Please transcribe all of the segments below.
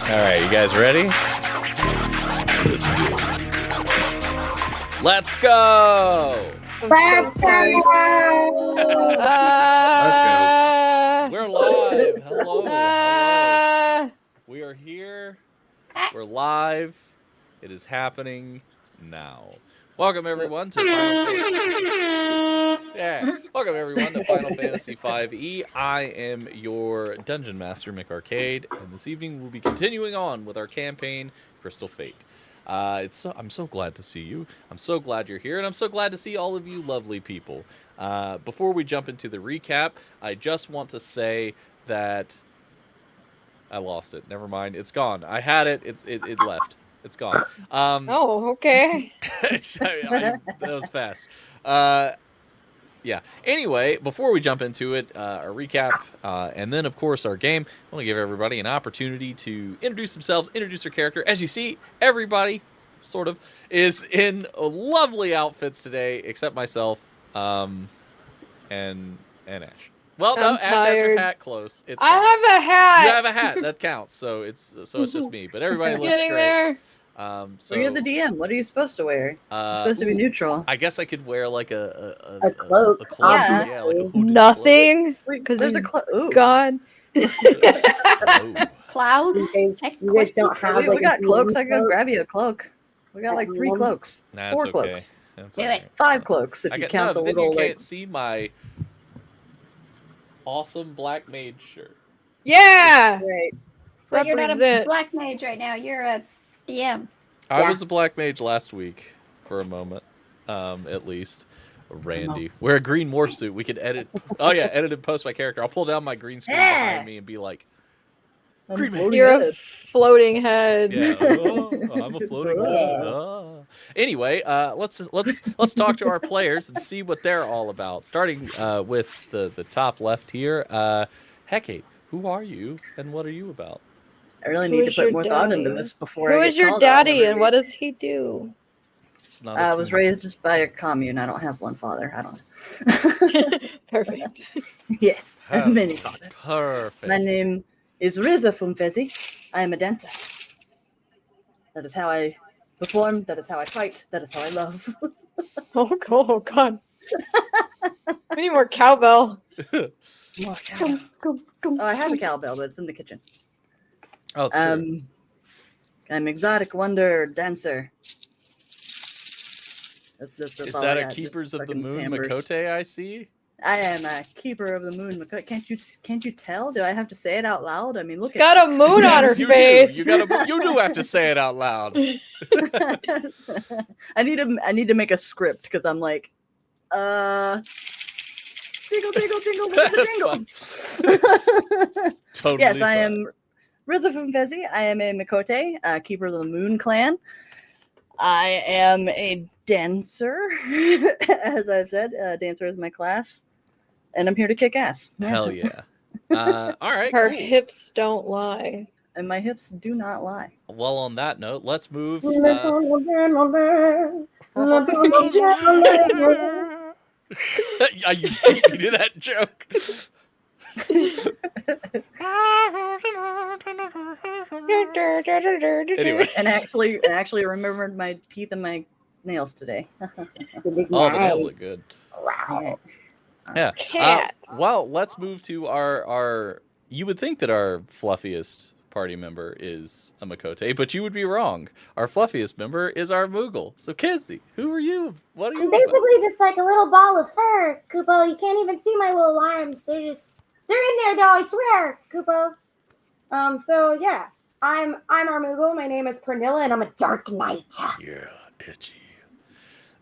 All right, you guys ready? Let's go. I'm so sorry. We're live. Hello. We are here. We're live. It is happening now. Welcome everyone to Final Fantasy V-E. I am your Dungeon Master, Mick Arcade, and this evening we'll be continuing on with our campaign, Crystal Fate. I'm so glad to see you. I'm so glad you're here, and I'm so glad to see all of you lovely people. Before we jump into the recap, I just want to say that I lost it. Never mind. It's gone. I had it. It left. It's gone. Oh, okay. That was fast. Yeah. Anyway, before we jump into it, our recap, and then, of course, our game, I want to give everybody an opportunity to introduce themselves, introduce their character. As you see, everybody, sort of, is in lovely outfits today, except myself and Ash. Well, no, I'm Ash has her tired. hat close. It's I fine. have a hat. You have a hat. That counts. So it's just me. But everybody looks Getting great. there. So well, you're the DM. What are you supposed to wear? You're supposed to be neutral. I guess I could wear like a cloak. A cloak. Yeah. Yeah, like a hooded Nothing. Because Because there's he's a cloak. gone. cloak. Clouds. You guys don't have we like got a cloaks. I can cloak? grab you a cloak. We got like 3 cloaks. Nah, 4 it's okay. cloaks. That's Do all it. right. 5 cloaks if I you got, count no, the then little you like. can't see my awesome black mage shirt. Yeah. Right. But you're not a Represent. black mage right now. You're a DM. I Yeah. was a black mage last week for a moment, at least. Randy, wear a green morph suit. We could edit. Oh yeah, edit and post my character. I'll pull down my green screen behind me and be like, I'm Green man. floating You're a head. floating head. yeah, I'm a floating head. Anyway, let's talk to our players and see what they're all about. Starting with the top left here, Hecate. Who are you and what are you about? I really Who need to is put your more thought daddy? into this before Who I get is your called out daddy every and what week. does he do? Not I was raised by a commune. I don't have one father. I don't. Perfect. Yes, I have many fathers. Perfect. My name is Riza Fumfezi. I am a dancer. That is how I perform. That is how I fight. That is how I love. Oh God. We need more cowbell. More cowbell. Oh, I have a cowbell, but it's in the kitchen. Oh, it's true. I'm exotic wonder dancer. That's Is all that I a got, just Keepers of the fucking Moon timbres. Makote I see? I am a keeper of the moon. Can't you tell? Do I have to say it out loud? I mean, look She's got a moon on her you face. Do. You do have to say it out loud. I need to make a script because I'm like, jingle, jingle, jingle, jingle, jingle. Totally. Yes, I am Riza Fumfezi. I am a Makote, keeper of the Moon Clan. I am a dancer, as I've said. Dancer is my class, and I'm here to kick ass. Hell yeah. All right. Her cool. hips don't lie. And my hips do not lie. Well, on that note, let's move. You beat me to that joke. Anyway. And actually remembered my teeth and my nails today. Oh, the nails look good. Wow. Yeah. Cat. Well, let's move to our. You would think that our fluffiest party member is a Makote, but you would be wrong. Our fluffiest member is our Moogle. So, Kenzie, who are you? What are you? I'm basically just like a little ball of fur, Kupo. You can't even see my little arms. They're in there though, I swear, Kupo. So yeah, I'm our Moogle. My name is Pernilla, and I'm a Dark Knight. Yeah, edgy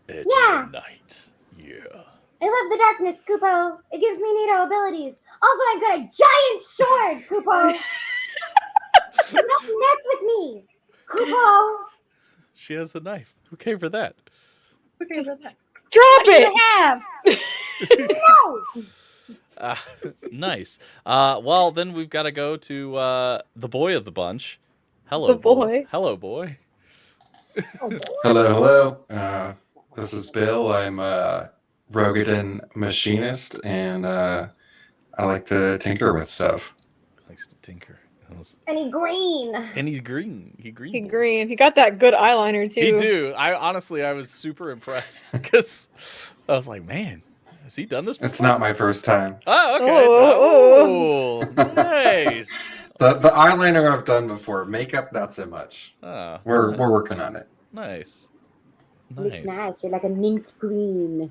Yeah. night. Yeah. I love the darkness, Kupo. It gives me neato abilities. Also, I've got a giant sword, Kupo. Don't mess with me, Kupo. She has a knife. Who came for that? Okay, for that. Drop What do it. you have? No. Nice. Well, then we've got to go to the boy of the bunch. Hello, The boy. Hello, boy. Hello. This is Bill. I'm a Rogadin machinist, and I like to tinker with stuff. Likes to tinker. And he green. And he's green. He green. He boy. green. He got that good eyeliner too. He do. I was super impressed because I was like, man, has he done this before? It's not my first time. Oh, okay. Oh. Oh, nice. The eyeliner I've done before. Makeup, not so much. Oh, We're working on it. nice. Looks Nice. nice. You're like a mint green.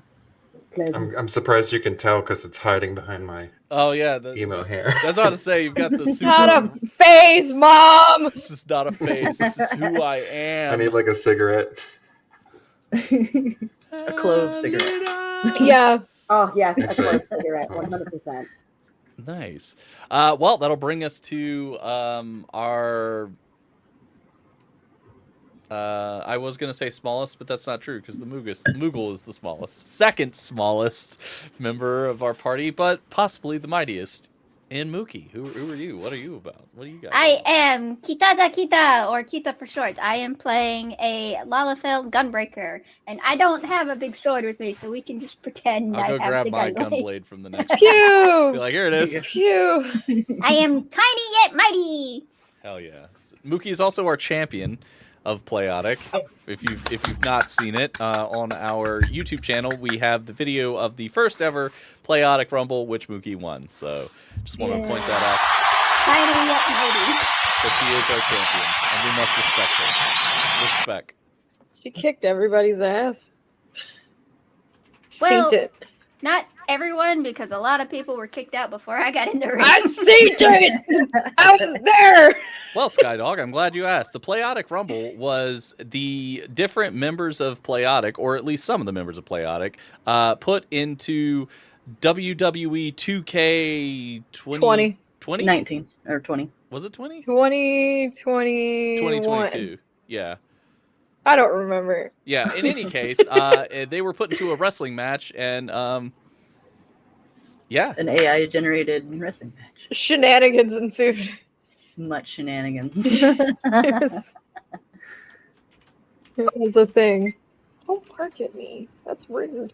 Pleasant. I'm surprised you can tell because it's hiding behind my Oh yeah, emo hair. that's how to say you've got the super. Not a face, Mom. This is not a face. This is who I am. I need like a cigarette. A clove cigarette. Yeah. Oh yes, It's a clove a- cigarette, 100%. Nice. Well, that'll bring us to our. I was gonna say smallest, but that's not true because the Moogle is the smallest, second smallest member of our party, but possibly the mightiest. And Mookie, who are you? What are you about? What do you got? I am Kita, or Kita for short. I am playing a Lalafell gunbreaker, and I don't have a big sword with me, so we can just pretend I'll I go have grab the my gun. gunblade from the next. Be Pew. like, here it is. Pew. I am tiny yet mighty. Hell yeah. Mookie is also our champion of Playotic. If you've not seen it, on our YouTube channel, we have the video of the first ever Playotic Rumble, which Mookie won. So just want to point that out, Tiny yet mighty. that she is our champion, and we must respect her. Respect. She kicked everybody's ass. Well- Synced it. Not everyone, because a lot of people were kicked out before I got in the ring. I synced it. I was there. Well, Skydog, I'm glad you asked. The Playotic Rumble was the different members of Playotic, or at least some of the members of Playotic, put into WWE 2K 20. 20? 19 or 20. Was it 20? 2021. 2022. Yeah. I don't remember. Yeah, in any case, they were put into a wrestling match, and yeah, An AI generated wrestling match. Shenanigans ensued. Much shenanigans. It was a thing. Don't bark at me. That's rude.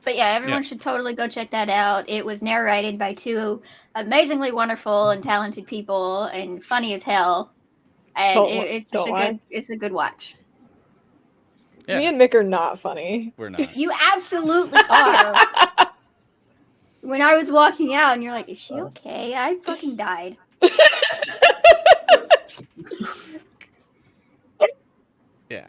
But yeah, everyone should totally go check that out. It was narrated by two amazingly wonderful and talented people, and funny as hell. And it's just it's a good watch. Yeah. Me and Mick are not funny. We're not. You absolutely are. When I was walking out, and you're like, "Is she okay?" I fucking died. Yeah.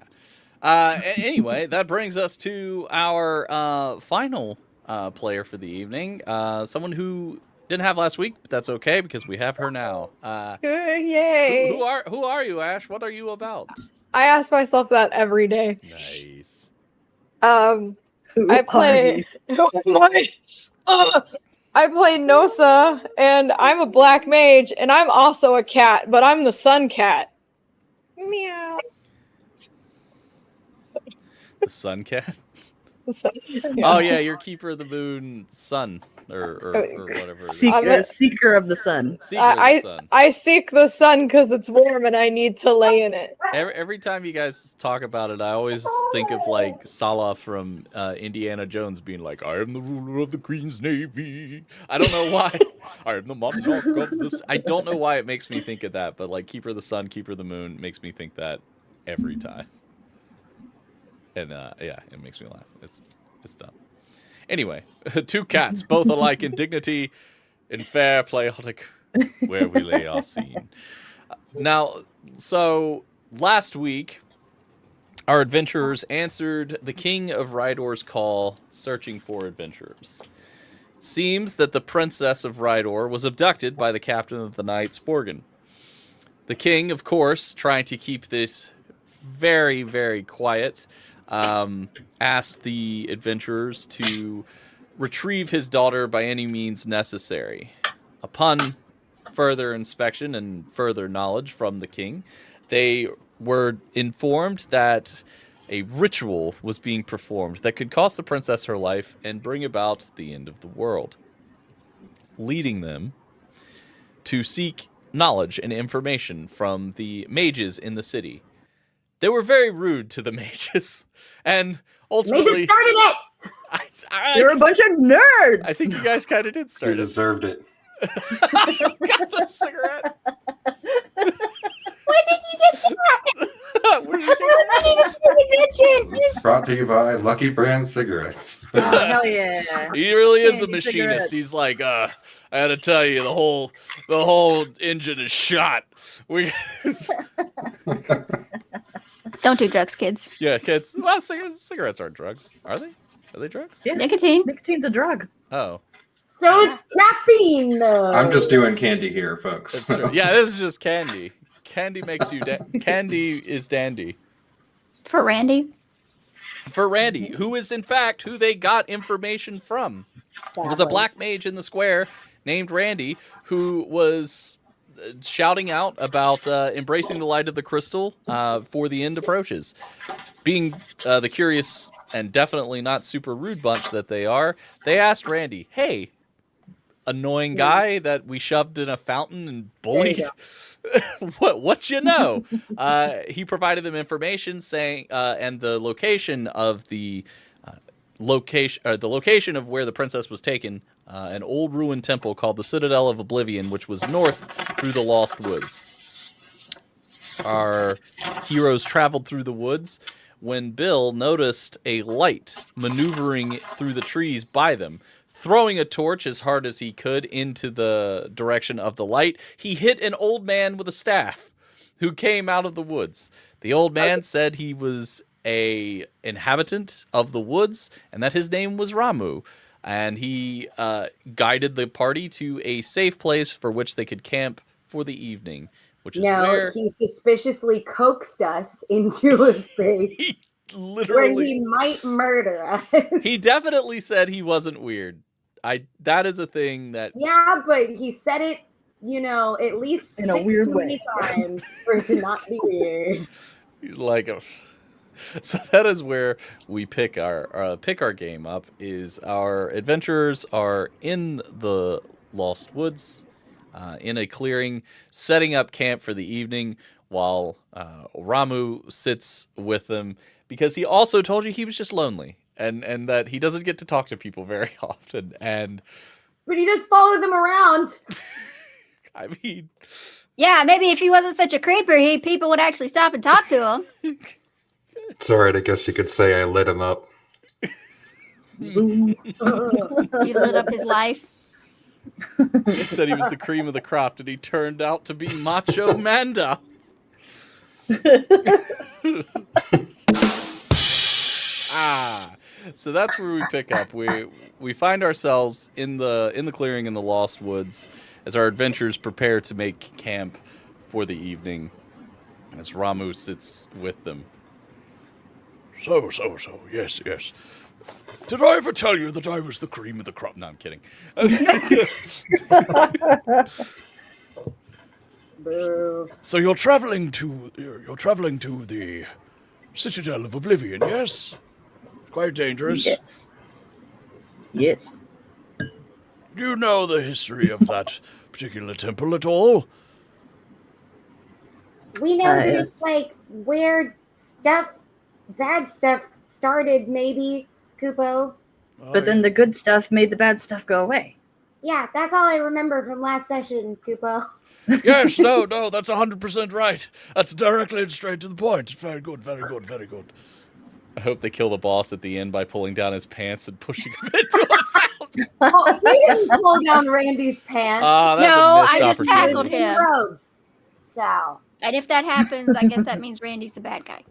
Anyway, that brings us to our final player for the evening. Someone who didn't have last week, but that's okay because we have her now. Yay! Who are you, Ash? What are you about? I ask myself that every day. Nice. I play. I play Nosa, and I'm a black mage, and I'm also a cat, but I'm the sun cat. Meow. The Sun Cat. So, Oh yeah, you're Keeper of the Moon Sun or whatever. it is. Seeker of the sun. Seeker of the Sun. I seek the sun because it's warm and I need to lay in it. Every time you guys talk about it, I always think of like Salah from Indiana Jones being like, "I am the ruler of the Queen's Navy." I don't know why. I am the monarch of this. I don't know why it makes me think of that, but like Keeper of the Sun, Keeper of the Moon makes me think that every time. And yeah, it makes me laugh. It's dumb. Anyway, two cats, both alike in dignity, in fair Playotic, where we lay our scene. Now, so last week, our adventurers answered the King of Rydor's call, searching for adventurers. It seems that the Princess of Rydor was abducted by the captain of the Knights, Borgin. The king, of course, trying to keep this very, very quiet, asked the adventurers to retrieve his daughter by any means necessary. Upon further inspection and further knowledge from the king, they were informed that a ritual was being performed that could cost the princess her life and bring about the end of the world, leading them to seek knowledge and information from the mages in the city. They were very rude to the mages, and ultimately, Mages started it. You're a bunch of nerds. I think you guys kind of did You start it. deserved it. Got a cigarette. When did you get that? Where'd you I wasn't even paying attention. Brought to you by Lucky Brand Cigarettes. Oh, hell yeah. He really is a Candy machinist. cigarettes. He's like, I had to tell you, the whole engine is shot. We, Don't do drugs, kids. yeah, kids. Well, cigarettes aren't drugs, are they? Are they drugs? Yeah. Nicotine. Nicotine's a drug. Oh, So it's caffeine, though. I'm just doing candy here, folks. that's true. Yeah, this is just candy. Candy makes you. Candy is dandy. For Randy. For Randy, who is in fact who they got information from. It was a black mage in the square named Randy who was shouting out about embracing the light of the crystal for the end approaches. Being the curious and definitely not super rude bunch that they are, they asked Randy, "Hey, annoying guy that we shoved in a fountain and bullied, what you know?" He provided them information saying and the location of the location of where the princess was taken, an old ruined temple called the Citadel of Oblivion, which was north through the Lost Woods. Our heroes traveled through the woods when Bill noticed a light maneuvering through the trees by them. Throwing a torch as hard as he could into the direction of the light, he hit an old man with a staff who came out of the woods. The old man said he was a inhabitant of the woods and that his name was Ramu. And he guided the party to a safe place for which they could camp for the evening, which is where he suspiciously coaxed us into a space he where literally... he might murder us. He definitely said he wasn't weird. That is a thing that... Yeah, but he said it, at least In a 6 weird too many way. times for it to not be weird. Like so that is where we pick our game up. Is our adventurers are in the Lost Woods, in a clearing, setting up camp for the evening, while Ramu sits with them because he also told you he was just lonely and that he doesn't get to talk to people very often. But he does follow them around. I mean, Yeah, maybe if he wasn't such a creeper, people would actually stop and talk to him. It's alright, I guess you could say I lit him up. Zoom. He lit up his life. he said he was the cream of the crop, and he turned out to be Macho Manda. So that's where we pick up. We find ourselves in the clearing in the Lost Woods as our adventurers prepare to make camp for the evening. As Ramu sits with them. So, yes. Did I ever tell you that I was the cream of the crop? No, I'm kidding. Boo. So you're traveling to the Citadel of Oblivion, yes? Quite dangerous. Yes. Do you know the history of that particular temple at all? We know that Yes. it's like where bad stuff started, maybe, Kupo. But then the good stuff made the bad stuff go away. Yeah, that's all I remember from last session, Kupo. Yes, no, that's 100% right. That's directly and straight to the point. Very good. I hope they kill the boss at the end by pulling down his pants and pushing him into a fountain. Oh, we didn't pull down Randy's pants. That's No, a missed I just opportunity. tackled him. Robes. So. And if that happens, I guess that means Randy's the bad guy.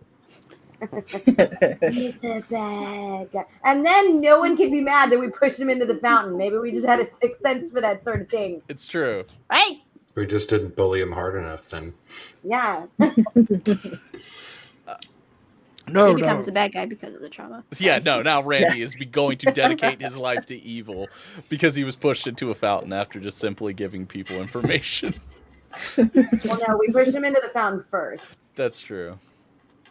He's a bad guy. And then no one can be mad that we pushed him into the fountain. Maybe we just had a sixth sense for that sort of thing. It's true. Right? We just didn't bully him hard enough then. Yeah. No, He becomes the bad guy because of the trauma. Yeah, no, now Randy is going to dedicate his life to evil because he was pushed into a fountain after just simply giving people information. Well, no, we pushed him into the fountain first. That's true.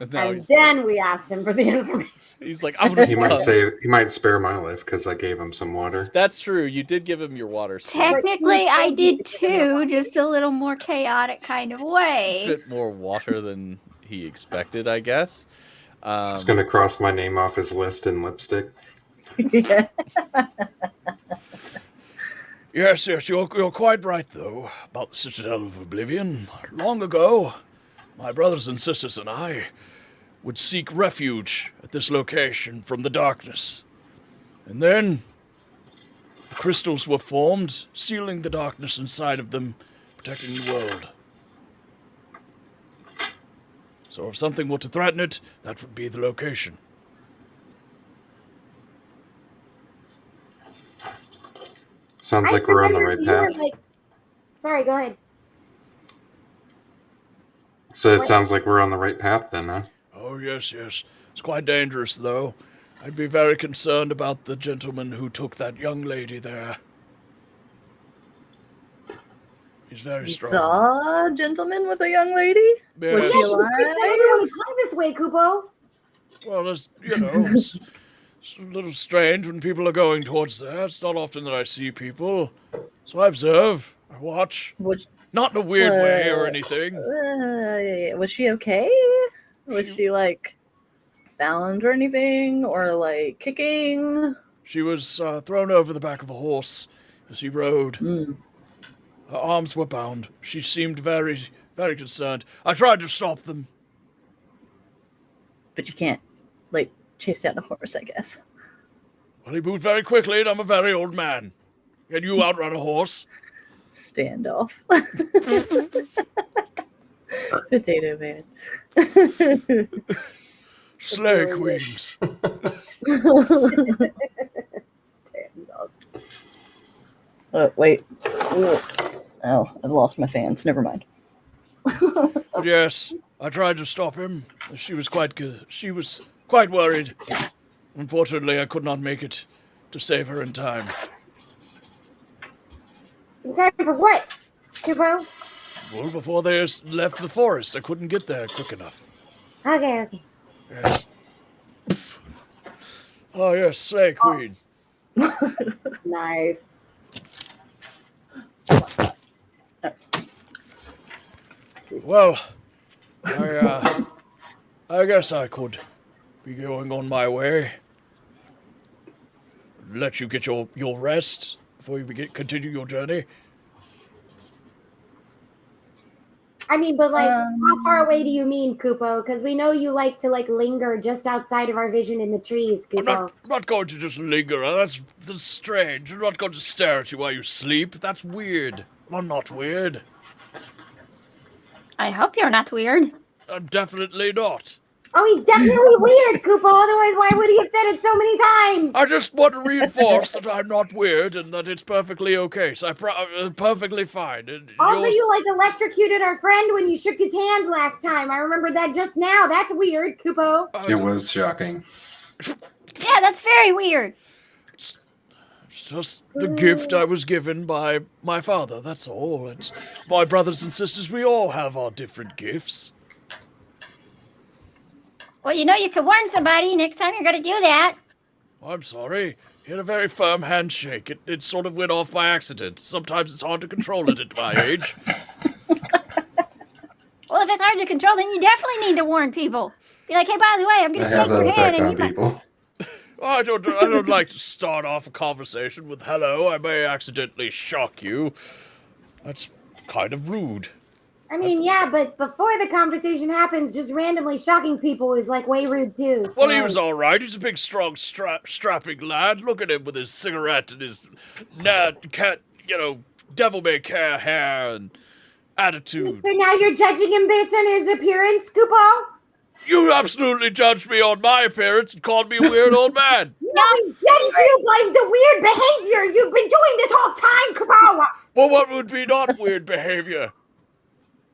And now And then we asked him for the information. he's like, I'm gonna He might spare my life because I gave him some water. That's true. You did give him your water. Technically, I did too, just a little more chaotic kind of A way. bit more water than he expected, I guess. I was going to cross my name off his list in lipstick. Yeah. Yes, you're quite right, though, about the Citadel of Oblivion. Long ago, my brothers and sisters and I would seek refuge at this location from the darkness. And then, the crystals were formed, sealing the darkness inside of them, protecting the world. So if something were to threaten it, that would be the location. Sounds like we're on the right path. Sorry, go ahead. So it sounds like we're on the right path then, huh? Oh, yes. It's quite dangerous, though. I'd be very concerned about the gentleman who took that young lady there. He's very You strong. saw a gentleman with a young lady? Yes. Was she alive? Everyone comes this way, Kupo. Well, it's a little strange when people are going towards there. It's not often that I see people. So I observe, I watch. Not in a weird way or anything. Was she okay? Was she like bound or anything? Or like kicking? She was thrown over the back of a horse as he rode. Her arms were bound. She seemed very, very concerned. I tried to stop them. But you can't, like, chase down a horse, I guess. Well, he moved very quickly, and I'm a very old man. Can you outrun a horse? Standoff. Potato man. Slay queens. Standoff. Oh, wait. Oh, I've lost my fans. Never mind. But yes, I tried to stop him. She was quite good. She was quite worried. Unfortunately, I could not make it to save her in time. In time for what, Kupo? Well, before they left the forest, I couldn't get there quick enough. Okay. Yes. Oh, yes, slay queen. Nice. Well, I guess I could be going on my way. Let you get your rest before you continue your journey. I mean, but like, how far away do you mean, Kupo? Because we know you like to linger just outside of our vision in the trees, Kupo. I'm not going to just linger. That's strange. I'm not going to stare at you while you sleep. That's weird. I'm not weird. I hope you're not weird. I'm definitely not. Oh, he's definitely weird, Kupo. Otherwise, why would he have said it so many times? I just want to reinforce that I'm not weird and that it's perfectly okay. So I'm perfectly fine. Also, you electrocuted our friend when you shook his hand last time. I remember that just now. That's weird, Kupo. It was shocking. Yeah, that's very weird. It's just the gift I was given by my father, that's all. It's my brothers and sisters, we all have our different gifts. Well, you could warn somebody next time you're going to do that. I'm sorry. He had a very firm handshake. It sort of went off by accident. Sometimes it's hard to control it at my age. Well, if it's hard to control, then you definitely need to warn people. Be like, hey, by the way, I'm going to have shake your that hand. effect on And you people. I don't like to start off a conversation with hello. I may accidentally shock you. That's kind of rude. I mean, yeah, but before the conversation happens, just randomly shocking people is way rude too. So. Well, he was all right. He's a big, strong, strapping lad. Look at him with his cigarette and his devil-may-care hair and attitude. So now you're judging him based on his appearance, Kupo? You absolutely judged me on my appearance and called me a weird old man. No, he judged you by the weird behavior you've been doing this whole time, Kupo. Well, what would be not weird behavior?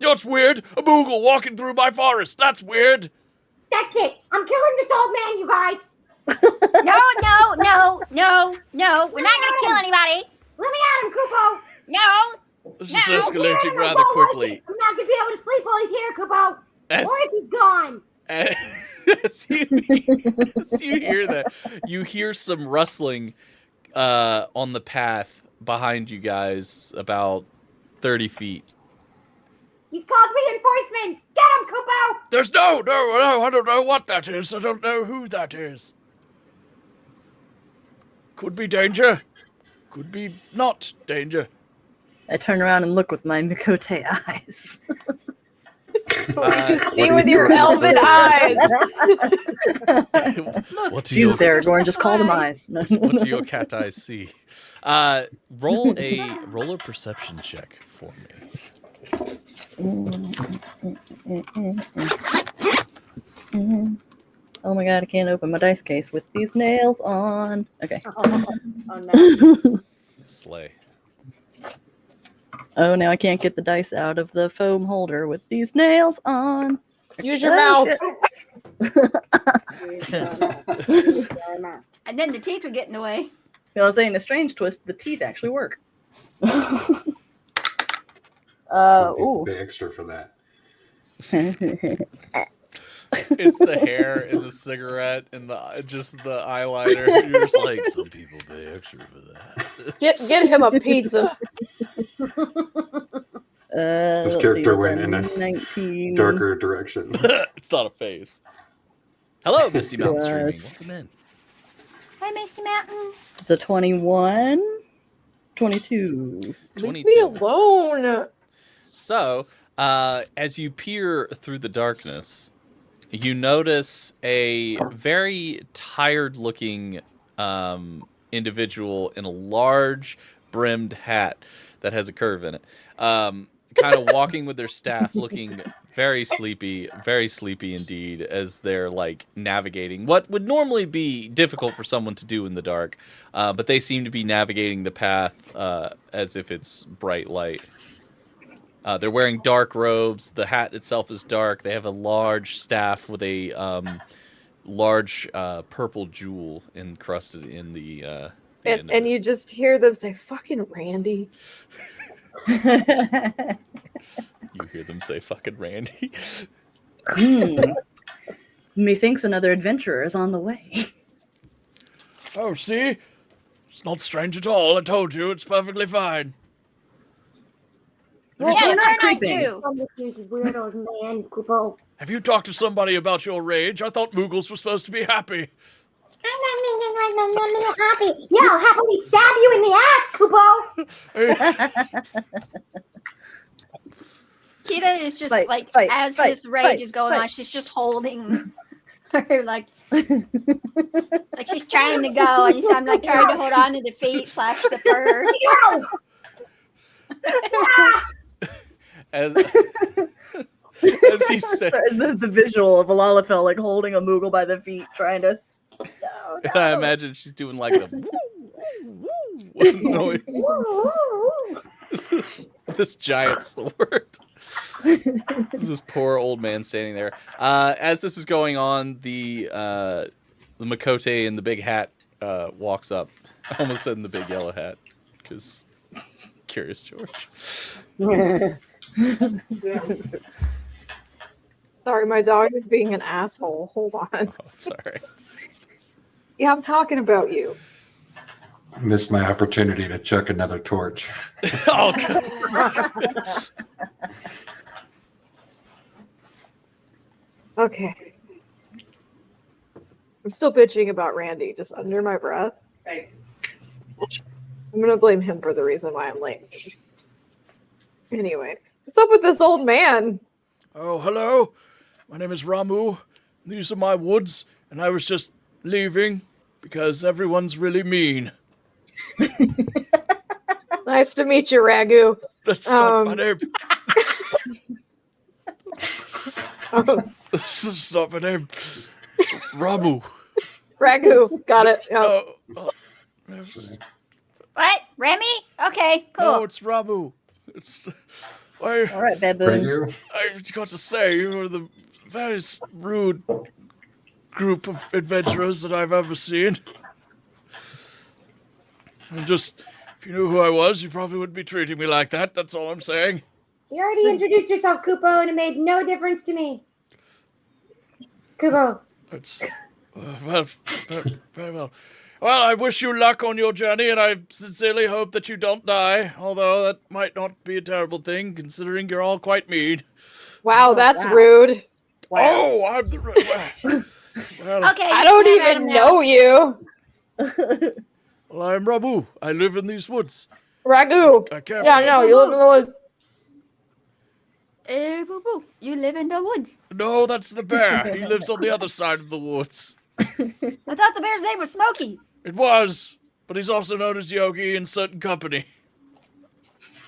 You know what's weird? A Moogle walking through my forest. That's weird. That's it. I'm killing this old man, you guys. No. We're not going to kill anybody. Let me at him, Kupo. No. This is escalating rather quickly. I'm not going to be able to sleep while he's here, Kupo. As- Or if he's gone. As you hear that, you hear some rustling on the path behind you guys about 30 feet. He's called reinforcements. Get him, Kupo. There's no, I don't know what that is. I don't know who that is. Could be danger. could be not danger. I turn around and look with my Mikote eyes. You see with your elven eyes. What do Jesus, your, Aragorn, just call them eyes. what do your cat eyes see? Roll a perception check for me. Oh my god, I can't open my dice case with these nails on. Okay. Oh no. Slay. Oh, now I can't get the dice out of the foam holder with these nails on. Use your Oh, mouth. And then the teeth would get in the way. I was saying a strange twist, the teeth actually work. Some people Ooh. pay extra for that. It's the hair and the cigarette and just the eyeliner. You're just like, some people pay extra for that. Get him a pizza. This character went in a 19. darker direction. It's not a face. Hello, Misty Mountain Streaming. Yes. Welcome in. Hi, Misty Mountain. It's a 21. 22. Leave 22. me alone. So, as you peer through the darkness, you notice a very tired-looking individual in a large brimmed hat that has a curve in it. Kind of walking with their staff, looking very sleepy indeed, as they're like navigating what would normally be difficult for someone to do in the dark, but they seem to be navigating the path as if it's bright light. They're wearing dark robes. The hat itself is dark. They have a large staff with a large purple jewel encrusted in the end of And it. you just hear them say, "Fucking Randy." You hear them say fucking Randy. Methinks another adventurer is on the way. Oh, see? It's not strange at all. I told you, it's perfectly fine. Yeah, you're not turn on creeping. you. Some of these weirdos, man, Kupo. Have you talked to somebody about your rage? I thought Moogles were supposed to be happy. I'm happy. Yeah, I'll happily stab you in the ass, Kupo. Kita is just Fight, like, fight, as fight, this rage fight, is going fight. on, she's just holding her, like she's trying to go, and I'm like trying to hold on to the feet / the fur. As he said, the visual of Alalafel like holding a Moogle by the feet, trying to. I imagine she's doing like the noise. This giant sword. This poor old man standing there. As this is going on, the Mikote in the big hat walks up. I almost said in the big yellow hat because Curious George. Sorry, my dog is being an asshole. Hold on. Oh, it's all right. Yeah, I'm talking about you. Missed my opportunity to chuck another torch. Oh, God. Okay. I'm still bitching about Randy, just under my breath. Right. I'm gonna blame him for the reason why I'm late. Anyway, what's up with this old man? Oh, hello. My name is Ramu. These are my woods, and I was just leaving because everyone's really mean. Nice to meet you, Ragu. That's not my name. That's not my name. It's Ramu. Ragu, got it. Yep. What, Remy? Okay, cool. No, it's Ramu. It's. All right, baboon. You? I've got to say, you are the very rude group of adventurers that I've ever seen. And just, if you knew who I was, you probably wouldn't be treating me like that. That's all I'm saying. You already introduced yourself, Kupo, and it made no difference to me. Kupo. It's well, very well. Well, I wish you luck on your journey, and I sincerely hope that you don't die. Although that might not be a terrible thing, considering you're all quite mean. Wow, that's wow. rude. Wow. Oh, I'm the well. Okay, I don't you can have even him know you. Well, Well, I'm Rabu. I live in these woods. Ragu. I can't. Yeah, no, you live in the woods. Hey, boo boo, you live in the woods. No, that's the bear. He lives on the other side of the woods. I thought the bear's name was Smokey. It was, but he's also known as Yogi in certain company.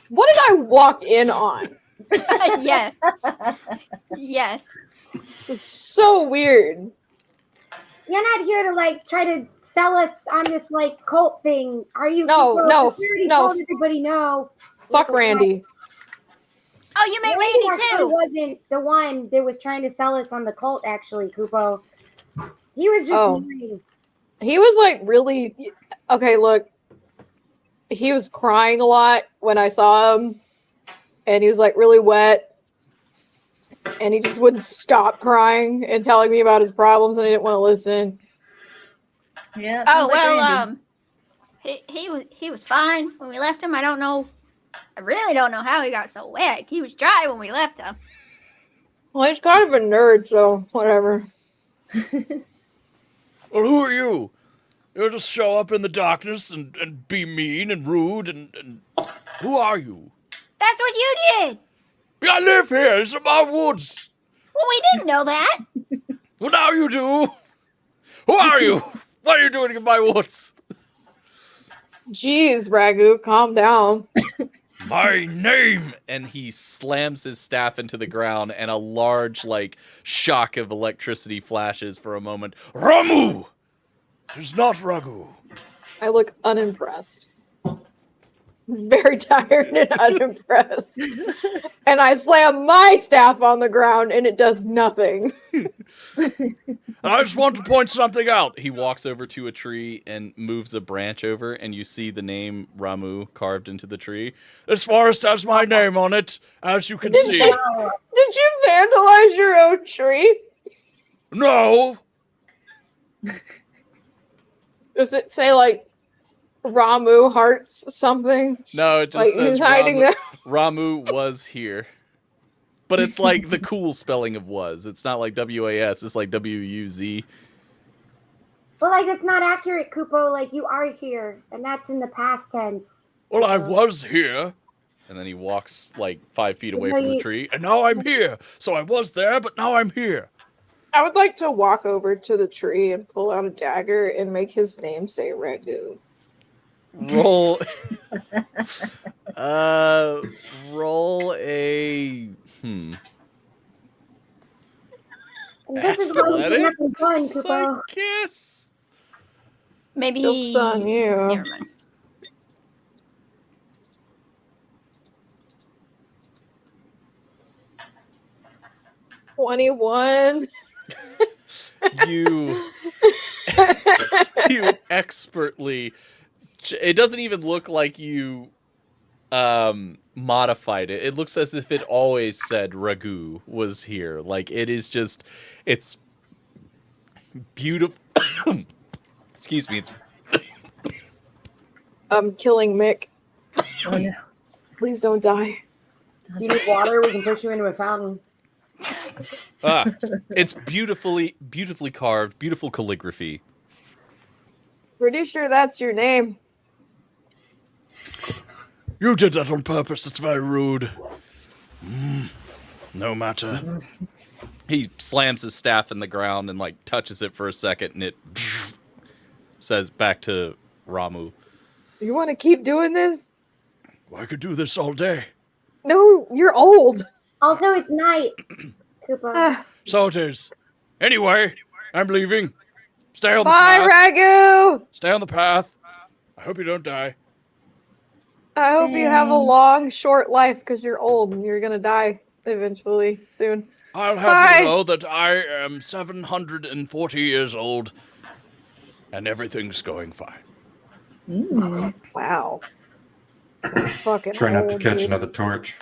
What did I walk in on? Yes. Yes. This is so weird. You're not here to like try to sell us on this like cult thing, are you? No, Kupo? no, 'Cause we already no. told everybody no. Fuck Randy. Oh, you mean Randy Randy actually too? wasn't the one that was trying to sell us on the cult, actually, Kupo. He was just Oh. annoying. He was like really okay. Look, he was crying a lot when I saw him, and he was like really wet, and he just wouldn't stop crying and telling me about his problems, and I didn't want to listen. Yeah. Oh sounds like well, Randy. he was fine when we left him. I don't know. I really don't know how he got so wet. He was dry when we left him. Well, he's kind of a nerd, so whatever. Well, who are you? You'll just show up in the darkness and be mean and rude and who are you? That's what you did. I live here. It's in my woods. Well, we didn't know that. Well, now you do. Who are you? What are you doing in my woods? Jeez, Ragu, calm down. My name! And he slams his staff into the ground, and a large, like, shock of electricity flashes for a moment. Ramu! It's not Ragu. I look unimpressed. Very tired and unimpressed. And I slam my staff on the ground, and it does nothing. I just want to point something out. He walks over to a tree and moves a branch over, and you see the name Ramu carved into the tree. This forest has my name on it, as you can Did see. you vandalize your own tree? No! Does it say, like, Ramu hearts something? No, it just Like, says he's hiding Ramu, there? Ramu was here. But it's like the cool spelling of was. It's not like W-A-S, it's like W-U-Z. But like that's not accurate, Kupo. Like you are here, and that's in the past tense. Well, I was here. And then he walks like 5 feet away from the tree. And now I'm here. So I was there, but now I'm here. I would like to walk over to the tree and pull out a dagger and make his name say Ragu. Roll. Roll a. And this is why you have to fun, Kupo. Kiss. Maybe. Joke's on you. Never mind. $21. You expertly. It doesn't even look like you modified it. It looks as if it always said Ragu was here. Like it is just, it's beautiful. Excuse me. It's I'm killing Mick. Oh, no. Please don't die. Do you need water? We can push you into a fountain. it's beautifully carved, beautiful calligraphy. Pretty sure that's your name. You did that on purpose. It's very rude. No matter. He slams his staff in the ground and like touches it for a second, and it says back to Ramu. You want to keep doing this? Well, I could do this all day. No, you're old. Also, it's night, Kupo. So it is. Anyway, I'm leaving. Stay on the Bye, path. Ragu. Stay on the path. I hope you don't die. I hope you have a long, short life because you're old and you're gonna die eventually soon. I'll have Bye. you know that I am 740 years old, and everything's going fine. Wow. That's fucking Try not to old, catch dude. another torch.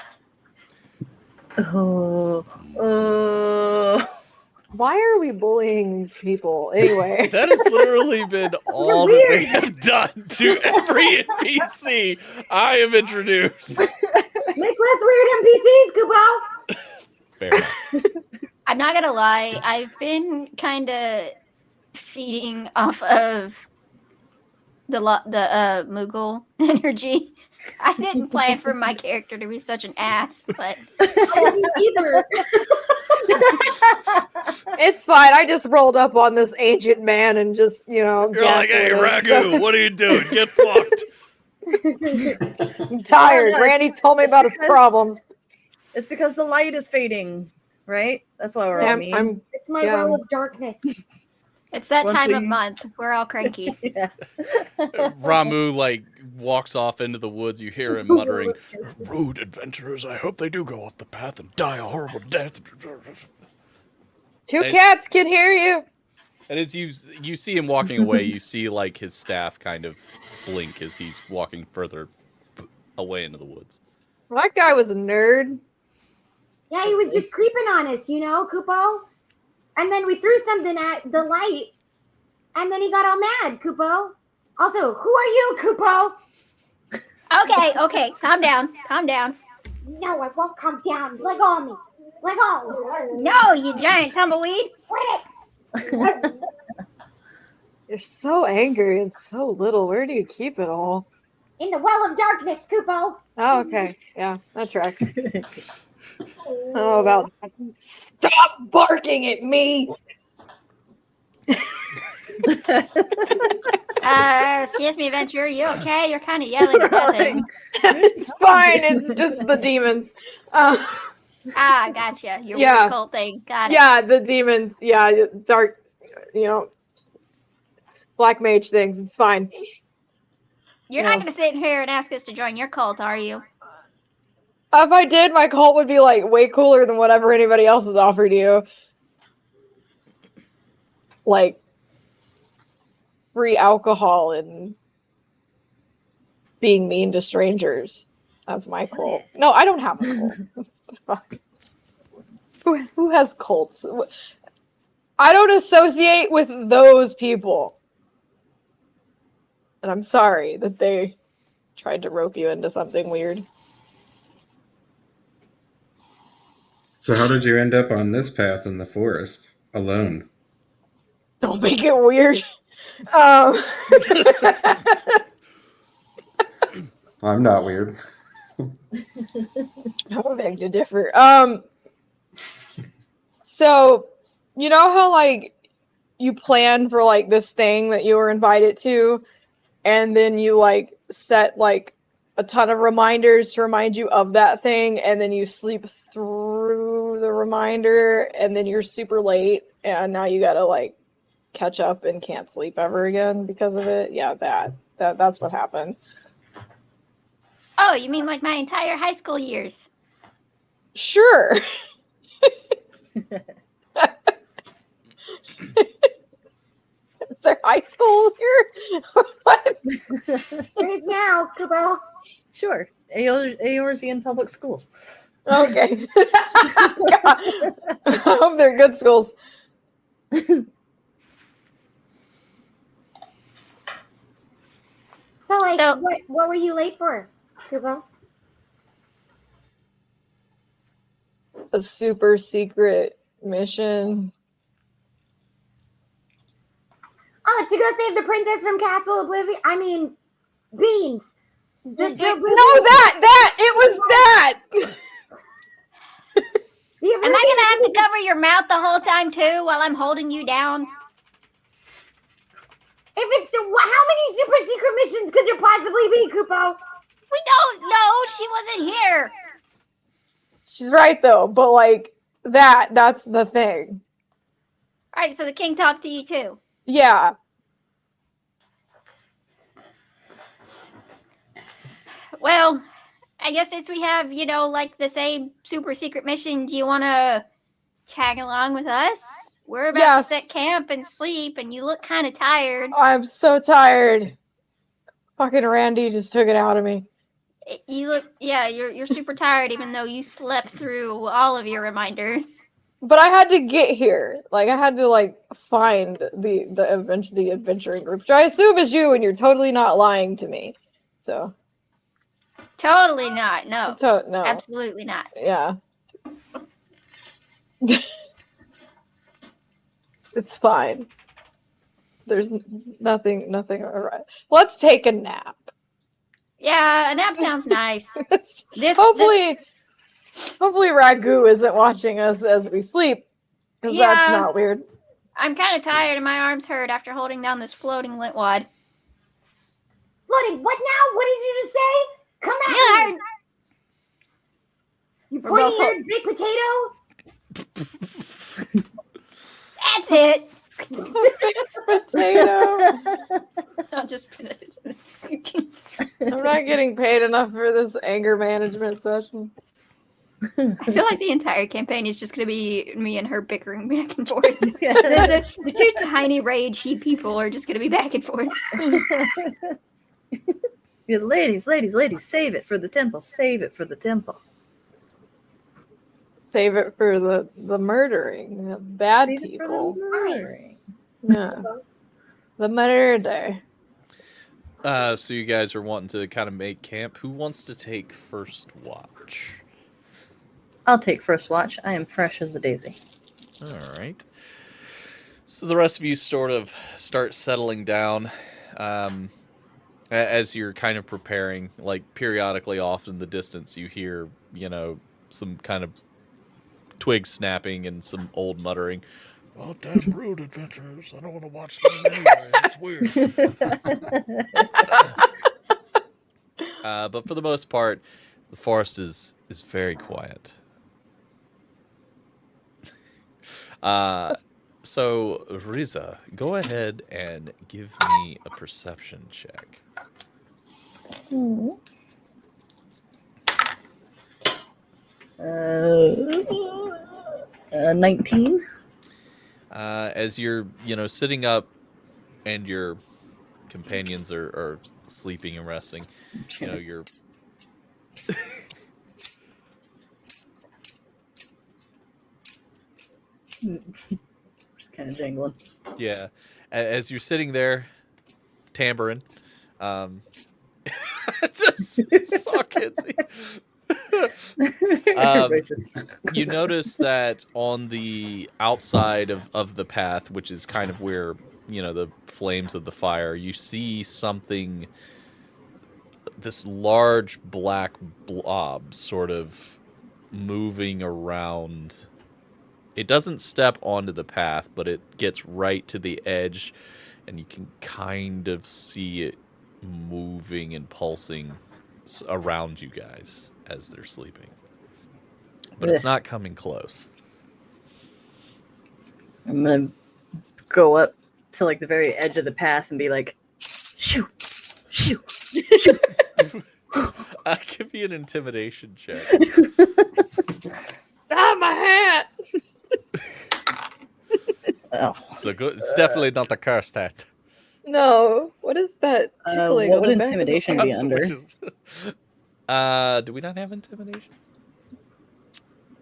Why are we bullying these people anyway? That has literally been all that they have done to every NPC I have introduced. Make less weird NPCs, Kupo. Fair enough. I'm not gonna lie. I've been kind of feeding off of Moogle energy. I didn't plan for my character to be such an ass, but I didn't either. It's fine. I just rolled up on this ancient man and just, You're like, gaslit hey, him, Ragu, so- what are you doing? Get fucked. I'm tired. No, Randy told me it's about his because- problems. It's because the light is fading, right? That's why we're all mean. It's my Yeah. well of darkness. it's that Once time of we- month. We're all cranky. Yeah. Ramu like walks off into the woods. You hear him muttering, "Rude adventurers, I hope they do go off the path and die a horrible death." Two cats can hear you. And as you see him walking away, you see like his staff kind of blink as he's walking further away into the woods. That guy was a nerd. Yeah, he was just creeping on us, Kupo. And then we threw something at the light, and then he got all mad, Kupo. Also, who are you, Kupo? Okay, calm down. No, I won't come down. Let go of me. Let go. No, you giant tumbleweed. Quit it. You're so angry and so little. Where do you keep it all? In the well of darkness, Kupo. Oh, okay. Yeah, that tracks. I don't know about that. Stop barking at me. Excuse me, Venture. You okay? You're kind of yelling at nothing. It's fine. It's just the demons. Gotcha. Your Yeah. weird cult thing. Got it. Yeah, the demons. Yeah, dark, black mage things. It's fine. You're not going to sit here and ask us to join your cult, are you? If I did, my cult would be like way cooler than whatever anybody else has offered you. Like free alcohol and being mean to strangers. That's my cult. No, I don't have a cult. Fuck. Who has cults? I don't associate with those people. And I'm sorry that they tried to rope you into something weird. So how did you end up on this path in the forest alone? Don't make it weird. Um, I'm not weird. I beg to differ. So you know how like you plan for like this thing that you were invited to, and then you like set like a ton of reminders to remind you of that thing, and then you sleep through the reminder, and then you're super late, and now you gotta like catch up and can't sleep ever again because of it. Yeah, that's what happened. Oh, you mean like my entire high school years? Sure. Is there high school here? What? There is now, Kupo. Sure. Eorzean Public Schools. Okay. I hope they're good schools. So, what were you late for, Kupo? A super secret mission. Oh, to go save the princess from Castle Oblivion. I mean, Beans. No, that it was that. Am I gonna have to cover your mouth the whole time too while I'm holding you down? If it's how many super secret missions could there possibly be, Kupo? We don't know. She wasn't here. She's right though, but like that's the thing. All right, so the king talked to you too. Yeah. Well, I guess since we have, like the same super secret mission, do you want to tag along with us? We're about to set camp and sleep, and you look kind of tired. I'm so tired. Fucking Randy just took it out of me. You look, you're super tired, even though you slept through all of your reminders. But I had to get here. Like I had to like find the adventuring group, which I assume is you, and you're totally not lying to me. So totally not. No. No. Absolutely not. Yeah. It's fine. There's nothing. Let's take a nap. Yeah, a nap sounds nice. Hopefully Ragu isn't watching us as we sleep, because that's not weird. I'm kind of tired and my arms hurt after holding down this floating lint wad. Floating, what now? What did you just say? Come at me! You pointing at your big potato? That's it. Potato. I'll just I'm not getting paid enough for this anger management session. I feel like the entire campaign is just going to be me and her bickering back and forth. The two tiny ragey people are just going to be back and forth. Yeah, ladies, save it for the temple. Save it for the temple. Save it for the murdering, the bad Save people. it for the murdering. Yeah. The murder. So you guys are wanting to kind of make camp. Who wants to take first watch? I'll take first watch. I am fresh as a daisy. All right. So the rest of you sort of start settling down as you're kind of preparing. Like periodically off in the distance, you hear, some kind of twig snapping and some old muttering. Oh, damn rude adventures. I don't want to watch them anyway. It's weird. But for the most part, the forest is very quiet. So, Riza, go ahead and give me a perception check. 19. As you're, sitting up and your companions are sleeping and resting, you're... Just kind of jangling. Yeah. As you're sitting there, tambourine, just suck it. You notice that on the outside of the path, which is kind of where, the flames of the fire, you see something, this large black blob sort of moving around. It doesn't step onto the path, but it gets right to the edge, and you can kind of see it moving and pulsing around you guys as they're sleeping. But it's not coming close. I'm going to go up to the very edge of the path and be like, shoo, shoo, shoo. I'll give you an intimidation check. My hat! Oh. So good. It's definitely not the cursed hat. No. What is that tickling? What would intimidation be under? Do we not have intimidation?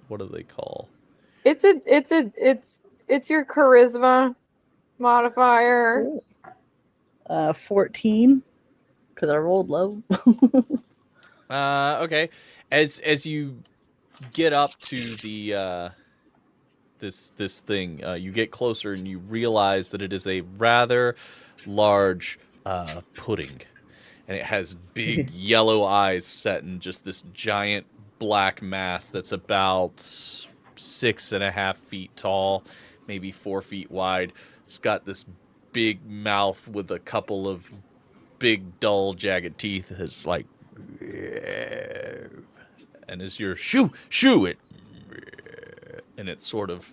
What do they call? It's your charisma modifier. 14, because I rolled low. Okay. As you get up to the this thing, you get closer and you realize that it is a rather large pudding, and it has big yellow eyes set in just this giant black mass that's about 6.5 feet tall, maybe 4 feet wide. It's got this big mouth with a couple of big, dull, jagged teeth. It's like, and as you're shoo it, and it sort of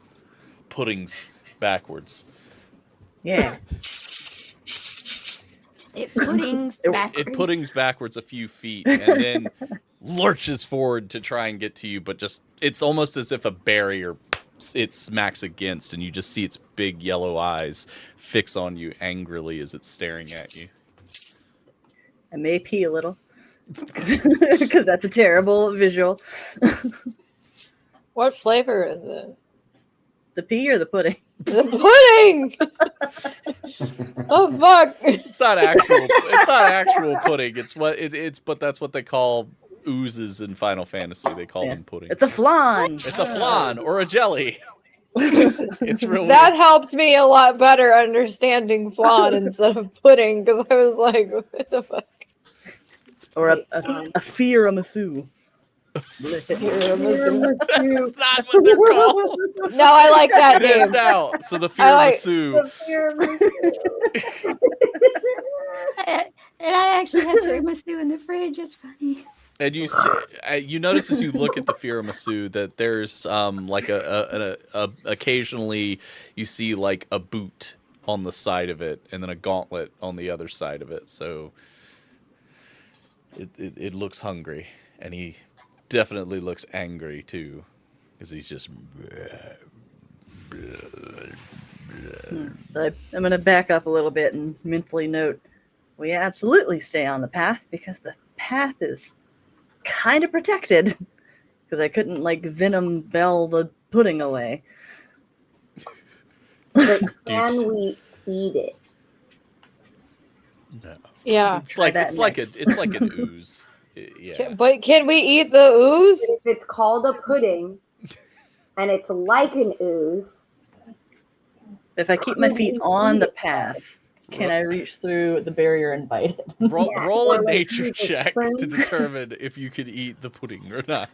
puddings backwards. Yeah. It puddings backwards. It puddings backwards a few feet and then lurches forward to try and get to you, but just it's almost as if a barrier it smacks against, and you just see its big yellow eyes fix on you angrily as it's staring at you. I may pee a little because that's a terrible visual. What flavor is it? The pea or the pudding? The pudding! Oh fuck! It's not actual pudding. But that's what they call oozes in Final Fantasy. They call them pudding. It's a flan. It's a flan or a jelly. It's really That helped me a lot better understanding flan instead of pudding because I was like, what the fuck? Or a fear-a-masu. That's not what they're called. No, I like that It is name. now. So the I tiramisu. And I actually have tiramisu in the fridge. It's funny. And you see, you notice as you look at the tiramisu that there's like a occasionally you see like a boot on the side of it and then a gauntlet on the other side of it. So it looks hungry, and he definitely looks angry too, because he's just. So I'm going to back up a little bit and mentally note we absolutely stay on the path because the path is kind of protected because I couldn't like venom bell the pudding away. But can we eat it? No. Yeah. It's like that it's like an ooze. Yeah. But can we eat the ooze? If it's called a pudding and it's like an ooze, If I keep my feet on the path, can I reach through the barrier and bite it? Roll, Yeah, roll a or like nature use a check spoon. to determine if you could eat the pudding or not.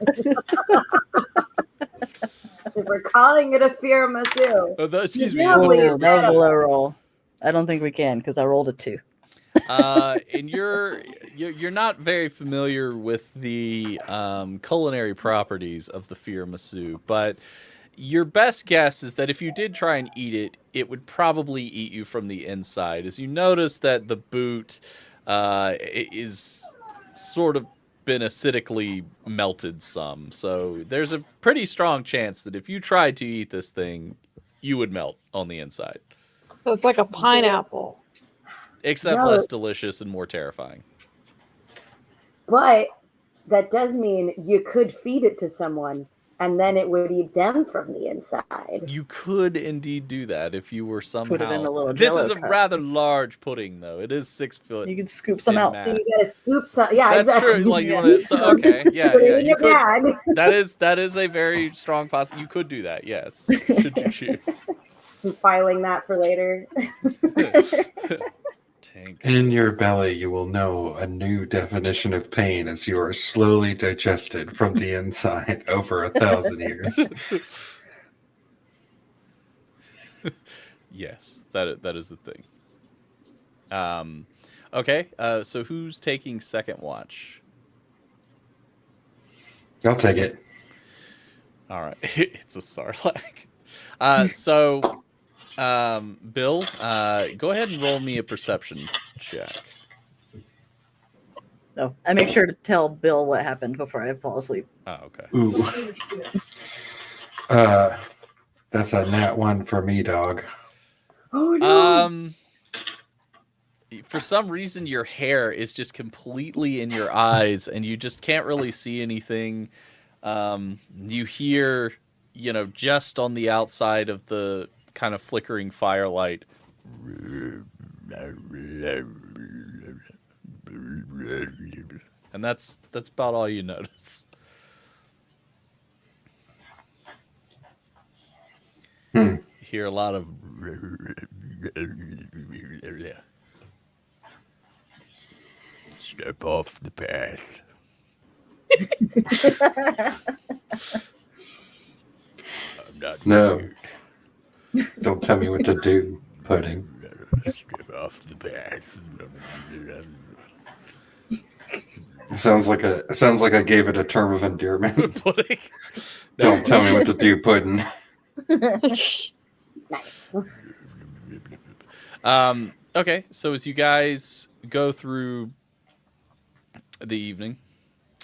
if we're calling it a tiramisu, Excuse me. Yeah, the please. Oh, that was a tiramisu. low roll. I don't think we can because I rolled a 2. And you're not very familiar with the culinary properties of the tiramisu, but your best guess is that if you did try and eat it, it would probably eat you from the inside. As you notice that the boot is sort of been acidically melted some, so there's a pretty strong chance that if you tried to eat this thing, you would melt on the inside. So it's like a pineapple. Except No. less delicious and more terrifying. but that does mean you could feed it to someone and then it would eat them from the inside. You could indeed do that if you were somehow. Put it in a little This Jell-O is a cup. rather large pudding, though. It is 6 foot. You can scoop some in out. mass. So you gotta scoop some. Yeah, That's exactly. true. Like you want to. So, okay. Yeah. Put Yeah. it in You a could. bag. That is a very strong possibility. You could do that. Yes. Should you choose. I'm filing that for later. Tank. In your belly, you will know a new definition of pain as you are slowly digested from the inside over 1,000 years. Yes, that is the thing. Okay. So who's taking second watch? I'll take it. All right. It's a Sarlacc. So, Bill, go ahead and roll me a perception check. No, I make sure to tell Bill what happened before I fall asleep. Oh, okay. Ooh. That's a nat 1 for me, dog. Oh no! For some reason, your hair is just completely in your eyes, and you just can't really see anything. You hear, just on the outside of the kind of flickering firelight. And that's about all you notice. You hear a lot of step off the path. I'm not No. weird. Don't tell me what to do, pudding. Step off the path. It sounds like I gave it a term of endearment. Pudding. Don't tell me what to do, pudding. Nice. Okay, so as you guys go through the evening,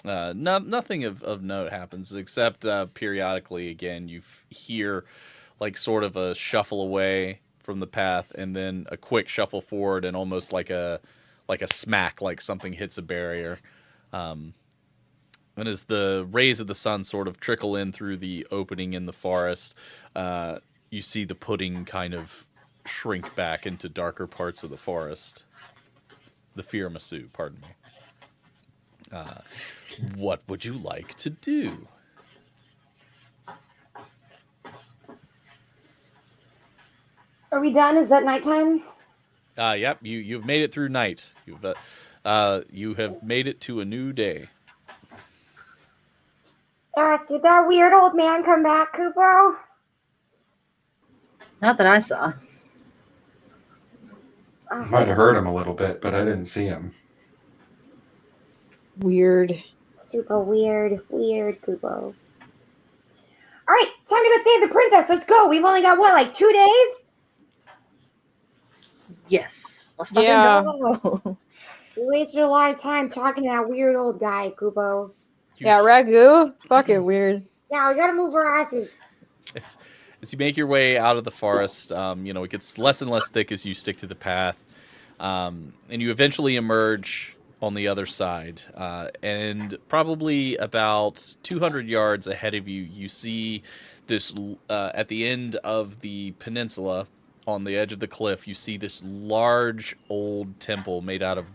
nothing of note happens except periodically, again, you hear like sort of a shuffle away from the path, and then a quick shuffle forward, and almost like a smack, like something hits a barrier. And as the rays of the sun sort of trickle in through the opening in the forest, you see the pudding kind of shrink back into darker parts of the forest. The tiramisu, pardon me. What would you like to do? Are we done? Is that nighttime? Yep. You've made it through night. You have made it to a new day. Did that weird old man come back, Kupo? Not that I saw. Might have hurt him a little bit, but I didn't see him. Weird. Super weird Kupo. All right, time to go save the princess. Let's go. We've only got what, like 2 days? Yes. Let's fucking go. We wasted a lot of time talking to that weird old guy, Kupo. Yeah, Ragu? Fucking weird. Yeah, we gotta move our asses. As you make your way out of the forest, it gets less and less thick as you stick to the path, and you eventually emerge on the other side. And probably about 200 yards ahead of you, you see this, at the end of the peninsula, on the edge of the cliff, you see this large old temple made out of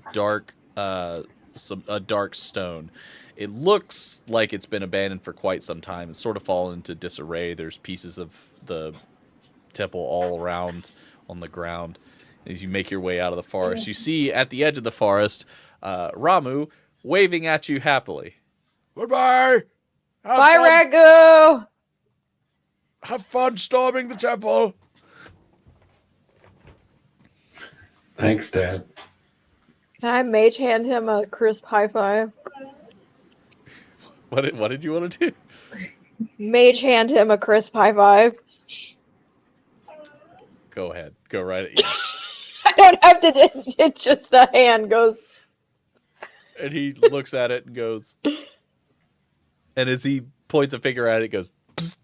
a dark stone. It looks like it's been abandoned for quite some time. It's sort of fallen into disarray. There's pieces of the temple all around on the ground. As you make your way out of the forest, you see at the edge of the forest, Ramu waving at you happily. Goodbye! Bye, Ragu! Have fun storming the temple! Thanks, Dad. Can I mage hand him a crisp high five? What did you want to do? Mage hand him a crisp high five. Go ahead. Go right at you. I don't have to. It's just the hand goes. And he looks at it and goes. And as he points a finger at it, goes. Psst,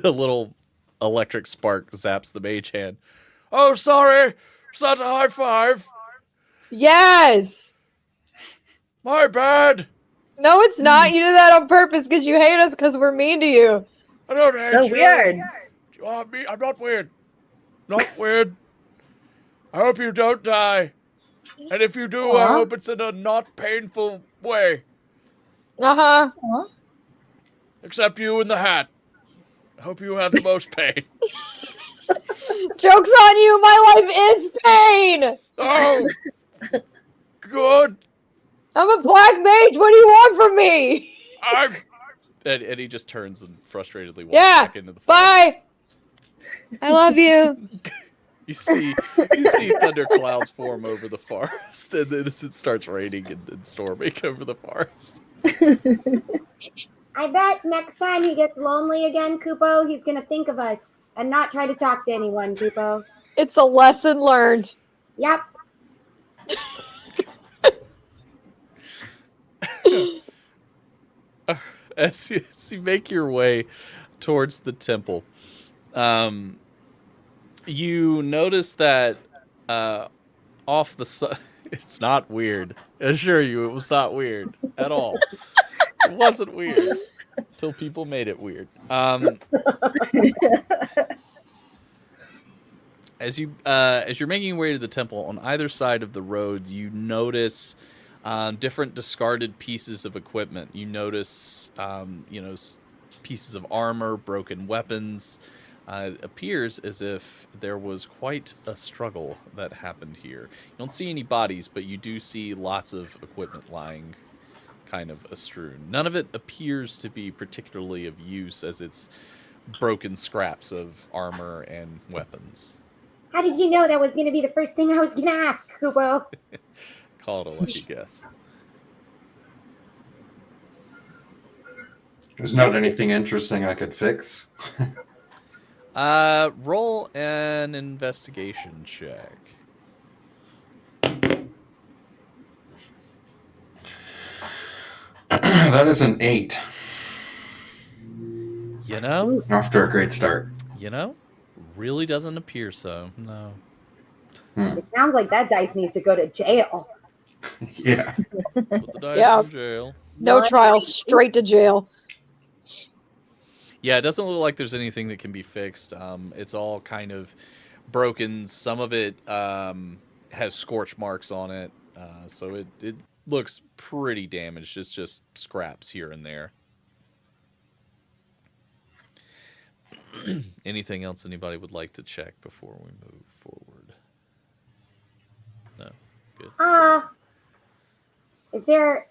a little electric spark zaps the mage hand. Oh, sorry. It's not a high five. Yes. My bad. No, it's not. You did that on purpose because you hate us because we're mean to you. I don't hate So you. weird. You want me? I'm not weird. Not weird. I hope you don't die. And if you do, I hope it's in a not painful way. Uh-huh. Aw. Except you in the hat. I hope you have the most pain. Joke's on you. My life is pain. Oh, good. I'm a black mage. What do you want from me? And he just turns and frustratedly walks Yeah. back into the forest. Bye. I love you. You see thunderclouds form over the forest, and then as it starts raining and storming over the forest. I bet next time he gets lonely again, Kupo, he's gonna think of us and not try to talk to anyone, Kupo. It's a lesson learned. Yep. As you make your way towards the temple, you notice that off the side, it's not weird. I assure you, it was not weird at all. It wasn't weird until people made it weird. As you're making your way to the temple, on either side of the road, you notice different discarded pieces of equipment. You notice, pieces of armor, broken weapons. It appears as if there was quite a struggle that happened here. You don't see any bodies, but you do see lots of equipment lying kind of astrewn. None of it appears to be particularly of use, as it's broken scraps of armor and weapons. How did you know that was gonna be the first thing I was gonna ask, Kupo? Call it a lucky guess. There's not anything interesting I could fix. Roll an investigation check. That is an 8. You know? After a great start. Really doesn't appear so. No. It sounds like that dice needs to go to jail. Yeah. Put the dice in jail. No trial, straight to jail. Yeah, it doesn't look like there's anything that can be fixed. It's all kind of broken. Some of it has scorch marks on it. So it looks pretty damaged. It's just scraps here and there. Anything else anybody would like to check before we move forward? No. Good.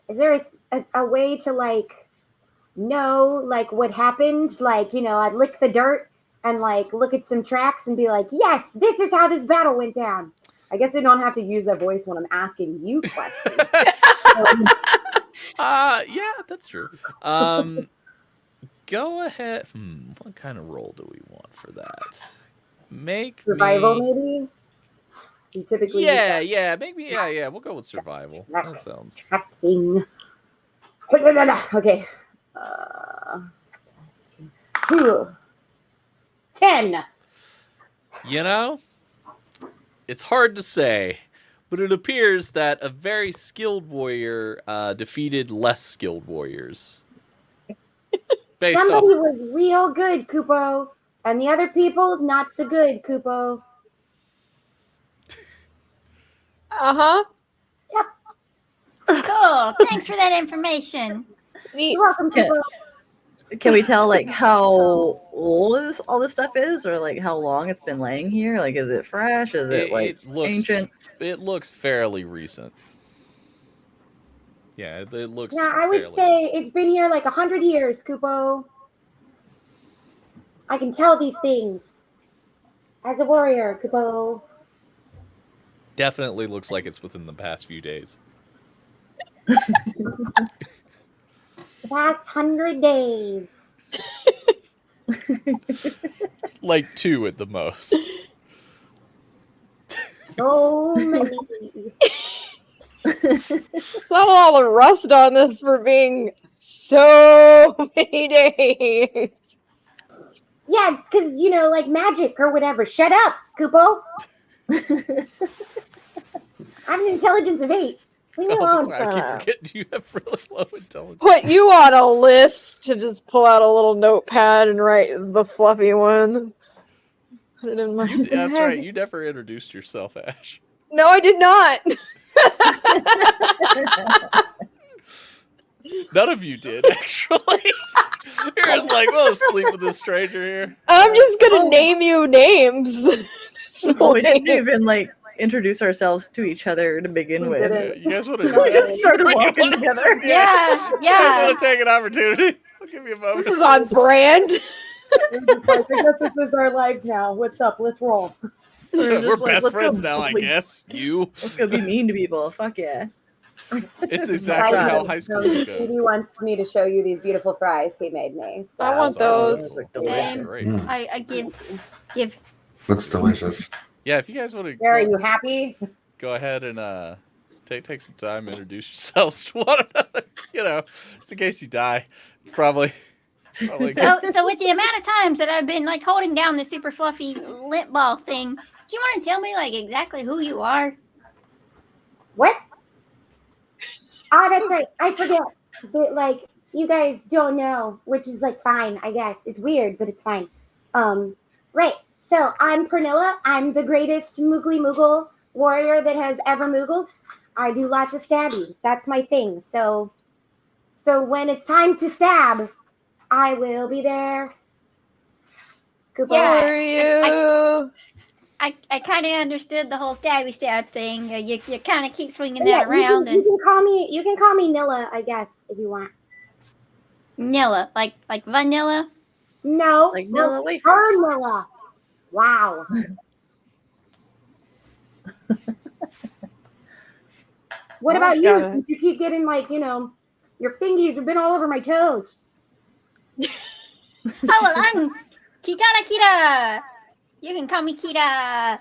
Is there a way to like know like what happened? Like, I'd lick the dirt and like look at some tracks and be like, yes, this is how this battle went down. I guess I don't have to use that voice when I'm asking you questions. Yeah, that's true. Go ahead. What kind of roll do we want for that? Make Survival, me... maybe? You typically Make me... Yeah, we'll go with survival. That sounds... Tracking. Okay. 10. It's hard to say, but it appears that a very skilled warrior defeated less skilled warriors. Somebody was real good, Kupo, and the other people not so good, Kupo. Uh-huh. Yep. Cool. Thanks for that information. You're welcome, Kupo. Can we tell like how old all this stuff is, or like how long it's been laying here? Like, is it fresh? Is it ancient? It looks fairly recent. Yeah, it looks. Yeah, I would say it's been here like 100 years, Kupo. I can tell these things as a warrior, Kupo. Definitely looks like it's within the past few days. The past 100 days. Like 2 at the most. So many. It's not a lot of rust on this for being so many days. Yeah, it's because, like magic or whatever. Shut up, Kupo. I have an intelligence of 8. Leave me alone. I keep forgetting you have really low intelligence. Put you on a list to just pull out a little notepad and write the fluffy one. Put it in my That's right. You never introduced yourself, Ash. No, I did not. None of you did, actually. You're just like, we'll sleep with this stranger here. I'm just gonna name you names. We didn't even like introduce ourselves to each other to begin with. You guys want to? We just started walking together. Yeah. You guys want to take an opportunity? I'll give you a moment. This is on brand. I guess this is our lives now. What's up? Let's roll. We're best friends now, I guess. Let's go be mean to people. Fuck yeah. It's exactly how high school goes. He wants me to show you these beautiful fries he made me. So. I want those. Same. Great. I give. Looks delicious. Yeah, if you guys want to. Are you happy? Go ahead and take some time, introduce yourselves to one another. Just in case you die. It's probably So with the amount of times that I've been like holding down the super fluffy lint ball thing, do you want to tell me like exactly who you are? What? Oh, that's right. I forget that, like, you guys don't know, which is, like, fine, I guess. It's weird, but it's fine. Right. So, I'm Pernilla. I'm the greatest Moogly Moogle warrior that has ever Moogled. I do lots of stabbing. That's my thing. So when it's time to stab, I will be there. Good for you. I kind of understood the whole stabby stab thing. You kind of keep swinging that around. You can call me Nilla, I guess, if you want. Nilla, like vanilla. No, like Nilla wafers. Nilla. Wow. What about you? You keep getting like your fingers have been all over my toes. Oh well, I'm Kitana Kita. You can call me Kita.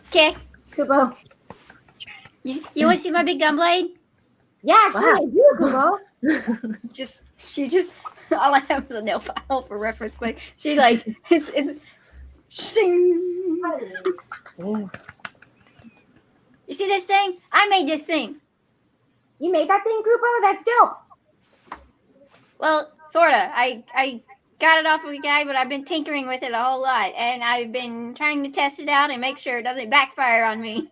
Okay. Kubo. You want to see my big gun blade? Yeah, actually, I do, Kubo. She just all I have is a nail file for reference, but she's like it's shing. You see this thing? I made this thing. You made that thing, Kubo? That's dope. Well, sorta. I got it off of a guy, but I've been tinkering with it a whole lot, and I've been trying to test it out and make sure it doesn't backfire on me.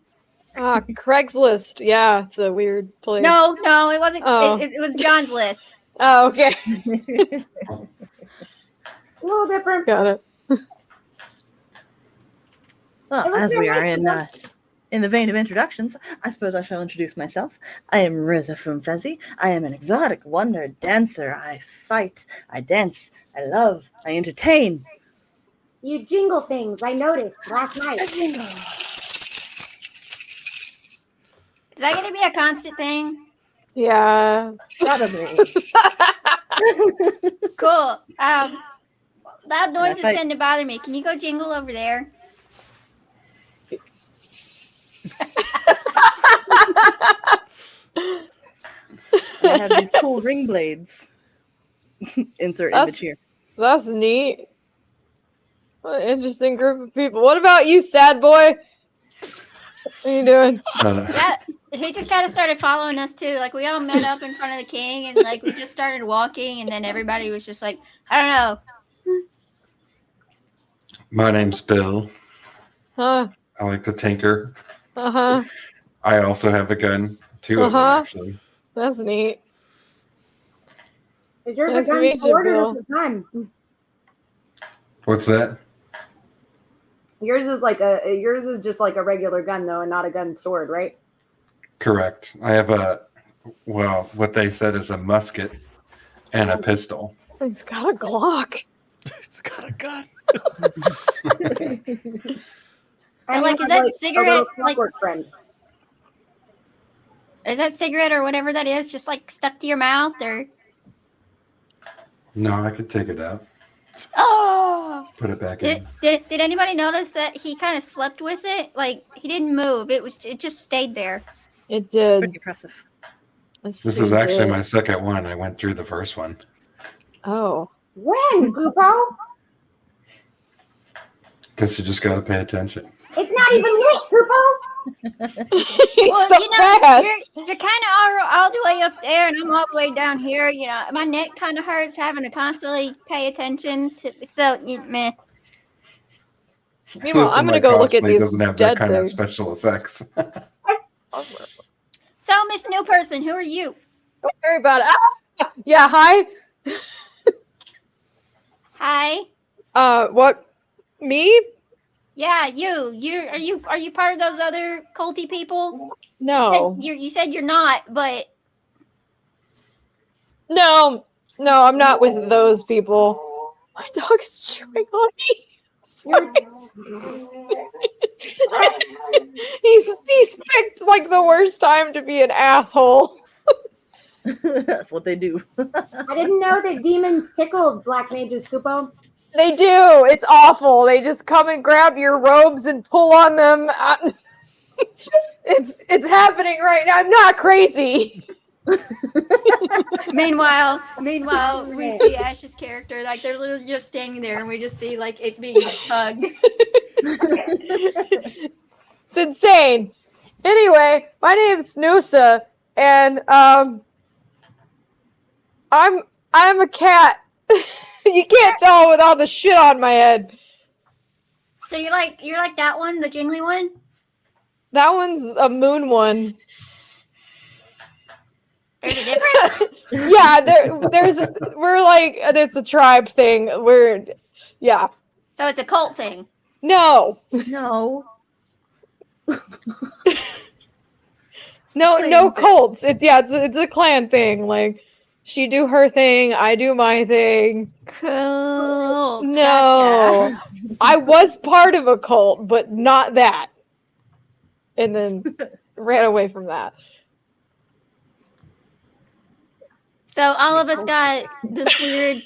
Craigslist. Yeah, it's a weird place. No, it wasn't. Oh. It was John's list. Oh, okay. A little different. Got it. Well, It looks as we very are nice, in the vein of introductions, I suppose I shall introduce myself. I am Riza Fumfezi. I am an exotic wonder dancer. I fight, I dance, I love, I entertain. You jingle things. I noticed last night. Is that going to be a constant thing? Yeah. Probably. Cool. Loud noises fight. tend to bother me. Can you go jingle over there? I have these cool ring blades. Insert image here. That's neat. What an interesting group of people. What about you, sad boy? What are you doing? Yeah, he just kind of started following us too. Like we all met up in front of the king, and like we just started walking, and then everybody was just like, I don't know. My name's Bill. Huh? I like to tinker. Uh-huh. I also have a gun. Two of them, actually. That's neat. Is yours Nice a to gun meet you, sword or Bill. just a gun? What's that? Yours is just like a regular gun though, and not a gun sword, right? Correct. I have what they said is a musket and a pistol. He's got a Glock. It's got a gun. So, like, is that cigarette, like- friend? Is that cigarette or whatever that is just like stuck to your mouth or? No, I could take it out. Oh! Put it back in. Did anybody notice that he kind of slept with it? Like he didn't move. It just stayed there. It did. Pretty impressive. This is actually my second one. I went through the first one. Oh. When, Goopo? Guess you just got to pay attention. It's not even lit, Goopo. He's Well, so you know, fast. you're kind of all the way up there, and I'm all the way down here. You know, my neck kind of hurts having to constantly pay attention to. So, meh. Meanwhile, I'm gonna go look at Cosplay these doesn't have dead that kind things. of special effects. So, Miss New Person, who are you? Don't worry about it. Ah! Yeah, hi. Hi. What? Me? Yeah, you. Are you part of those other culty people? No. You said you're not, but No, I'm not with those people. My dog is chewing on me. Sorry. he's picked like the worst time to be an asshole. That's what they do. I didn't know that demons tickled black mages, Goopo. They do. It's awful. They just come and grab your robes and pull on them. It's happening right now. I'm not crazy. meanwhile, we see Ash's character like they're literally just standing there, and we just see like it being hugged. It's insane. Anyway, my name's Noosa, and I'm a cat. You can't tell with all the shit on my head. So you're like that one, the jingly one. That one's a moon one. There's a difference. Yeah, there's a tribe thing. Yeah. So it's a cult thing. No. No. No cults. It's a clan thing. Like, she do her thing, I do my thing. Cool. No. Gotcha. I was part of a cult, but not that. And then ran away from that. So all of us got this weird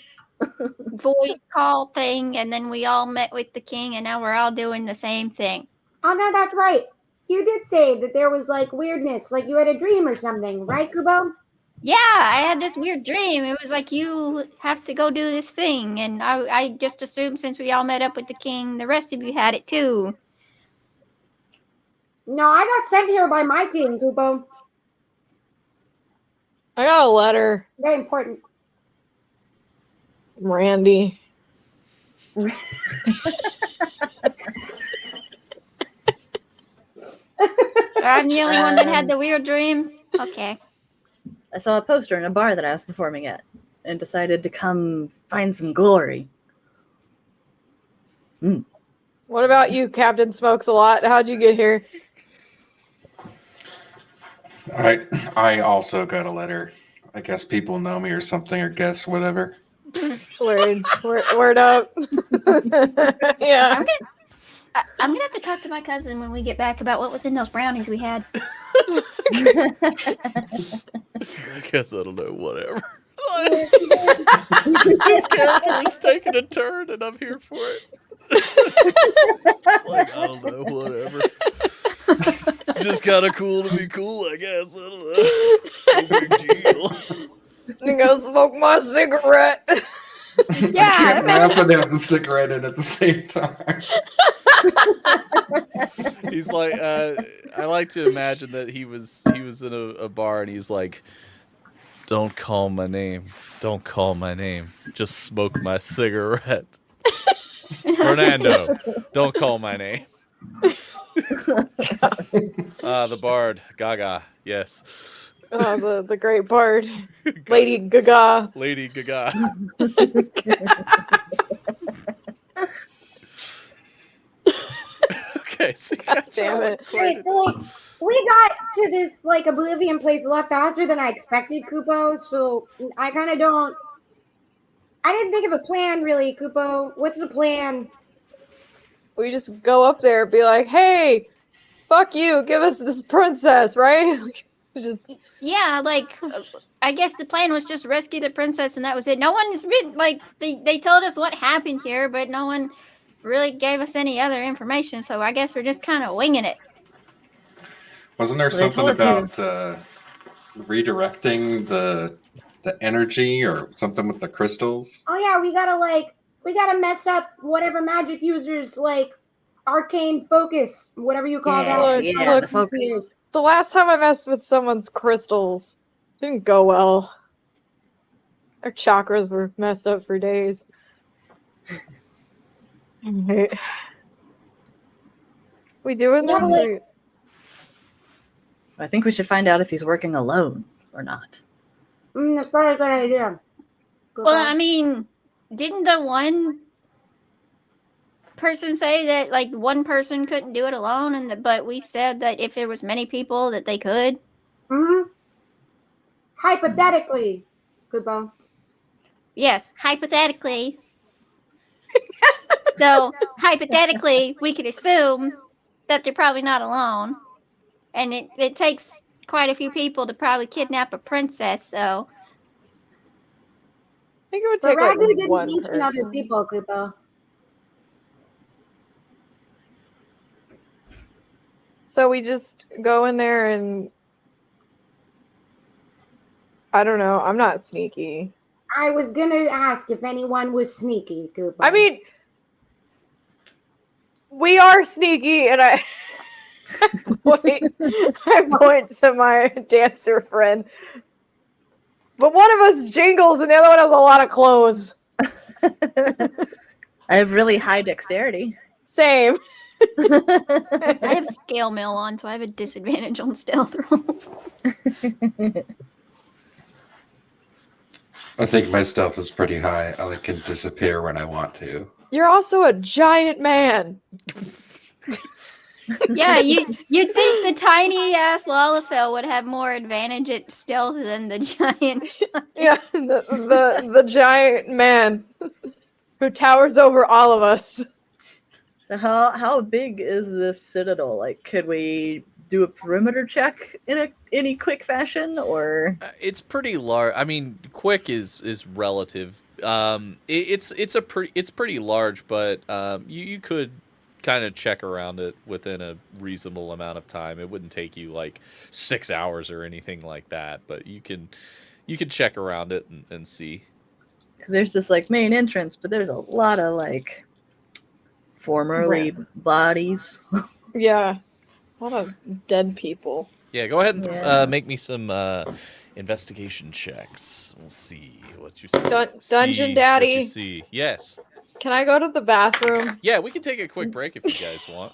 void call thing, and then we all met with the king, and now we're all doing the same thing. Oh no, that's right. You did say that there was like weirdness, like you had a dream or something, right, Kubo? Yeah, I had this weird dream. It was like, you have to go do this thing, and I just assumed since we all met up with the king, the rest of you had it too. No, I got sent here by my king, Kubo. I got a letter Very important. from Randy. All I'm the only one that had the weird dreams. Okay. I saw a poster in a bar that I was performing at and decided to come find some glory. What about you, Captain Smokes a Lot? How'd you get here? I also got a letter. I guess people know me or something, or guess whatever. Word up. Yeah. I'm gonna have to talk to my cousin when we get back about what was in those brownies we had. I guess I don't know, whatever. This character is taking a turn and I'm here for it. Like, I don't know, whatever. Just kind of cool to be cool, I guess. I don't know. No big deal. I'm gonna smoke my cigarette. Yeah, Can't laugh and have the cigarette in at the same time. He's like, I like to imagine that he was in a bar and he's like, don't call my name. Don't call my name. Just smoke my cigarette. Fernando, don't call my name. The bard, Gaga, yes. Oh, the great bard, Lady Gaga. Lady Gaga. Okay, so you guys Damn it. Great, so like we got to this like Oblivion place a lot faster than I expected, Kupo. So I kind of don't. I didn't think of a plan really, Kupo. What's the plan? We just go up there and be like, hey, fuck you, give us this princess, right? Just Yeah, like I guess the plan was just rescue the princess and that was it. No one's been like they told us what happened here, but no one really gave us any other information. So I guess we're just kind of winging it. Wasn't there Well, they something told us about redirecting the energy or something with the crystals? Oh yeah, we gotta mess up whatever magic users like arcane focus, whatever you call Yeah, that. yeah, the focus. the last time I messed with someone's crystals, didn't go well. Their chakras were messed up for days. Right. We doing Yeah, this? like- or- I think we should find out if he's working alone or not. That's probably a good idea. Well, I mean, didn't the one person say that like one person couldn't do it alone, and but we said that if there was many people that they could? Hypothetically, Kupo. Yes, hypothetically. So hypothetically, we could assume that they're probably not alone, and it takes quite a few people to probably kidnap a princess. So I think it would But take like Ragu didn't one mention other person. people, Kupo. So we just go in there and I don't know. I'm not sneaky. I was gonna ask if anyone was sneaky, Kupo. I mean, we are sneaky, and I I point to my dancer friend. But one of us jingles, and the other one has a lot of clothes. I have really high dexterity. Same. I have scale mail on, so I have a disadvantage on stealth rolls. I think my stealth is pretty high. I can disappear when I want to. You're also a giant man. Yeah, you'd think the tiny ass Lalafell would have more advantage at stealth than the giant. Yeah, the giant man who towers over all of us. So how big is this citadel? Like, could we do a perimeter check in any quick fashion, or? It's pretty large. I mean, quick is relative. It's pretty large, but you could kind of check around it within a reasonable amount of time. It wouldn't take you like 6 hours or anything like that, but you can check around it and see. Because there's this like main entrance, but there's a lot of like formerly bodies. Yeah. A lot of dead people. Yeah, go ahead and Yeah. make me some investigation checks. We'll see what you see. Dungeon What Daddy. you see. Yes. Can I go to the bathroom? Yeah, we can take a quick break if you guys want.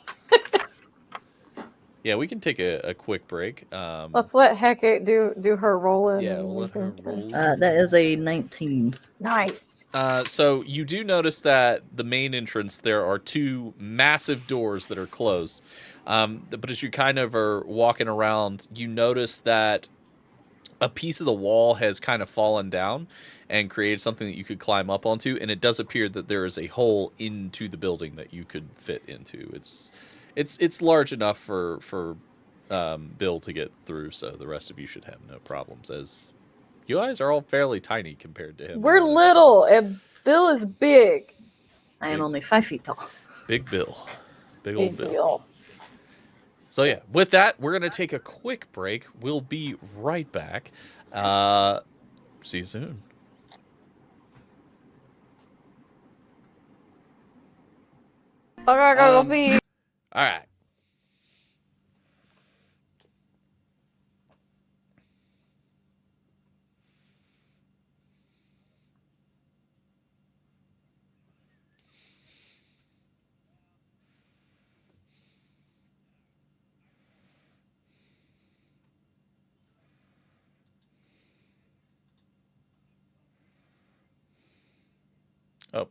Yeah, we can take a quick break. Let's let Hecate do her rolling. Yeah, and we'll we let her can- roll. That is a 19. Nice. So you do notice that the main entrance, there are 2 massive doors that are closed. But as you kind of are walking around, you notice that a piece of the wall has kind of fallen down and created something that you could climb up onto, and it does appear that there is a hole into the building that you could fit into. It's large enough for Bill to get through, so the rest of you should have no problems, as you guys are all fairly tiny compared to him. We're little, and Bill is big. I am only 5 feet tall. Big Bill. Big old Big Bill. So yeah, with that, we're going to take a quick break. We'll be right back. See you soon. Okay, go pee. All right. Oh.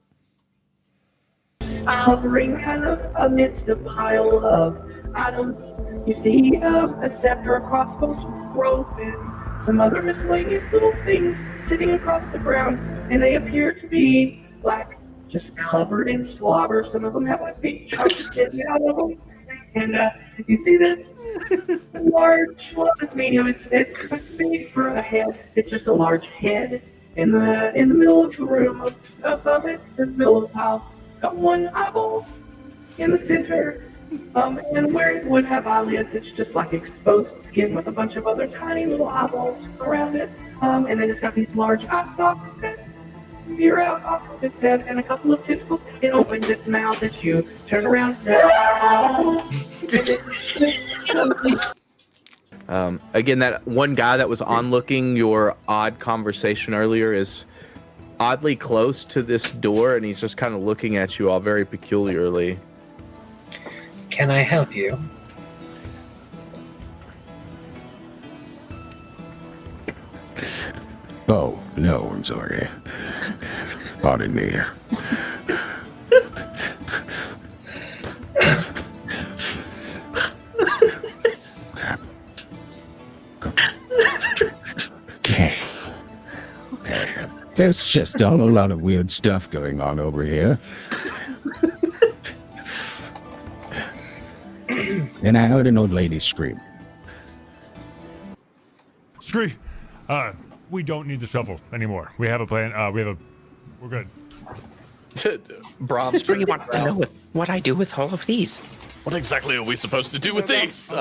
Hovering kind of amidst a pile of items. You see a scepter, a crossbow, some rope, and some other miscellaneous little things sitting across the ground, and they appear to be like just covered in slobber. Some of them have like big chunks sticking out of them, and you see this large. Well, it's medium. It's big for a head. It's just a large head in the middle of the room, above it, in the middle of the pile. It's got one eyeball in the center, and where it would have eyelids, it's just like exposed skin with a bunch of other tiny little eyeballs around it. And then it's got these large eye stalks that veer out off of its head, and a couple of tentacles. It opens its mouth as you turn around. Again, that one guy that was onlooking your odd conversation earlier is oddly close to this door, and he's just kind of looking at you all very peculiarly. Can I help you? Oh, no, I'm sorry. Pardon me. Okay. There's just a whole lot of weird stuff going on over here. And I heard an old lady scream. Scree, we don't need the shovel anymore. We have a plan. We're good. Brom Scree wants to know what I do with all of these. What exactly are we supposed to do with these?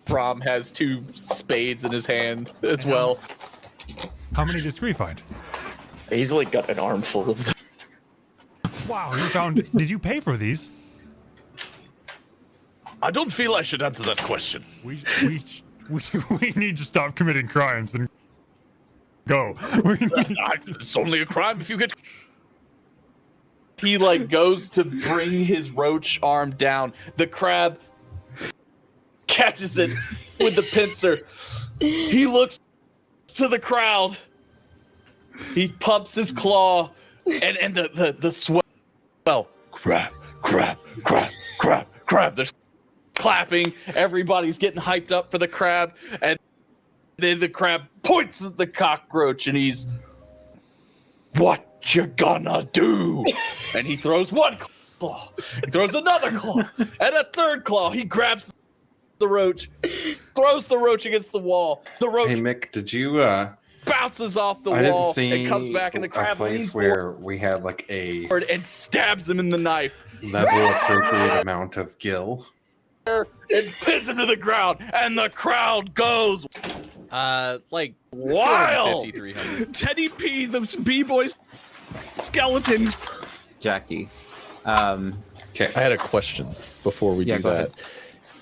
Brom has 2 spades in his hand as well. How many did Scree find? He's like got an armful of them. Wow, you found. Did you pay for these? I don't feel I should answer that question. We need to stop committing crimes and go. It's only a crime if you get. He like goes to bring his roach arm down. The crab catches it with the pincer. He looks to the crowd. He pumps his claw, and the swell. Crab. There's clapping. Everybody's getting hyped up for the crab, and then the crab points at the cockroach, and he's, "What you gonna do?" And he throws one claw. He throws another claw, and a third claw. He grabs the roach, throws the roach against the wall. The roach. Hey Mick, did you bounces off the I didn't wall see and comes back, and the crab a place leans where we had like a forward and stabs him in the knife. level appropriate amount of gill. And pins him to the ground, and the crowd goes like wild. 300. Teddy P, the B-boy skeleton. Jackie. Okay, I had a question before we do go that. ahead.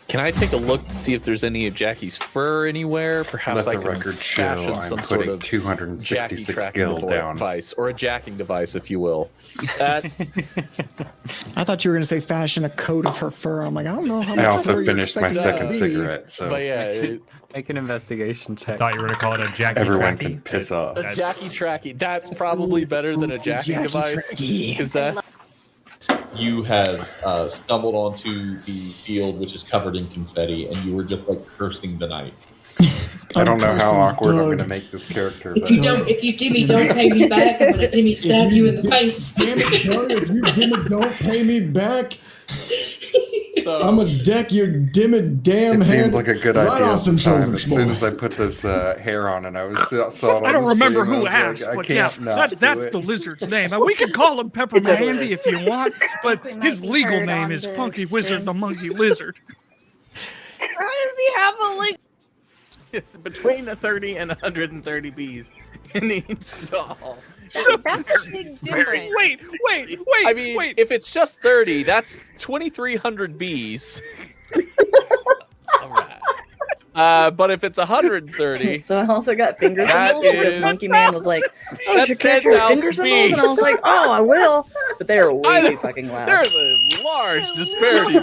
Can I take a look to see if there's any of Jackie's fur anywhere? Perhaps Let I the can record show fashion I'm some sort putting of 266 Jackie tracking gil down. device, or a jacking device, if you will. That I thought you were going to say fashion a coat of her fur. I'm like, I don't know how much I also fur you're finished my expecting that second to be. cigarette, so But yeah, Make an investigation check. Thought you were gonna call it a Jackie everyone Tracky. can piss off. a Jackie tracking. That's probably better than a jacking Jackie device. Tracky. Because that. You have stumbled onto the field, which is covered in confetti, and you were just like cursing the night. I don't know how cursing awkward I'm Doug. going to make this character, If but you Dimmy don't pay me back, I'm gonna Dimmy stab you in the face. Damn it, Doug, if you don't pay me back, So, I'm gonna deck your damn it head seemed like a good right idea off at the them time. shoulders, As soon boy. as I put this hair on and I saw it on I don't the remember stream, I who was asked, like, I but yeah, can't not do that's it. the lizard's name. And we can call him Peppermint Andy if you want, but We might his be legal heard name on is the Funky Wizard stream. the Monkey Lizard. Why does he have a like? It's between a 30 and 130 bees in each doll. That's a big difference. Wait. I mean, if it's just 30, that's 2,300 bees. All right. But if it's 130, So I also got finger That symbols because is- Monkey Man was like, "Oh, That's your character have 10,000 finger symbols," and I was bees. like, "Oh, I will," but they are way I- fucking loud. there's a large disparity.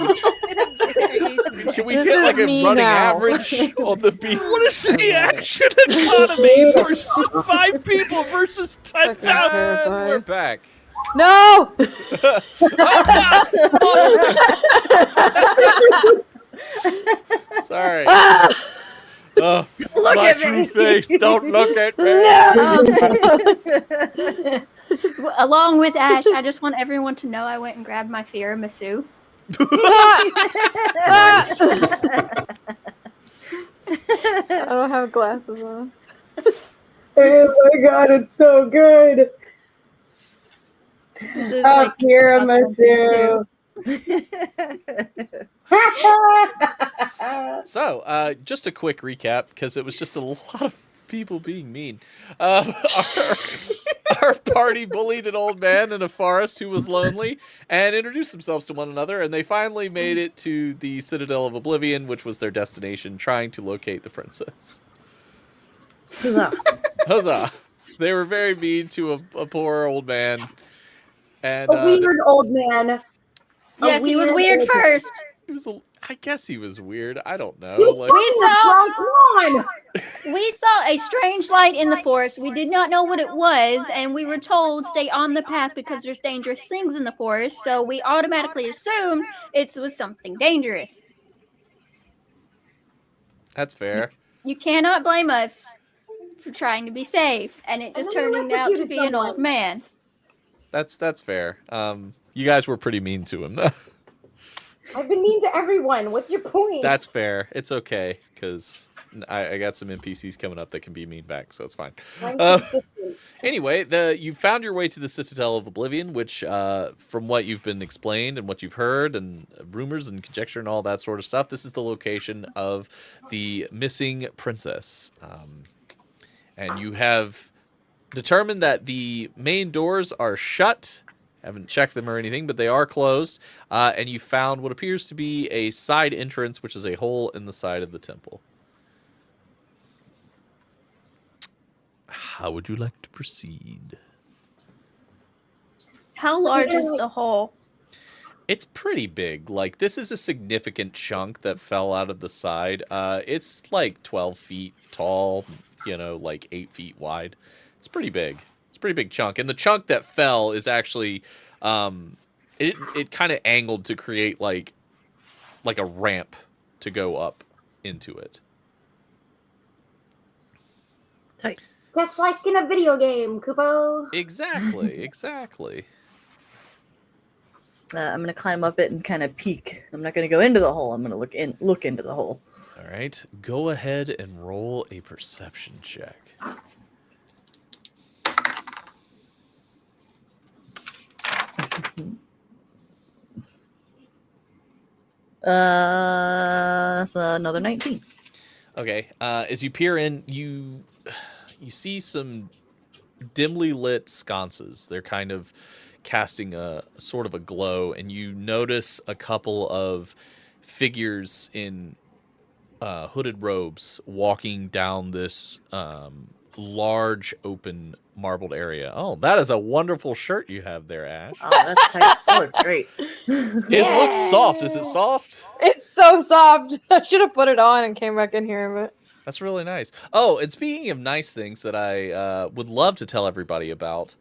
Can we This get is like a me running now. average on the bees? What is the action economy for 5 people versus 10,000? terrifying. We're back. No! Sorry. Ah! Oh, Look my at true me. face. Don't look at me. Along with Ash, I just want everyone to know I went and grabbed my tiramisu. Nice. I don't have glasses on. Oh my god, it's so good. This is Oh, like tiramisu. So, just a quick recap, because it was just a lot of people being mean. Our party bullied an old man in a forest who was lonely and introduced themselves to one another, and they finally made it to the Citadel of Oblivion, which was their destination, trying to locate the princess. Huzzah. Huzzah! They were very mean to a poor old man. And A weird old man. Yes, he was weird old- first. he was I guess he was weird. I don't know. He's Like, We saw Come on. we saw a strange light in the forest. We did not know what it was, and we were told stay on the path because there's dangerous things in the forest. So we automatically assumed it was something dangerous. that's fair. You cannot blame us for trying to be safe, and it just then we turned out to electrocuted be an old someone. man. That's fair. You guys were pretty mean to him, though. I've been mean to everyone. What's your point? That's fair. It's okay, because I got some NPCs coming up that can be mean back, so it's fine. I'm Uh, consistent. Anyway, you found your way to the Citadel of Oblivion, which, from what you've been explained and what you've heard and rumors and conjecture and all that sort of stuff, this is the location of the missing princess. And you have determined that the main doors are shut. Haven't checked them or anything, but they are closed. And you found what appears to be a side entrance, which is a hole in the side of the temple. How would you like to proceed? How large is the hole? It's pretty big. Like, this is a significant chunk that fell out of the side. It's like 12 feet tall, like 8 feet wide. It's pretty big. It's a pretty big chunk. And the chunk that fell is actually, it kind of angled to create like a ramp to go up into it. Tight. Just like in a video game, Kupo. Exactly. I'm gonna climb up it and kind of peek. I'm not gonna go into the hole. I'm gonna look into the hole. All right. Go ahead and roll a perception check. So another 19. Okay. As you peer in, you see some dimly lit sconces. They're kind of casting a sort of a glow, and you notice a couple of figures in hooded robes walking down this large open marbled area. Oh, that is a wonderful shirt you have there, Ash. Oh, that's tight. That looks great. It looks soft. Is it soft? It's so soft. I should have put it on and came back in here, but That's really nice. Oh, and speaking of nice things that I would love to tell everybody about,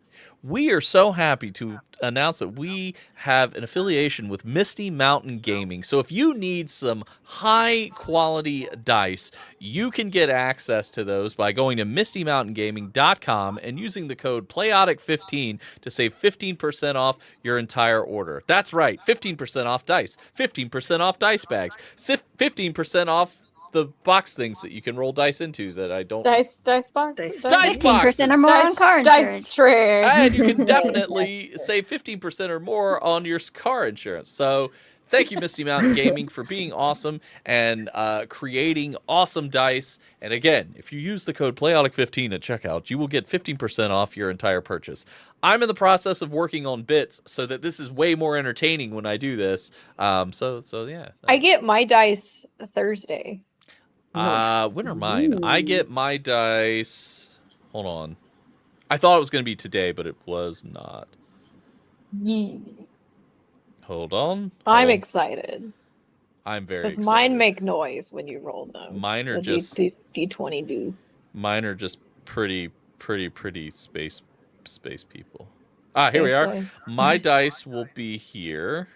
we are so happy to announce that we have an affiliation with Misty Mountain Gaming. So if you need some high-quality dice, you can get access to those by going to mistymountaingaming.com and using the code Playotic15 to save 15% off your entire order. That's right, 15% off dice, 15% off dice bags, 15% off the box things that you can roll dice into that I don't... dice box? Dice 15% boxes. or more on car dice insurance. tray. And you can definitely save 15% or more on your car insurance. So thank you, Misty Mountain Gaming, for being awesome and creating awesome dice. And again, if you use the code Playotic15 at checkout, you will get 15% off your entire purchase. I'm in the process of working on bits so that this is way more entertaining when I do this. So yeah. I get my dice Thursday. When are mine? I get my dice. Hold on. I thought it was going to be today, but it was not. Hold on. I'm excited. I'm very excited. excited. Because mine make noise when you roll them. Mine are the just D20 do. Mine are just pretty space people. Here we are. Dice. My dice will be here.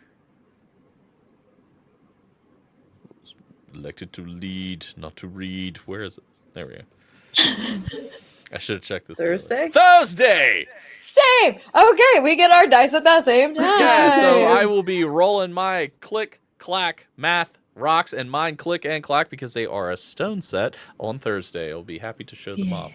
Elected to lead, not to read. Where is it? There we go. I should have checked this. Thursday? Thursday! Same! Okay, we get our dice at the same time. Yeah, so I will be rolling my click, clack, math, rocks, and mine click and clack because they are a stone set on Thursday. I'll be happy to show them off.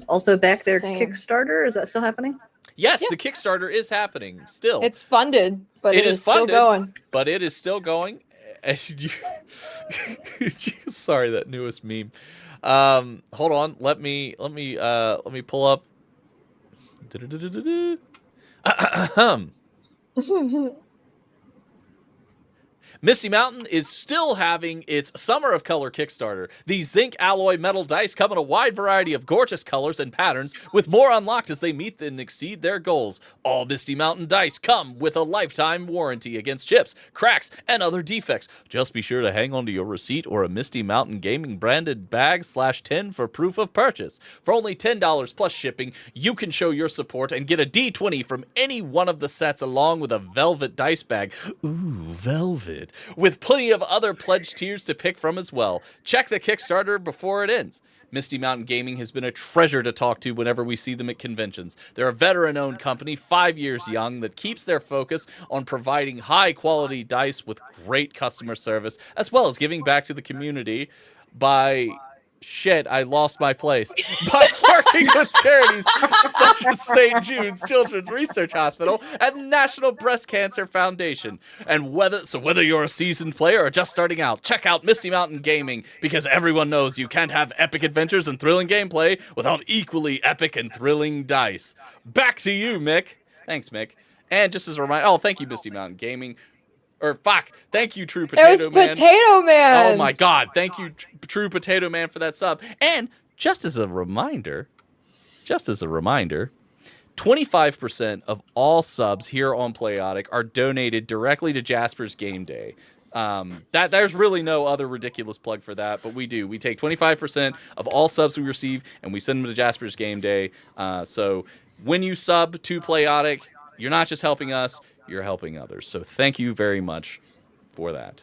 Also, back there, Same. Kickstarter. Is that still happening? Yes, the Kickstarter is happening still. It's funded, but it is funded, still going. But it is still going. And sorry, that newest meme. Hold on. Let me pull up. Misty Mountain is still having its Summer of Color Kickstarter. These zinc alloy metal dice come in a wide variety of gorgeous colors and patterns, with more unlocked as they meet and exceed their goals. All Misty Mountain dice come with a lifetime warranty against chips, cracks, and other defects. Just be sure to hang on to your receipt or a Misty Mountain Gaming branded bag/tin for proof of purchase. For only $10 plus shipping, you can show your support and get a D20 from any one of the sets along with a velvet dice bag. Ooh, velvet. With plenty of other pledge tiers to pick from as well. Check the Kickstarter before it ends. Misty Mountain Gaming has been a treasure to talk to whenever we see them at conventions. They're a veteran-owned company, 5 years young, that keeps their focus on providing high-quality dice with great customer service, as well as giving back to the community by... Shit, I lost my place. By working with charities such as St. Jude's Children's Research Hospital and National Breast Cancer Foundation. And whether you're a seasoned player or just starting out, check out Misty Mountain Gaming, because everyone knows you can't have epic adventures and thrilling gameplay without equally epic and thrilling dice. Back to you, Mick. Thanks, Mick. And just as a reminder, thank you, Misty Mountain Gaming. Thank you, True Potato Man. It was Potato Man. Oh my God, thank you, True Potato Man, for that sub. And just as a reminder, 25% of all subs here on Playotic are donated directly to Jasper's Game Day. There's really no other ridiculous plug for that, but we do. We take 25% of all subs we receive and we send them to Jasper's Game Day. So when you sub to Playotic, you're not just helping us, you're helping others. So thank you very much for that.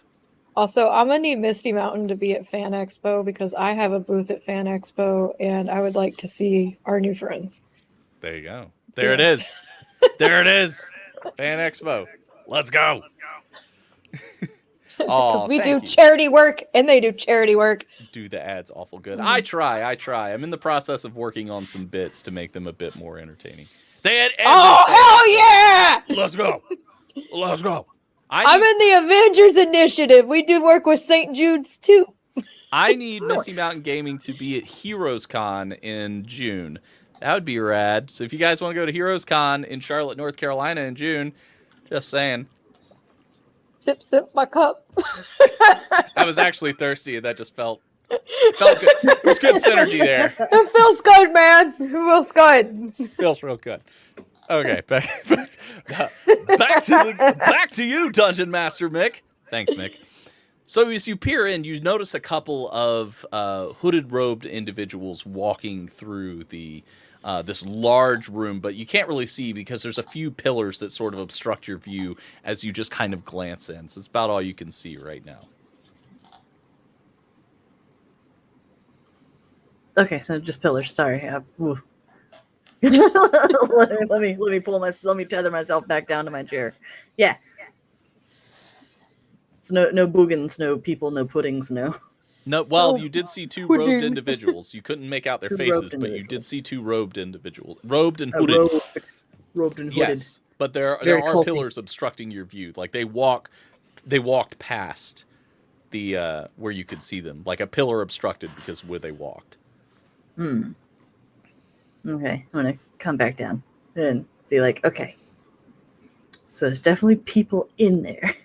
Also, I'm going to need Misty Mountain to be at Fan Expo because I have a booth at Fan Expo and I would like to see our new friends. There you go. There it is. There it is. Fan Expo. Let's go. Because we do charity work and they do charity work. Do the ads awful good. I try. I'm in the process of working on some bits to make them a bit more entertaining. They had everything. Oh, hell yeah! Let's go. Let's go. I'm in the Avengers Initiative. We do work with St. Jude's too. I need Misty Mountain Gaming to be at Heroes Con in June. That would be rad. So if you guys want to go to Heroes Con in Charlotte, North Carolina in June, just saying. Sip, sip my cup. I was actually thirsty, and that just felt good. It was good synergy there. It feels good, man. It feels good. Feels real good. Okay, back to you, Dungeon Master Mick. Thanks, Mick. So as you peer in, you notice a couple of hooded, robed individuals walking through the this large room, but you can't really see because there's a few pillars that sort of obstruct your view as you just kind of glance in. So it's about all you can see right now. Okay, so just pillars. Sorry. let me tether myself back down to my chair. Yeah. It's no boogans, no people, no puddings, no. No, well, you did see two robed individuals. You couldn't make out their faces, but you did see two robed individuals, robed and hooded. Robed and hooded. Yes, but there are pillars obstructing your view. Like they walked past the where you could see them. Like a pillar obstructed because of where they walked. Okay, I'm gonna come back down and be like, okay, so there's definitely people in there,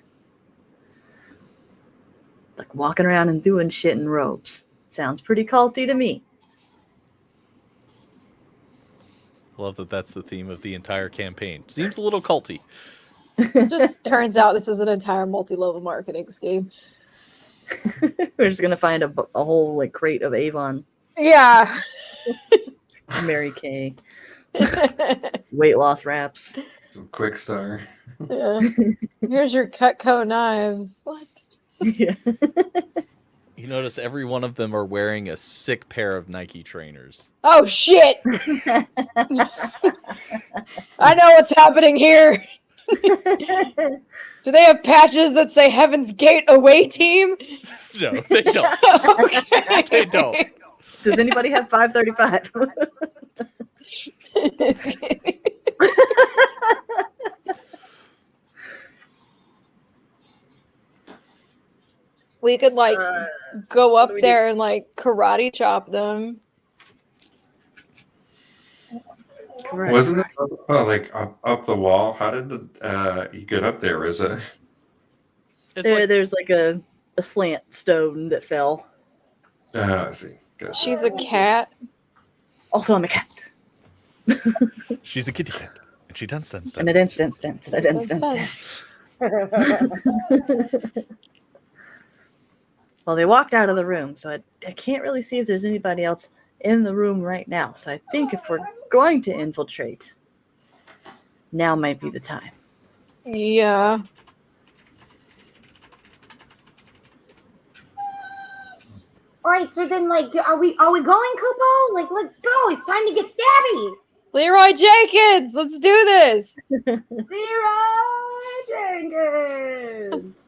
like walking around and doing shit in robes. Sounds pretty culty to me. I love that that's the theme of the entire campaign. Seems a little culty. Just turns out this is an entire multi-level marketing scheme. We're just gonna find a whole like crate of Avon. Yeah. Mary Kay. Weight loss wraps. Some Quick Star. Yeah. Here's your Cutco knives. What? Yeah. You notice every one of them are wearing a sick pair of Nike trainers. Oh shit! I know what's happening here. Do they have patches that say Heaven's Gate away team? No, they don't. Okay. They don't. Does anybody have 535? We could like go up there and like karate chop them. Correct. Wasn't it like up the wall? How did you get up there, Rizza? There's like a slant stone that fell. I see. Gotcha. She's a cat. Also, I'm a cat. She's a kitty cat. And she dance. And a dance. Well, they walked out of the room, so I can't really see if there's anybody else in the room right now. So I think if we're going to infiltrate, now might be the time. Yeah. All right, so then, like, are we going, Kupo? Like, let's go. It's time to get stabby. Leroy Jenkins, let's do this. Leroy Jenkins.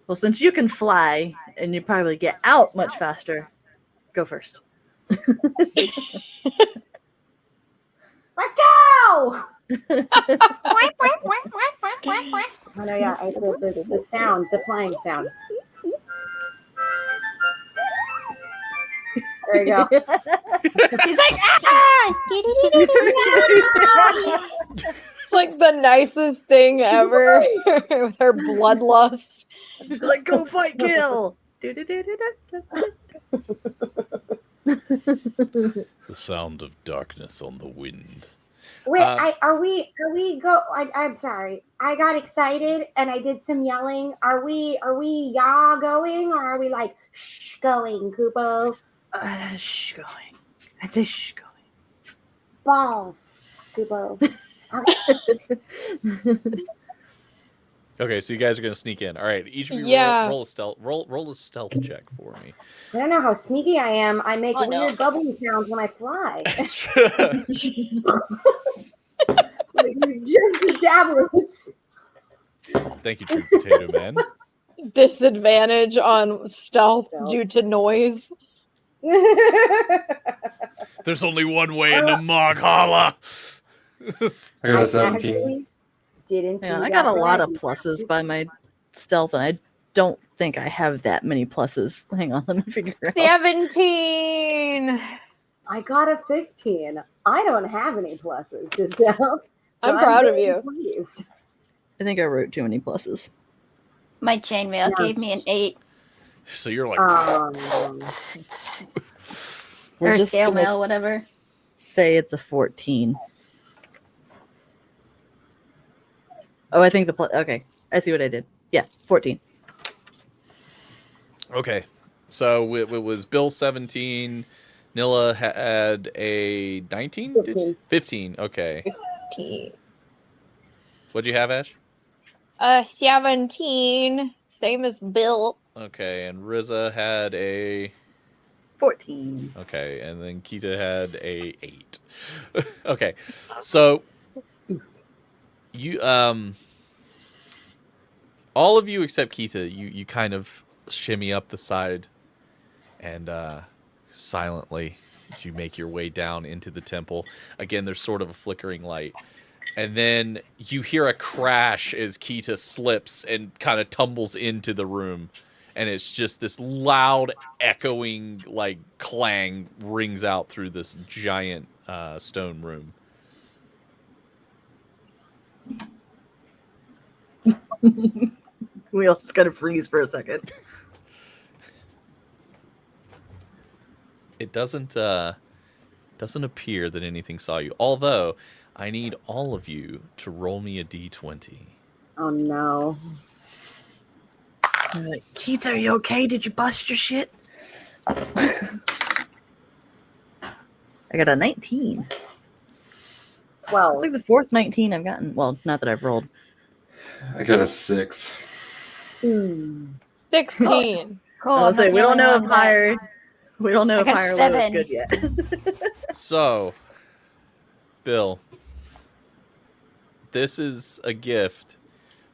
Well, since you can fly and you probably get out much faster, go first. Let's go. Oh no, yeah, it's the sound, the flying sound. There you go. She's like, ah! It's like the nicest thing ever with her bloodlust. She's like, go fight, kill. The sound of darkness on the wind. Wait, are we I'm sorry. I got excited and I did some yelling. Are we y'all going, or are we like shh going, Kupo? Shh going. I say shh going. Balls, Kupo. Okay, so you guys are gonna sneak in. All right, each of you roll a stealth check for me. I don't know how sneaky I am. I make weird bubbly sounds when I fly. That's true. Like we just established. Thank you, True Potato Man. Disadvantage on stealth due to noise. There's only one way into Maghala. I got a 17. I got a lot of pluses by my stealth, and I don't think I have that many pluses. Hang on, let me figure out. 17. I got a 15. I don't have any pluses to stealth. I'm proud of you. Pleased. I think I wrote too many pluses. My chainmail gave me an 8. So you're like, We're or just scale gonna mail, whatever. Say it's a 14. Oh, I think okay. I see what I did. Yeah, 14. okay. So it was Bill 17. Nilla had a 19? 15. Okay. 15. What'd you have, Ash? 17. Same as Bill. Okay, and Riza had a 14. Okay, and then Kita had a 8. Okay, so you all of you except Kita, you kind of shimmy up the side, and silently you make your way down into the temple. Again, there's sort of a flickering light. And then you hear a crash as Kita slips and kind of tumbles into the room. And it's just this loud, echoing, like, clang rings out through this giant stone room. We all just gotta freeze for a second. It doesn't appear that anything saw you. Although, I need all of you to roll me a d20. Oh no. Keith, are you okay? Did you bust your shit? I got a 19. Well, it's like the fourth 19 I've gotten. Well, not that I've rolled. I got a 6. 16. Cool. I'll say we don't know if higher. We don't know I if got higher 7. low is good yet. So, Bill, this is a gift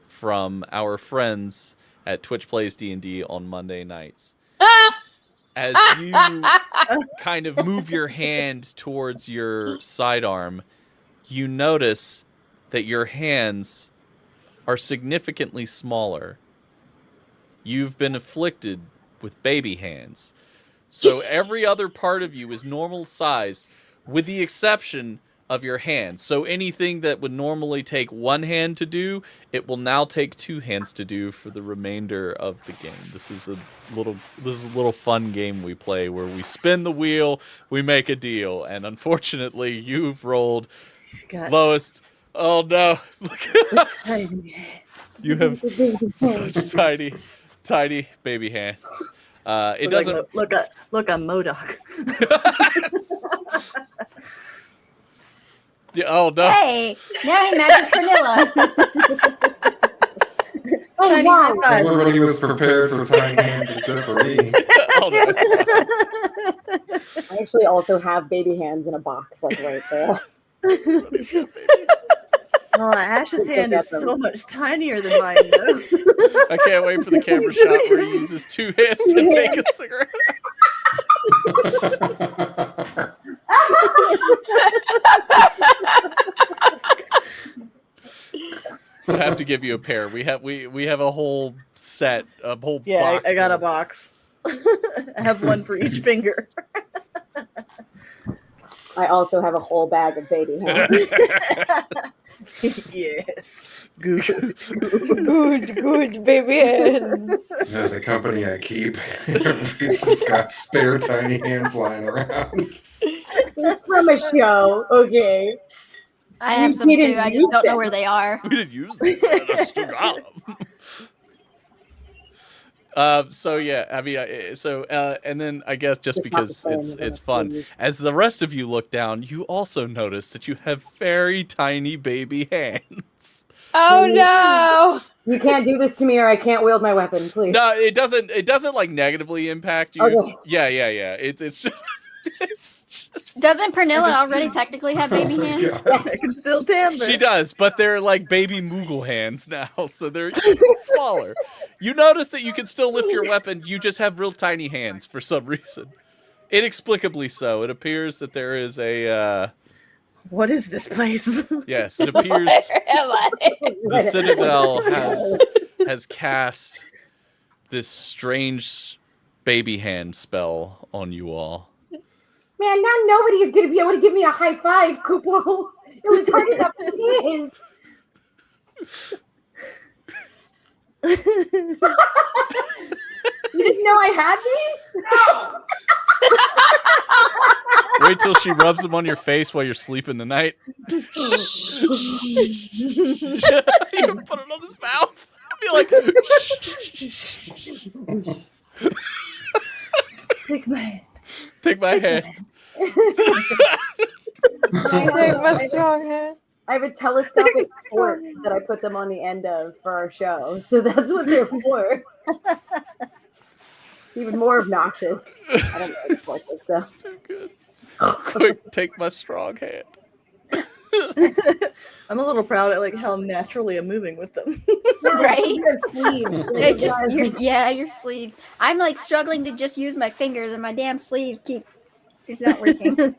from our friends at Twitch Plays D&D on Monday nights. As you kind of move your hand towards your sidearm, you notice that your hands are significantly smaller. You've been afflicted with baby hands. So every other part of you is normal sized, with the exception of your hands. So anything that would normally take one hand to do, it will now take 2 hands to do for the remainder of the game. This is a little fun game we play where we spin the wheel, we make a deal, and unfortunately you've rolled lowest. Oh no! Look at you have such tiny baby hands. It doesn't look at MODOK. Yeah, oh no! Hey, now he matches Vanilla. oh wow. Everybody was prepared for tiny hands except for me. Oh no, it's fine. I actually also have baby hands in a box, like right there. Oh, Ash's hand is so much tinier than mine, though. I can't wait for the camera shot where he uses 2 hands to take a cigarette. I have to give you a pair. We have a whole set, a whole box. I got a box. I have one for each finger. I also have a whole bag of baby hands. Yes. Good. Good baby hands. Yeah, the company I keep has got spare tiny hands lying around. It's from a show, okay. I have some too. I just don't know where they are. We didn't use them. I still got them. So yeah, I mean, and then I guess just because it's fun, as the rest of you look down, you also notice that you have very tiny baby hands. Oh no! You can't do this to me, or I can't wield my weapon, please. No, it doesn't. It doesn't like negatively impact you. Okay. Yeah. It's just. Doesn't Pernilla already technically have baby hands? I can still timber. She does, but they're like baby Moogle hands now, so they're smaller. You notice that you can still lift your weapon, you just have real tiny hands for some reason. Inexplicably so. It appears that there is a... What is this place? Yes, it appears the Citadel has cast this strange baby hand spell on you all. Man, now nobody is going to be able to give me a high five, Kupo. It was hard enough as it is. You didn't know I had these? No. Wait till she rubs them on your face while you're sleeping tonight. You put it on his mouth. Be like, take my hand. Take my hand. Take my strong hand. I have a telescopic fork that I put them on the end of for our show, so that's what they're for. Even more obnoxious. I don't know. It's too good. Quick, take my strong hand. I'm a little proud at like how naturally I'm moving with them. Right? Your sleeves. It's just your sleeves. I'm like struggling to just use my fingers, and my damn sleeves it's not working.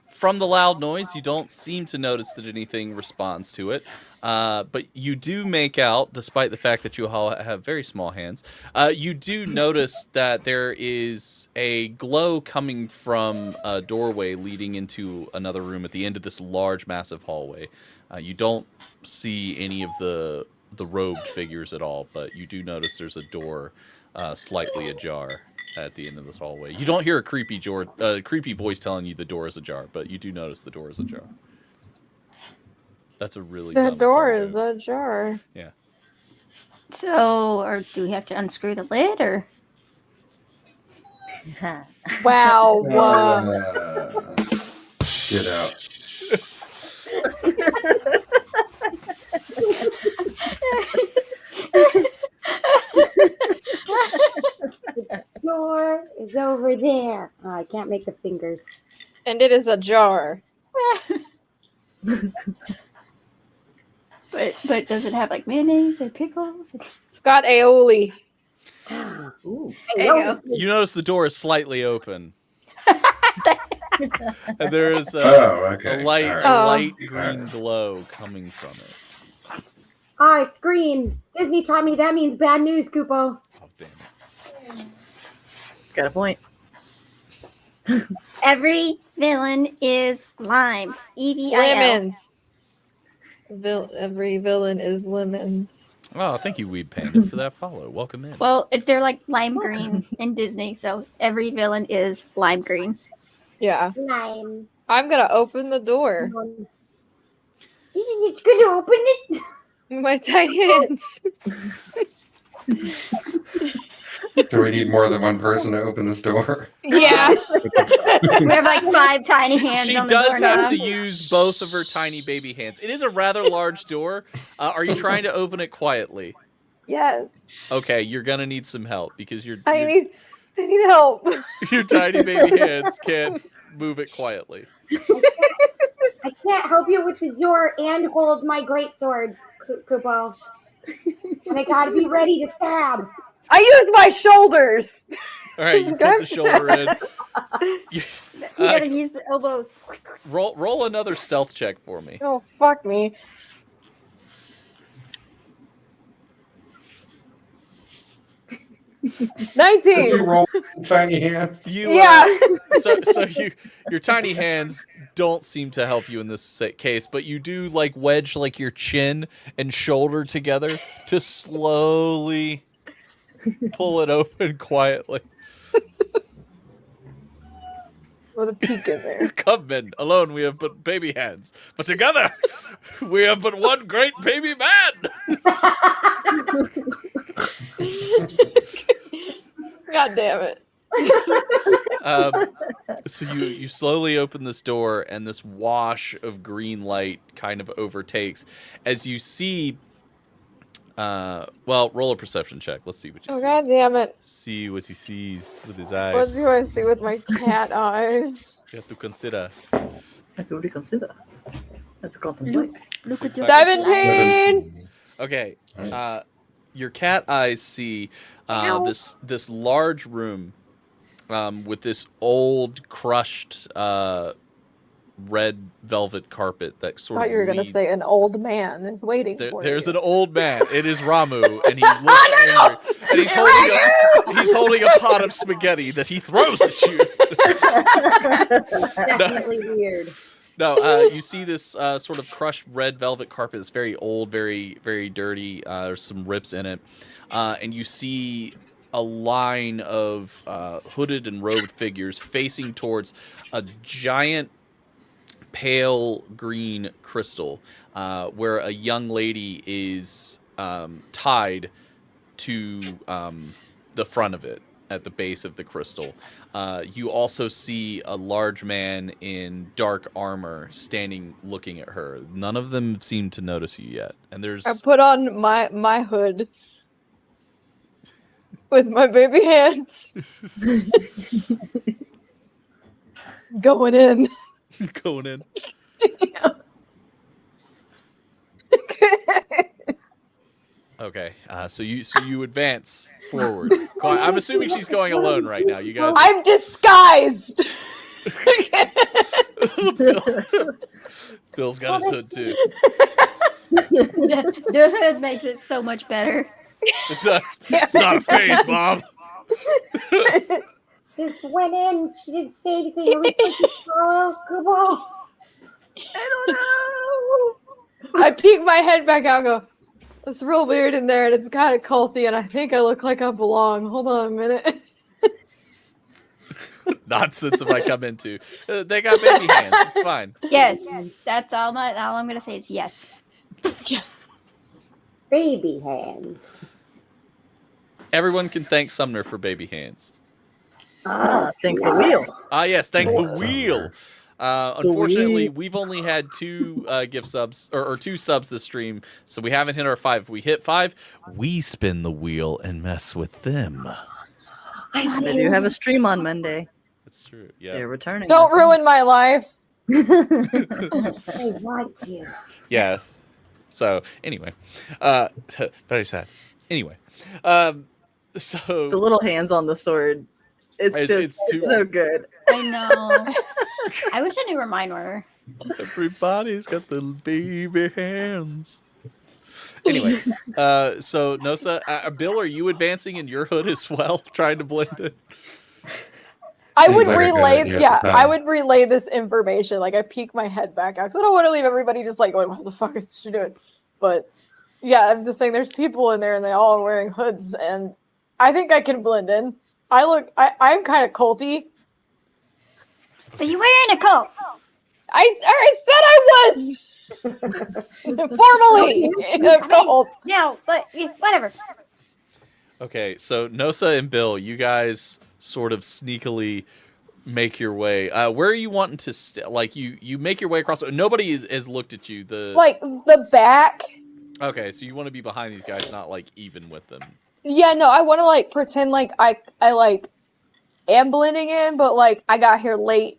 From the loud noise, you don't seem to notice that anything responds to it. But you do make out, despite the fact that you all have very small hands, you do notice that there is a glow coming from a doorway leading into another room at the end of this large, massive hallway. You don't see any of the robed figures at all, but you do notice there's a door slightly ajar at the end of this hallway. You don't hear a creepy voice telling you the door is ajar, but you do notice the door is ajar. That's a really The dumb door joke. is ajar. Yeah. So, or do we have to unscrew the lid, or? Wow. Get out. The door is over there. Oh, I can't make the fingers. And it is ajar. But does it have like mayonnaise or pickles? It's got aioli. Ooh. There you go. You notice the door is slightly open. And there is a light green glow coming from it. Ah, it's green. Disney taught me that means bad news, Kupo. Oh, damn it. Got a point. Every villain is lime. EVIL. Lemons. Every villain is lemons. Oh, thank you, Weeb Panda, for that follow. Welcome in. Well, they're like lime green in Disney, so every villain is lime green. Yeah. Lime. I'm gonna open the door. It's gonna open it. My tiny hands. Do we need more than one person to open this door? Yeah. We have like 5 tiny hands. She on the does doorknob. have to use both of her tiny baby hands. It is a rather large door. Are you trying to open it quietly? Yes. Okay, you're gonna need some help because I need help. your tiny baby hands can't move it quietly. I can't help you with the door and hold my greatsword, Kupo. And I gotta be ready to stab. I use my shoulders. All right, you put the shoulder in. You gotta use the elbows. Roll another stealth check for me. Oh, fuck me. Did 19. you roll tiny hands? Your tiny hands don't seem to help you in this case, but you do like wedge like your chin and shoulder together to slowly pull it open quietly. With a peek in there. Come men, alone we have but baby hands, but together we have but one great baby man. God damn it. So you slowly open this door, and this wash of green light kind of overtakes as you see. Roll a perception check. Let's see what you see. God damn it. See what he sees with his eyes. What do I see with my cat eyes? You have to consider. I have to reconsider. Let's contemplate. Look at your 17. Okay. Nice. Your cat eyes see this large room with this old crushed red velvet carpet that I sort thought of you were going to leads- say an old man is waiting for There's you. an old man. It is Ramu, and he looks angry. And he's holding a pot of spaghetti that he throws at you. Definitely weird. No, you see this sort of crushed red velvet carpet. It's very old, very, very dirty. There's some rips in it. And you see a line of hooded and robed figures facing towards a giant pale green crystal where a young lady is tied to the front of it at the base of the crystal. You also see a large man in dark armor standing looking at her. None of them seem to notice you yet. And there's I put on my hood with my baby hands. Going in. going in. Okay, so you advance forward. I'm assuming she's going alone right now. You guys. I'm disguised. Bill's got his hood too. The hood makes it so much better. It does. It's not a phase, Mom. Just went in. She didn't say anything. Oh, come on. I don't know. I peek my head back out and go, it's real weird in there and it's kind of culty and I think I look like I belong. Hold on a minute. Nonsense if I come into. They got baby hands. It's fine. Yes, that's all I'm going to say is yes. Baby hands. Everyone can thank Sumner for baby hands. Thank the wheel. Yes, thank the wheel. Unfortunately, we've only had 2 gift subs or 2 subs this stream, so we haven't hit our 5. If we hit 5, we spin the wheel and mess with them. They do have a stream on Monday. That's true. Yeah, they're returning. Don't ruin my life. I want to. Yeah. So anyway, very sad. Anyway, so the little hands on the sword. It's so good. I know. I wish I knew where mine were. Everybody's got the baby hands. Anyway, so Nosa, Bill, are you advancing in your hood as well, trying to blend in? I would relay this information. Like I peek my head back out because I don't want to leave everybody just like going, "What the fuck is she doing?" But yeah, I'm just saying there's people in there and they all are wearing hoods, and I think I can blend in. I'm kind of culty. So you're wearing a coat? I said I was formally in a cult. No, but whatever. Okay, so Nosa and Bill, you guys sort of sneakily make your way. Where are you wanting to like you make your way across? Nobody has looked at you. Like the back. Okay, so you want to be behind these guys, not like even with them. Yeah, no, I want to like pretend like I like am blending in, but like I got here late.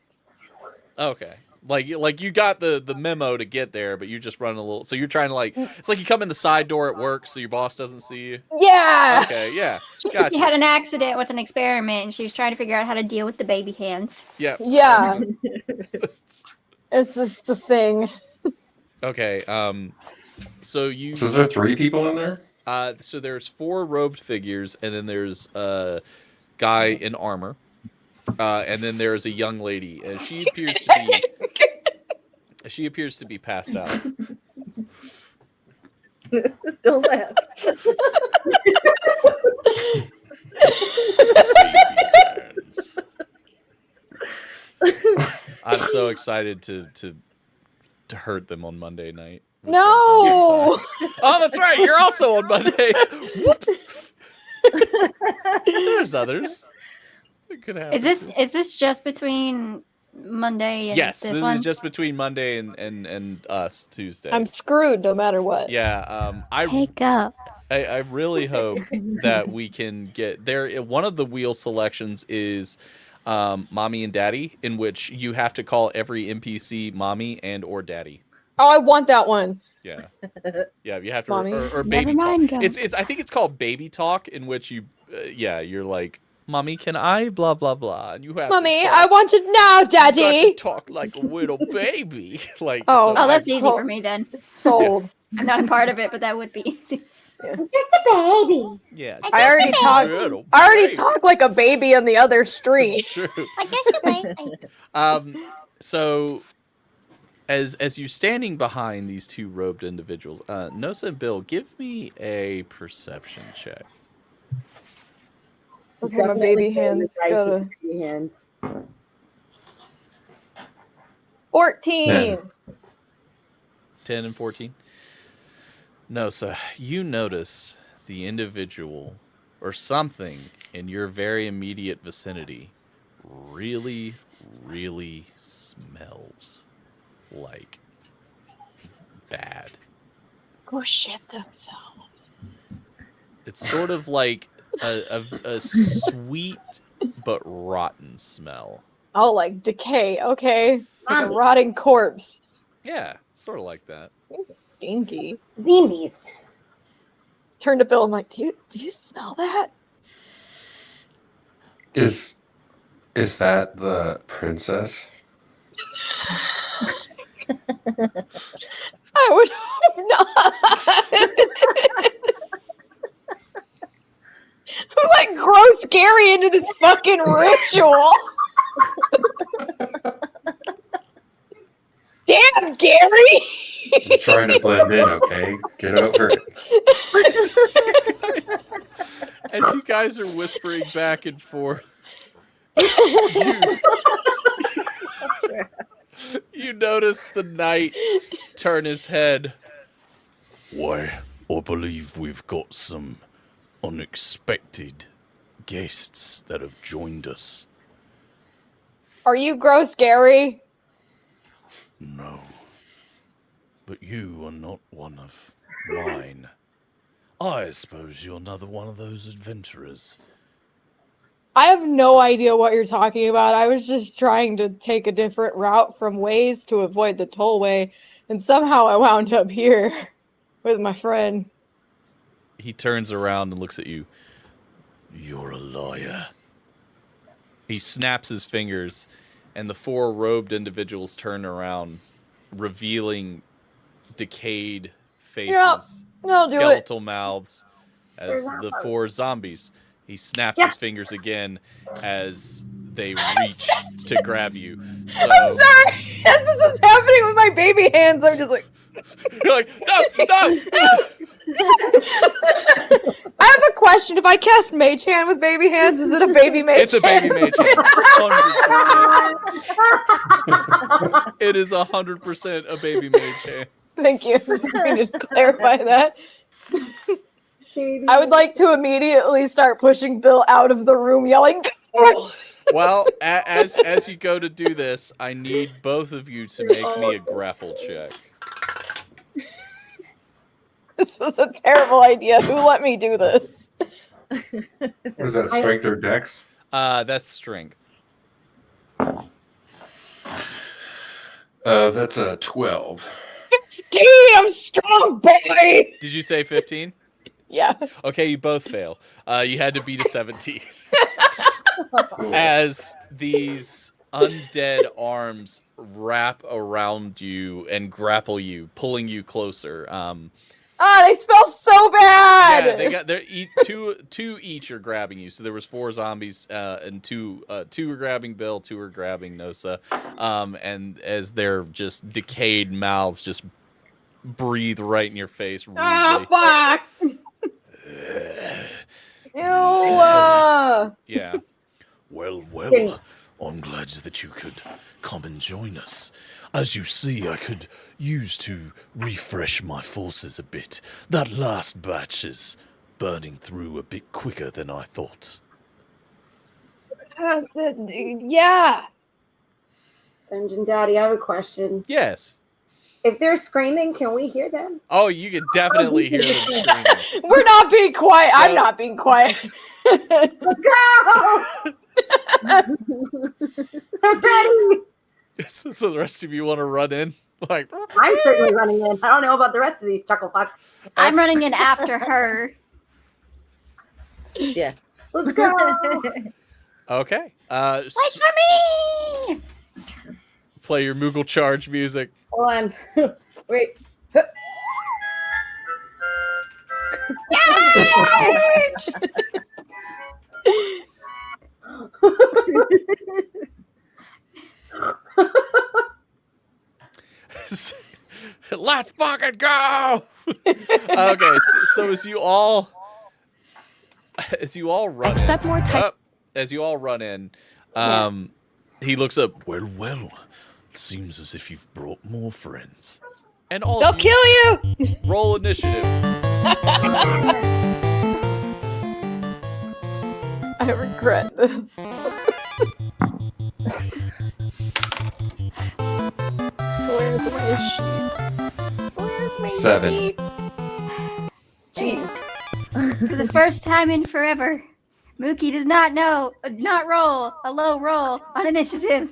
Okay. Like you got the memo to get there, but you just run a little. So you're trying to like, it's like you come in the side door at work, so your boss doesn't see you. Yeah. Okay. Yeah. Gotcha. She had an accident with an experiment, and she was trying to figure out how to deal with the baby hands. Yeah. Yeah. It's just a thing. Okay. So is there 3 people in there? So there's 4 robed figures, and then there's a guy in armor. And then there's a young lady, and she appears to be passed out. Don't laugh. I'm so excited to hurt them on Monday night. No. Oh, that's right. You're also on Mondays. Whoops. There's others. Is this just between Monday and yes, this one? Is just between Monday and us Tuesday. I'm screwed no matter what. Yeah. Pick up. I really hope that we can get there. One of the wheel selections is Mommy and Daddy, in which you have to call every NPC Mommy and or Daddy. Oh, I want that one. Yeah. Yeah, you have to Mommy. or baby talk. It's I think it's called baby talk, in which you you're like, Mommy, can I blah blah blah, and you have Mommy, I want it now, Daddy. You got to talk like a little baby. Like oh, that's easy for me then. Sold. I'm not a part of it, but that would be easy. I'm just a baby. Yeah. I already talk like a baby on the other street. True. I guess you might. So as you're standing behind these two robed individuals, Nosa and Bill, give me a perception check. Okay, my baby hands gotta. Baby hands. 14. 10 and 14. Nosa, you notice the individual or something in your very immediate vicinity really, really smells like bad. Go shit themselves. It's sort of like a sweet but rotten smell. Oh, like decay. Okay. Like a Zombie. rotting corpse. Yeah, sort of like that. It's stinky. Zombies. Turn to Bill. I'm like, do you smell that? Is that the princess? I would hope not. Who like grows Gary into this fucking ritual? Damn, Gary! I'm trying to blend in, okay? Get over it. As you guys are whispering back and forth, you notice the knight turn his head. Why, I believe we've got some unexpected guests that have joined us. Are you gross, Gary? No. But you are not one of mine. I suppose you're another one of those adventurers. I have no idea what you're talking about. I was just trying to take a different route from Waze to avoid the tollway, and somehow I wound up here with my friend. He turns around and looks at you. You're a liar. He snaps his fingers, and the four robed individuals turn around, revealing decayed faces, I'll do it. skeletal mouths, as the four zombies. He snaps his fingers again as they reach to grab you. So, I'm sorry. As this is happening with my baby hands, I'm just like... You're like, no! I have a question. If I cast Mage Hand with baby hands, is it a baby Mage Hand? It's a baby Mage Hand. 100%. It is 100% a baby Mage Hand. Thank you. Just needed to clarify that. I would like to immediately start pushing Bill out of the room, yelling. Well, as you go to do this, I need both of you to make me a grapple check. This was a terrible idea. Who let me do this? What is that, strength or dex? That's strength. That's a 12. 15! I'm strong, boy! Did you say 15? Yeah. Okay, you both fail. You had to beat a 17. As these undead arms wrap around you and grapple you, pulling you closer. They smell so bad! Yeah, they're two each are grabbing you. So there was 4 zombies, and two were grabbing Bill, 2 were grabbing Nosa. And as their just decayed mouths just breathe right in your face. Rudely. Ah, fuck! Ew! Yeah. Well, I'm glad that you could come and join us. As you see, I could use to refresh my forces a bit. That last batch is burning through a bit quicker than I thought. Yeah. Dungeon Daddy, I have a question. Yes. If they're screaming, can we hear them? Oh, you can definitely hear them screaming. We're not being quiet. I'm not being quiet. Let's go! I'm ready. So the rest of you want to run in? Like, I'm certainly running in. I don't know about the rest of these chuckle fucks. I'm running in after her. Yeah. Let's go. Okay. Wait for me! Play your Moogle Charge music. Hold on. Wait. Let's fucking go. Okay, so as you all run Accept in, more type. as you all run in, he looks up. Well, it seems as if you've brought more friends. And all They'll of you kill you. roll initiative. I regret this. Where's my sheet? Where's my 7. sheet? Jeez. For the first time in forever, Mookie does not roll a low roll on initiative.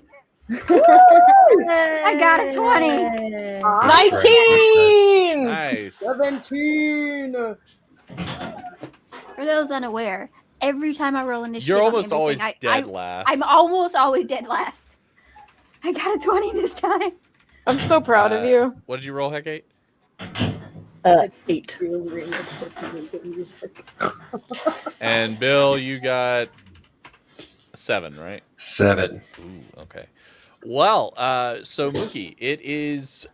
I got a 20. 19! Nice. 17! For those unaware, every time I roll initiative, You're on almost always anything, dead last. I'm almost always dead last. I got a 20 this time. I'm so proud of you. What did you roll, Hecate? 8. And Bill, you got 7, right? 7. Ooh, okay. Well, so Mookie, it is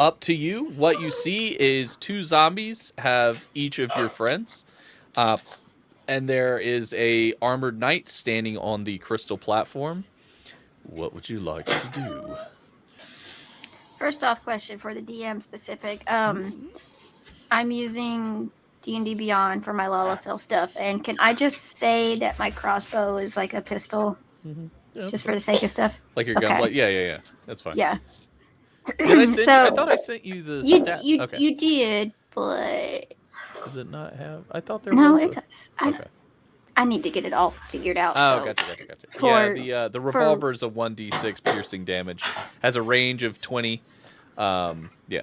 up to you. What you see is 2 zombies have each of your friends. And there is a armored knight standing on the crystal platform. What would you like to do? First off, question for the DM specific. I'm using D&D Beyond for my Lalafell stuff, and can I just say that my crossbow is like a pistol, Yeah, just for the sake of stuff? Like your gunblade? Yeah. That's fine. Yeah. Did I send So, you? I thought I sent you the stat. Okay. You did, but Does it not have? I thought there no, was. it does. Okay. I need to get it all figured out. Oh, so gotcha. for- Yeah, the revolver is a 1d6 piercing damage. Has a range of 20. Yeah.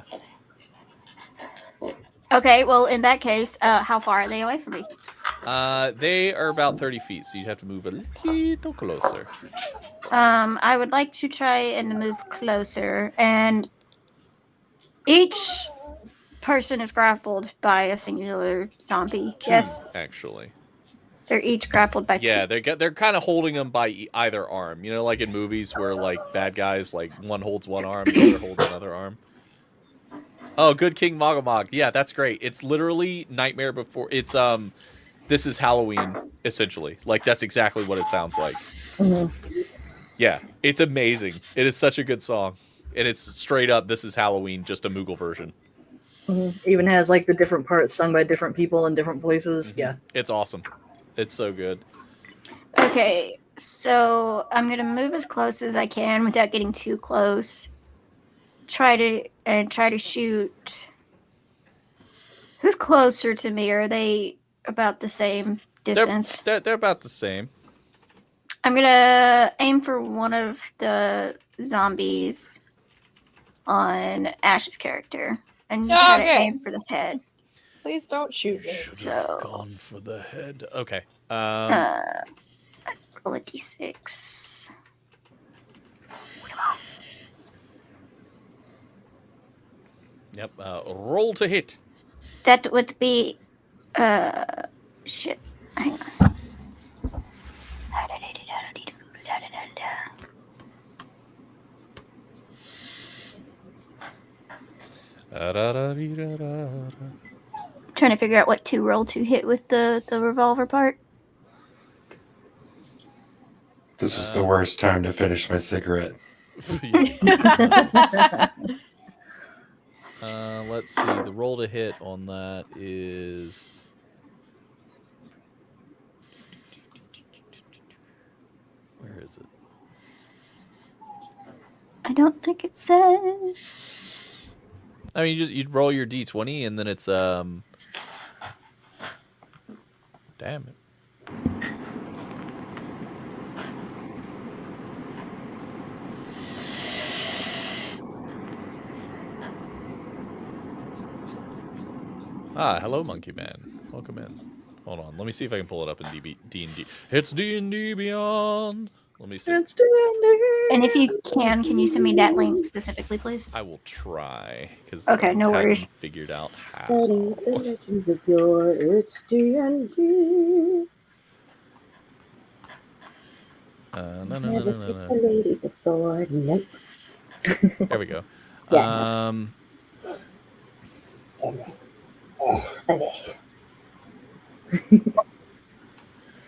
Okay, well, in that case, how far are they away from me? They are about 30 feet, so you'd have to move a little closer. I would like to try and move closer, and each person is grappled by a singular zombie. 2, Yes, actually. they're each grappled by Yeah, two. they're kind of holding them by either arm. You know, like in movies where like bad guys, like one holds one arm, the other holds another arm. Oh, good King Mogomog. Yeah, that's great. It's literally Nightmare Before. It's This is Halloween, essentially. Like that's exactly what it sounds like. Yeah, it's amazing. It is such a good song, and it's straight up This is Halloween, just a Moogle version. Even has like the different parts sung by different people in different places. Yeah, it's awesome. It's so good. Okay, so I'm gonna move as close as I can without getting too close. Try to shoot. Who's closer to me? Are they about the same distance? They're about the same. I'm gonna aim for one of the zombies on Ash's character, and try to aim for the head. Please don't shoot me. Should have gone for the head. Okay. Roll a d6. Yep. Roll to hit. That would be shit. Hang on. Trying to figure out what to roll to hit with the revolver part. This is the worst time to finish my cigarette. Let's see. The roll to hit on that is. Where is it? I don't think it says. I mean, you'd roll your d20 and then it's Damn it. Ah, hello, Monkey Man. Welcome in. Hold on. Let me see if I can pull it up in D&D. It's D&D Beyond. Let me see. It's D&D. And if you can you send me that link specifically, please? I will try. Cause Okay, no worries. haven't figured out how. Study the legends of yore. It's D&D. Never kissed a lady before. Nope. There we go. Yeah. Okay.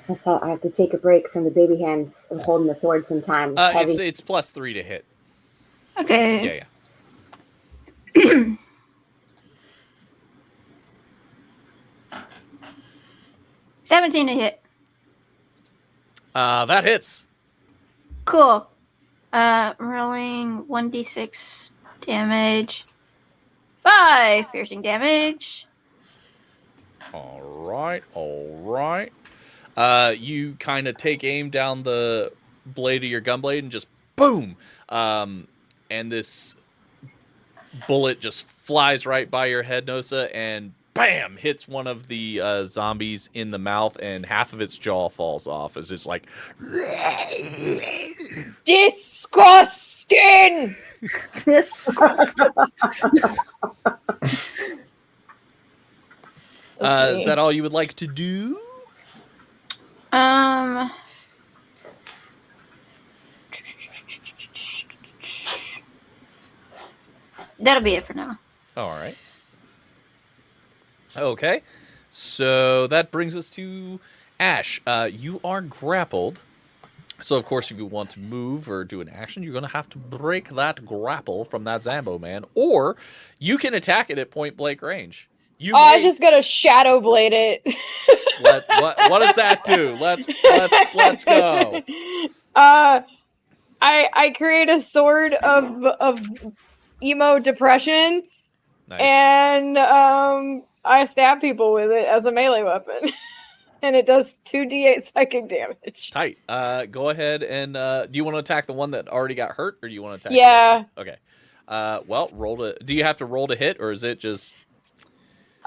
That's all. I have to take a break from the baby hands of holding the sword sometimes. Heavy. It's +3 to hit. Okay. Yeah. 17 to hit. That hits. Cool. Rolling 1d6 damage. 5 piercing damage. All right. You kind of take aim down the blade of your gunblade and just boom. And this bullet just flies right by your head, Nosa, and bam, hits one of the zombies in the mouth, and half of its jaw falls off as it's like... Disgusting! Disgusting. Is that all you would like to do? That'll be it for now. All right. Okay. So that brings us to Ash. You are grappled. So, of course, if you want to move or do an action, you're going to have to break that grapple from that Zambo man. Or you can attack it at point-blank range. I was just going to shadow blade it. What does that do? Let's go. I create a sword of emo depression, nice. And I stab people with it as a melee weapon, and it does 2d8 psychic damage. Tight. Go ahead and do you want to attack the one that already got hurt, or do you want to attack? Yeah. Okay. Well, roll to. Do you have to roll to hit, or is it just?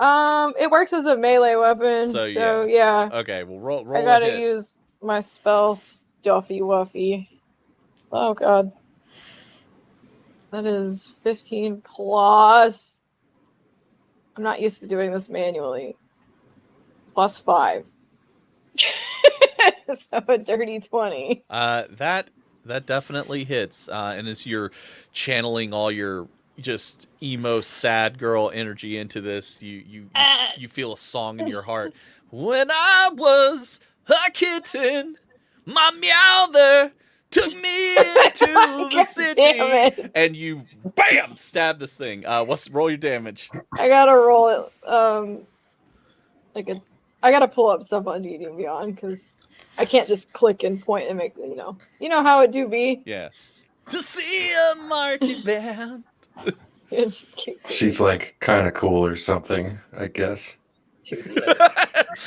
It works as a melee weapon. So yeah. Okay. Well, roll. I gotta use my spell Stuffy Wuffy. Oh god. That is 15 plus. I'm not used to doing this manually. +5. So a dirty 20. That definitely hits. And as you're channeling all your just emo sad girl energy into this, you feel a song in your heart. When I was a kitten, my meowther took me into the city, and you bam stab this thing. Roll your damage? I gotta roll it. I gotta pull up stuff on D&D Beyond because I can't just click and point and make you know how it do be. Yeah. To see a marching band. It just keeps She's like kind of cool or something, I guess. Oh,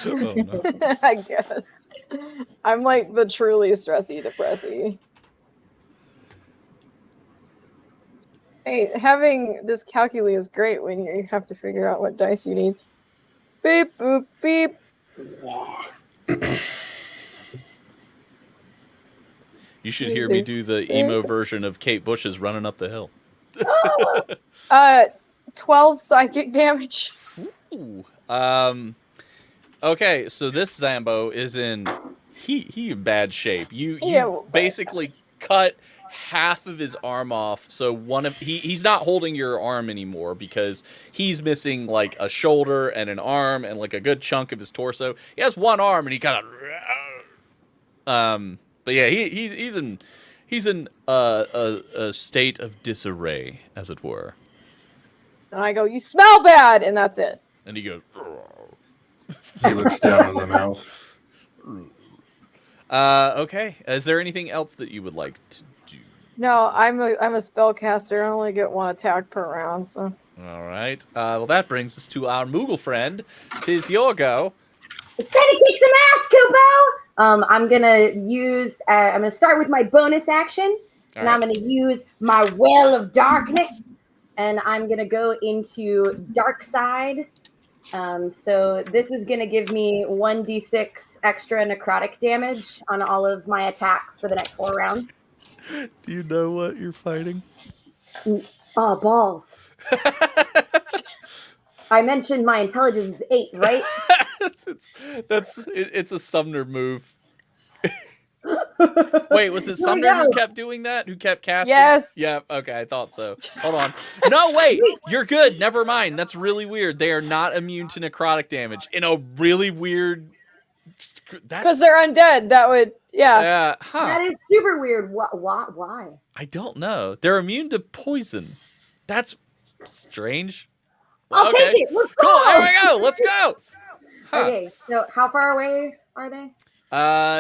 no. I guess. I'm like the truly stressy depressy. Hey, having this calculator is great when you have to figure out what dice you need. Beep, boop, beep. You should hear me do the emo version of Kate Bush's Running Up the Hill. 12 psychic damage. Ooh. Okay, so this Zambo is in in bad shape. You basically cut half of his arm off, so he's not holding your arm anymore because he's missing like a shoulder and an arm and like a good chunk of his torso. He has one arm and he kind of but yeah, he's in a state of disarray, as it were. And I go, "You smell bad," and that's it. And he goes. He looks down in the mouth. Okay. Is there anything else that you would like to do? No, I'm a spellcaster. I only get one attack per round, so. All right. Well, that brings us to our Moogle friend. 'Tis your go. It's ready to kick some ass, Kupo! I'm gonna start with my bonus action, and I'm gonna use my Well of Darkness, and I'm gonna go into Dark Side. So this is gonna give me 1d6 extra necrotic damage on all of my attacks for the next 4 rounds. Do you know what you're fighting? Oh, balls. I mentioned my intelligence is 8, right? It's a Sumner move. Wait, was it Here we Sumner who go. kept doing that? Who kept casting? Yes. Yeah, okay, I thought so. Hold on. No, wait, you're good. Never mind. That's really weird. They are not immune to necrotic damage in a really weird... Because they're undead. That would, yeah. Huh. That is super weird. Why? I don't know. They're immune to poison. That's strange. I'll take it. Let's go. Cool, there we go. Let's go. Huh. Okay, so how far away are they?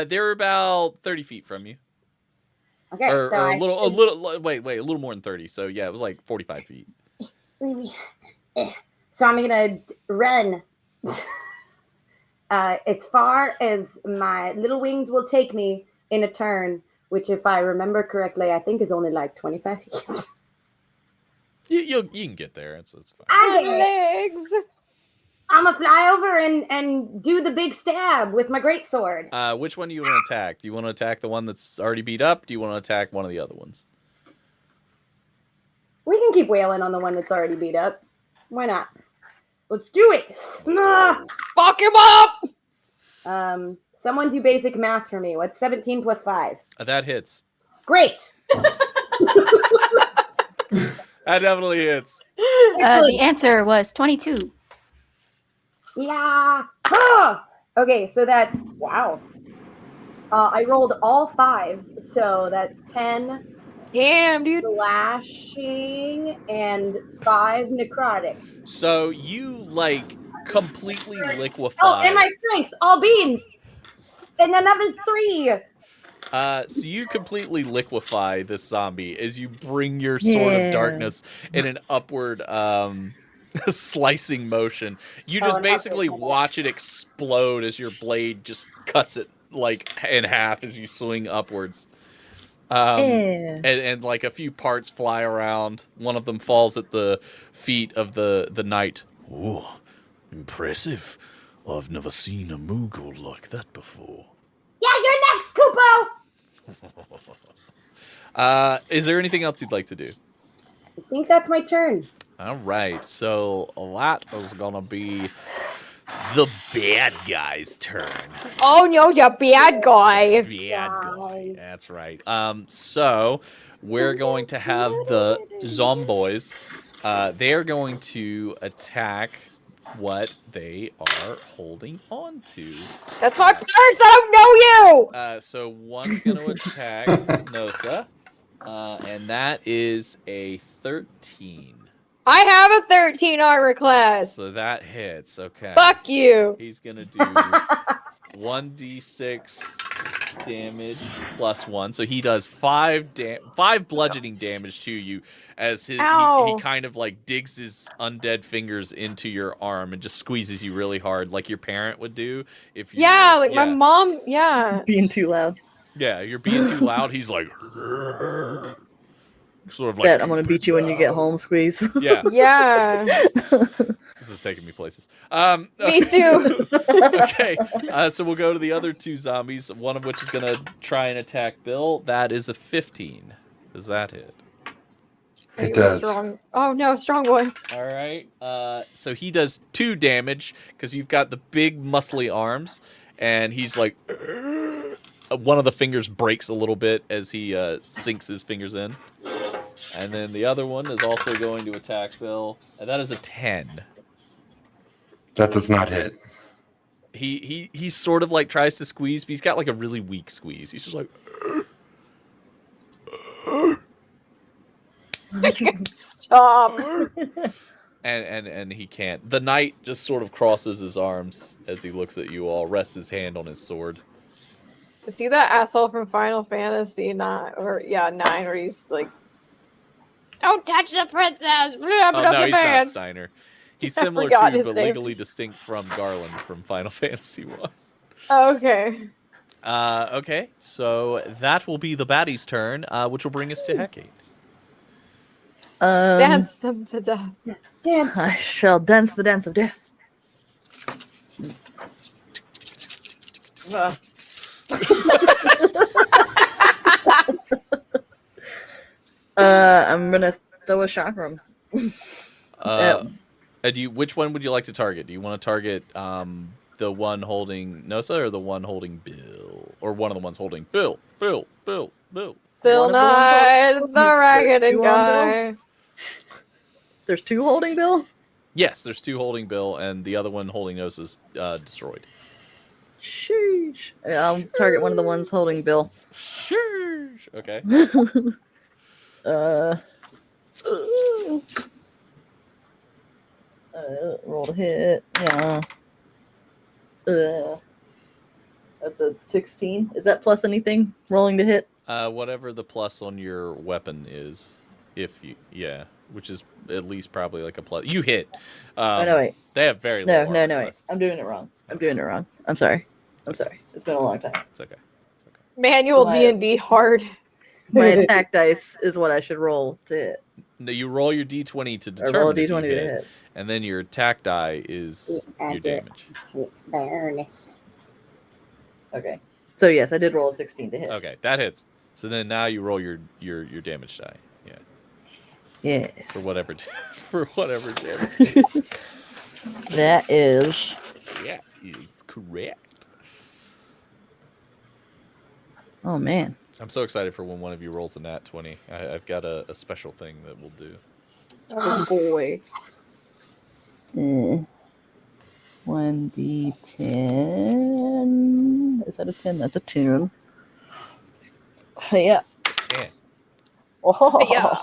They're about 30 feet from you. Okay, Or so a little more than 30. So yeah, it was like 45 feet. So I'm gonna run as far as my little wings will take me in a turn, which, if I remember correctly, I think is only like 25 feet. You can get there. It's fine. Legs. I'm gonna fly over and do the big stab with my greatsword. Which one do you want to attack? Do you want to attack the one that's already beat up? Do you want to attack one of the other ones? We can keep wailing on the one that's already beat up. Why not? Let's do it. Fuck him up. Someone do basic math for me. What's 17 plus 5? That hits. Great. That definitely hits. The answer was 22. Yeah. Ah! Okay, so that's wow. I rolled all 5s, so that's 10. Damn, dude. Slashing and 5 necrotic. So you like completely liquefy. Oh, and my strength, all beans, and another 3. So you completely liquefy this zombie as you bring your sword of darkness in an upward slicing motion. You just basically watch it explode as your blade just cuts it like in half as you swing upwards. And like a few parts fly around. One of them falls at the feet of the knight. Ooh, impressive. I've never seen a Moogle like that before. Yeah, you're next, Kupo. Is there anything else you'd like to do? I think that's my turn. All right, so that is gonna be the bad guy's turn. Oh no, you bad guy. Bad guy. That's right. So we're going to have the zomboys. They're going to attack what they are holding on to. That's my purse. I don't know you. So one's going to attack Nosa, and that is a 13. I have a 13 armor class. So that hits. Okay. Fuck you. He's gonna do 1d6 damage plus 1. So he does 5 bludgeoning damage to you as he kind of like digs his undead fingers into your arm and just squeezes you really hard, like your parent would do if you. Yeah, like my mom. Yeah. Being too loud. Yeah, you're being too loud. He's like. Sort of like Bet I'm gonna beat you when you get home, squeeze. Yeah. Yeah. This is taking me places. Okay. Me too. Okay. So we'll go to the other 2 zombies, one of which is gonna try and attack Bill. That is a 15. Does that hit? It does. Strong. Oh no, strong boy. All right. So he does 2 damage because you've got the big muscly arms, and he's like. One of the fingers breaks a little bit as he sinks his fingers in. And then the other one is also going to attack Bill, and that is a 10. That does not hit. He sort of like tries to squeeze, but he's got like a really weak squeeze. He's just like Stop. and he can't. The knight just sort of crosses his arms as he looks at you all, rests his hand on his sword. Is he that asshole from Final Fantasy 9 where he's like, don't touch the princess. Oh no, he's not Steiner. He's similar to, but name. legally distinct from Garland from Final Fantasy 1. Okay. Okay, so that will be the baddie's turn, which will bring us to Hecate. Dance them to death. Dance. I shall dance the dance of death. I'm gonna throw a chakram. Which one would you like to target? Do you want to target the one holding Nosa or the one holding Bill? or one of the ones holding Bill. Bill One of the Nye, ones the ragged two on guy. There's 2 holding Bill? Yes, there's 2 holding Bill, and the other one holding Nose is destroyed. Sheesh. I'll target one of the ones holding Bill. Sheesh. Okay. Roll to hit. Yeah. That's a 16. Is that plus anything? Rolling to hit? Whatever the plus on your weapon is, which is at least probably like a plus. You hit. Oh, no, wait. They have very low No, armor wait. classes. I'm doing it wrong. I'm sorry. It's been a long time. It's okay. Manual My- D&D hard. My attack dice is what I should roll to hit. No, you roll your d20 to I roll a determine if you D20 to hit, hit. and then your attack die is your damage. Okay. So yes, I did roll a 16 to hit. Okay, that hits. So then now you roll your damage die. Yeah. Yes. For whatever damage. That is. Yeah, correct. Oh man. I'm so excited for when one of you rolls a nat 20. I've got a special thing that we'll do. Oh boy. 1d10. Is that a 10? That's a tune. Yeah. 10. Oh, Yeah.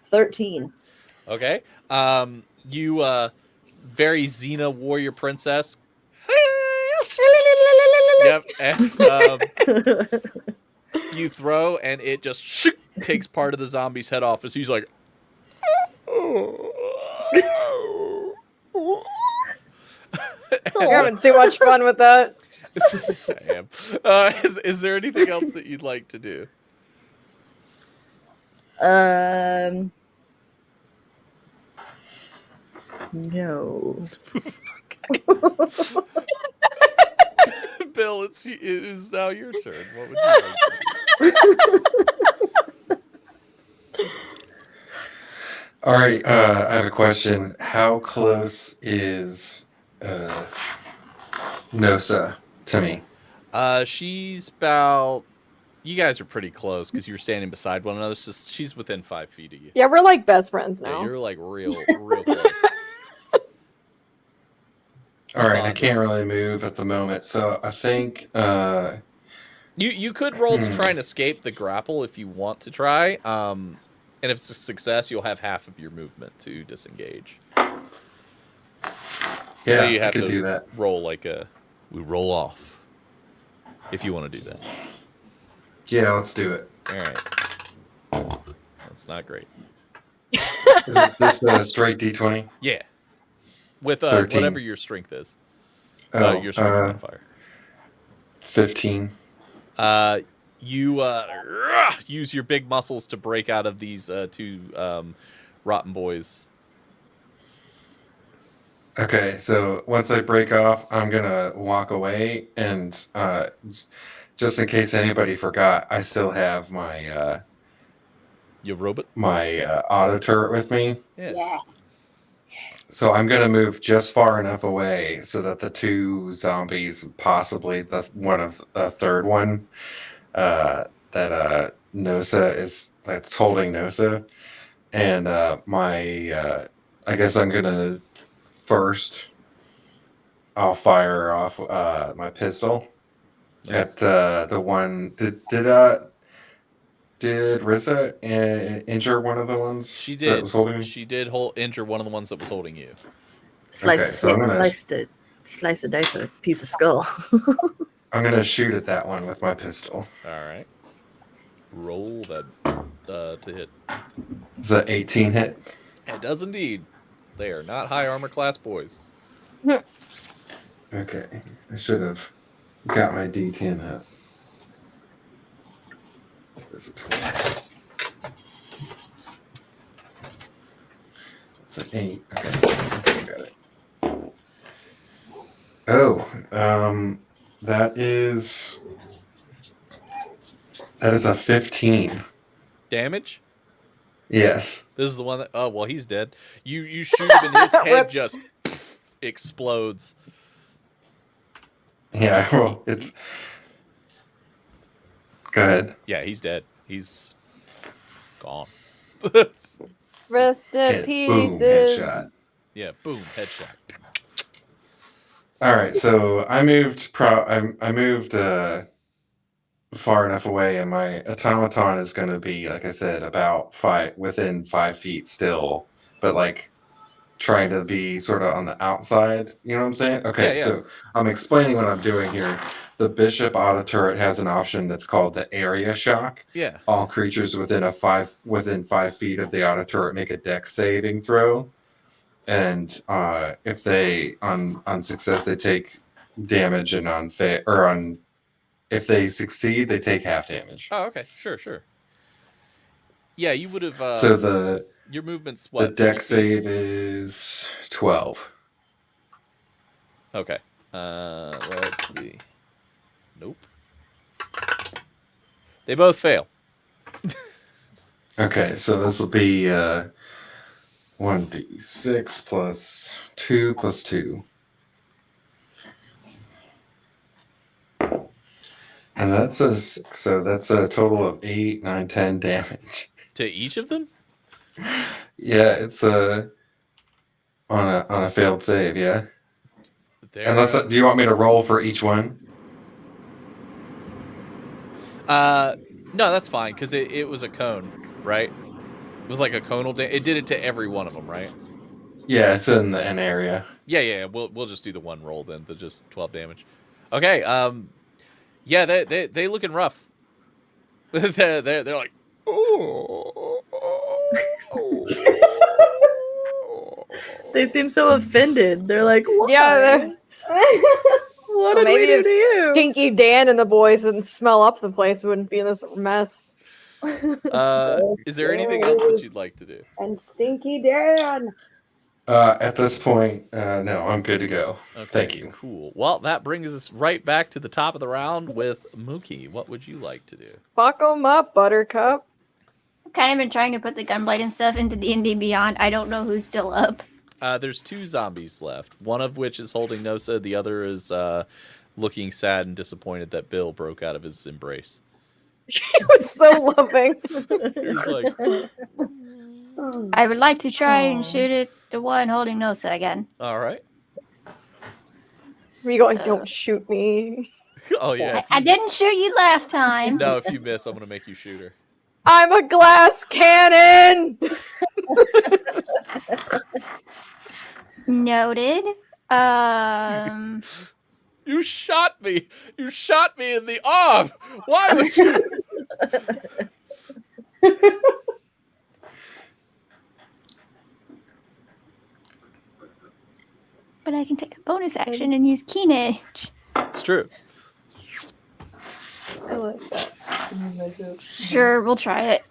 13. Okay. You very Xena warrior princess. Yep. And, you throw and it just takes part of the zombie's head off as he's like. You're having too much fun with that. I am. Is there anything else that you'd like to do? No. Bill, it is now your turn. What would you like to do? All right, I have a question. How close is Nosa to me? She's about. You guys are pretty close because you're standing beside one another. So she's within 5 feet of you. Yeah, we're like best friends Yeah, now. you're like real close. All right, I can't really move at the moment, so I think you could roll to try and escape the grapple if you want to try. And if it's a success, you'll have half of your movement to disengage. Yeah, So you have I could to do that. roll like we roll off. If you want to do that. Yeah, let's do it. All right. That's not great. Is this a straight D20? Yeah. With 13. whatever your strength is. Oh, your strength modifier. 15. You use your big muscles to break out of these 2 rotten boys. Okay, so once I break off, I'm gonna walk away, and just in case anybody forgot, I still have my your robot, my auto turret with me. Yeah. So I'm gonna move just far enough away so that the 2 zombies, possibly the third one, that Nosa that's holding Nosa, and I guess I'm gonna first. I'll fire off my pistol at the one. Did Rissa injure one of the ones? She That did. was holding me? She did injure one of the ones that was holding you. Slice a dice a piece of skull. I'm gonna shoot at that one with my pistol. All right. Roll that to hit. Is that 18 hit? It does indeed. They are not high armor class boys. Okay, I should have got my D10 up. This is 20. It's an 8. Okay, I got it. Oh, that is a 15. Damage? Yes. This is the one that. Oh well, he's dead. You shoot him and his head just explodes. Yeah, well, it's Go ahead. Yeah, he's dead. He's gone. Rest in Boom, pieces. headshot. Yeah, boom, headshot. All right, so I moved. I moved far enough away, and my automaton is going to be, like I said, about within 5 feet still, but like trying to be sort of on the outside. You know what I'm saying? Okay, Yeah. so I'm explaining what I'm doing here. The Bishop Auto Turret has an option that's called the Area Shock. Yeah. All creatures within 5 feet of the auto turret make a Dex saving throw, and if they on success they take damage, and if they succeed they take half damage. Oh, okay. Sure. Yeah, you would have. So your movement's the what? Dex save is 12. Okay. Let's see. Nope. They both fail. Okay, so this will be 1d6 plus 2 plus 2. And that's that's a total of 8, 9, 10 damage. To each of them? Yeah, it's on a failed save, yeah. Do you want me to roll for each one? No, that's fine, because it was a cone, right? It was like a conal it did it to every one of them, right? Yeah, it's in an area. Yeah. We'll just do the one roll then, to just 12 damage. Okay. Yeah, they looking rough. they're like, They seem so offended. They're like, what? Yeah, What well, did we maybe do if to you? Stinky Dan and the boys didn't smell up the place, we wouldn't be in this mess. Is there anything else that you'd like to do? And Stinky Dan. At this point, no, I'm good to go. Okay, Thank you. Cool. Well, that brings us right back to the top of the round with Mookie. What would you like to do? Fuck 'em up, Buttercup. I've kind of been trying to put the gunblade and stuff into D&D Beyond. I don't know who's still up. There's 2 zombies left. One of which is holding Nosa. The other is looking sad and disappointed that Bill broke out of his embrace. He was so loving. He was like, I would like to try and shoot at the one holding Nosa again. all right. Were you going, don't shoot me? Oh, yeah. I didn't shoot you last time. No, if you miss, I'm going to make you shoot her. I'm a glass cannon! Noted. You shot me! You shot me in the arm! Why would you? But I can take a bonus action and use Keen Edge. It's true. I like that. Sure, we'll try it.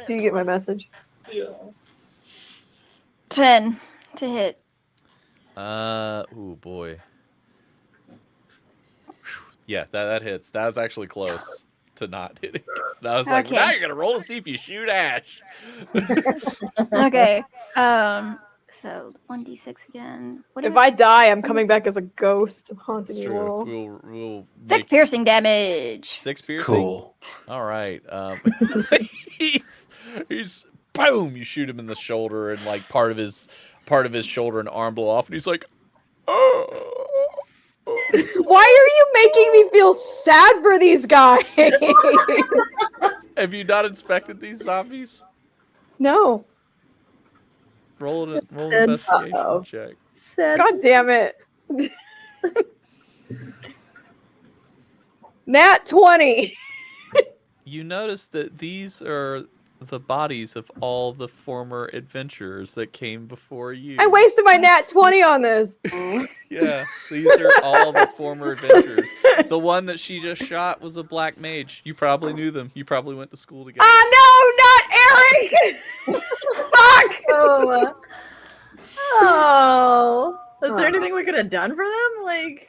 Do you get my message? Yeah. 10 to hit. Oh boy. Yeah, that hits. That was actually close to not hitting. I was like, Okay. now you're gonna roll to see if you shoot Ash. Okay. So 1d6 again. What If I die, I'm coming back as a ghost haunting It's you all. true. We'll 6 piercing damage. 6 piercing. Cool. All right. He's boom. You shoot him in the shoulder, and like part of his shoulder and arm blow off, and he's like, oh. Why are you making me feel sad for these guys? Have you not inspected these zombies? No. Roll an Said investigation uh-oh. check. God damn it. Nat 20. You notice that these are the bodies of all the former adventurers that came before you. I wasted my Nat 20 on this. Yeah, these are all the former adventurers. The one that she just shot was a black mage. You probably knew them. You probably went to school together. No, not Eric! Fuck! Oh. Is there anything we could have done for them? Like,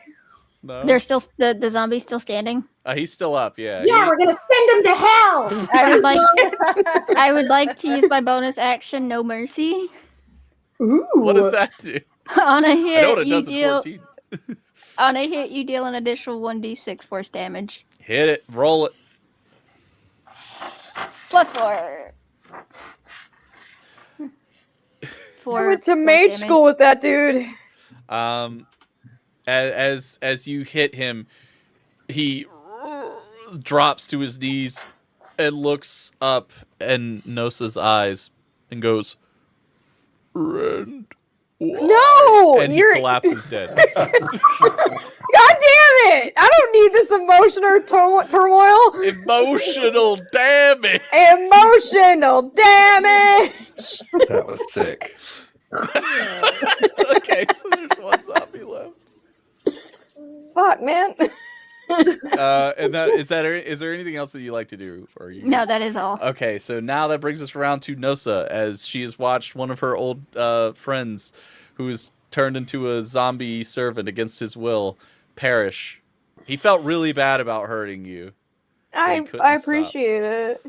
No? They're still the zombie's still standing. He's still up, yeah. Yeah, we're gonna send him to hell. I would like to use my bonus action, No Mercy. Ooh. What does that do? On a I know what hit, it you does in deal 14. on a hit you deal an additional 1d6 force damage. Hit it. Roll it. +4. I went to mage school with that dude. As you hit him, he drops to his knees and looks up in Nosa's eyes and goes, "Friend." No, and he collapses dead. God damn it! I don't need this emotional turmoil. Emotional damage. Emotional damage. That was sick. Okay, so there's one zombie left. Fuck, man. And is there anything else that you like to do? Or you... No, that is all. Okay, so now that brings us around to Nosa, as she has watched one of her old friends, who's turned into a zombie servant against his will, perish. He felt really bad about hurting you. I appreciate it.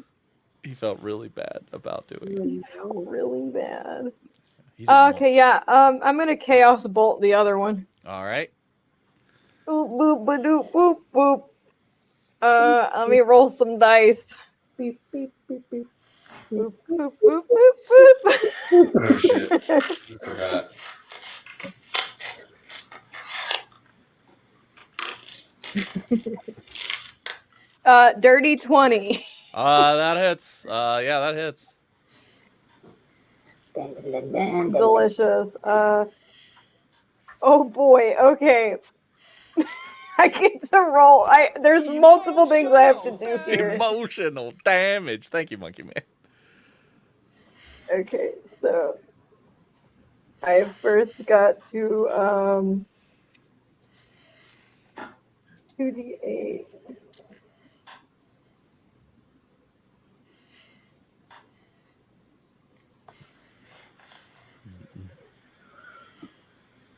He felt really bad about doing it. Really bad. Okay, yeah. I'm gonna chaos bolt the other one. All right. Boop boop ba doop boop boop. Let me roll some dice. Beep beep beep beep. Boop boop boop boop boop. Oh shit! I forgot. Dirty 20. That hits. Yeah, that hits. Delicious. Oh boy. Okay. I get to roll. There's multiple things I have to do here. Emotional damage. Thank you, Monkey Man. Okay, so I first got to 2d8.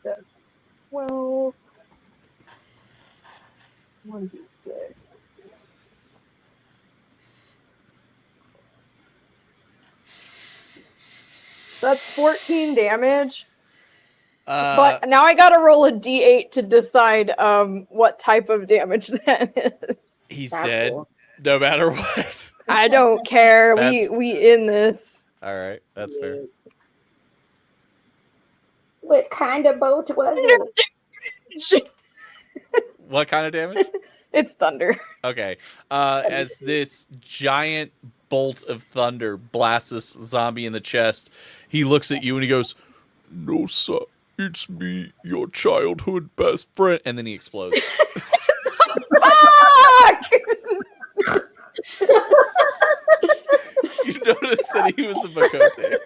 That's 12. 1d6. That's 14 damage. But now I gotta roll a d8 to decide what type of damage that is. He's dead, no matter what. I don't care. We in this. All right, that's fair. What kind of boat was it? What kind of damage? It's thunder. Okay. As this giant bolt of thunder blasts this zombie in the chest, he looks at you and he goes, "Nosa, it's me, your childhood best friend," and then he explodes. Fuck! You notice that he was a Makote.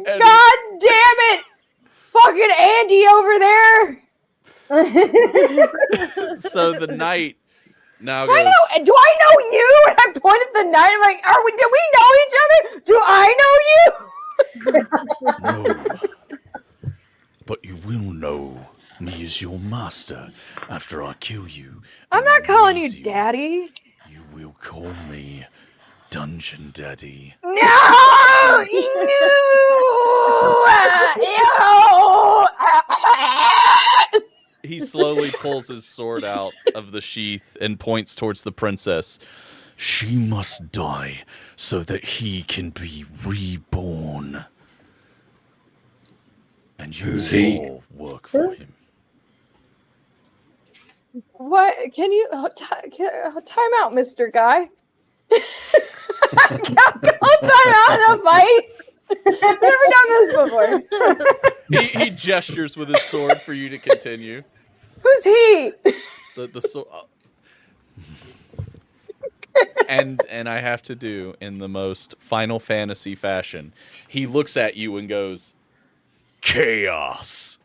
God damn it! Fucking Andy over there! So the knight now Do goes. I know you? And I pointed at the knight. I'm like, do we know each other? Do I know you? No. But you will know me as your master after I kill you. I'm not calling you daddy. You will call me Dungeon Daddy. No! He slowly pulls his sword out of the sheath and points towards the princess. She must die so that he can be reborn. And you Who's he? all work for him. What? Can you time out, Mr. Guy? Don't time out in a fight. I've never done this before. He gestures with his sword for you to continue. Who's he? The sword. And I have to do in the most Final Fantasy fashion. He looks at you and goes, "Chaos."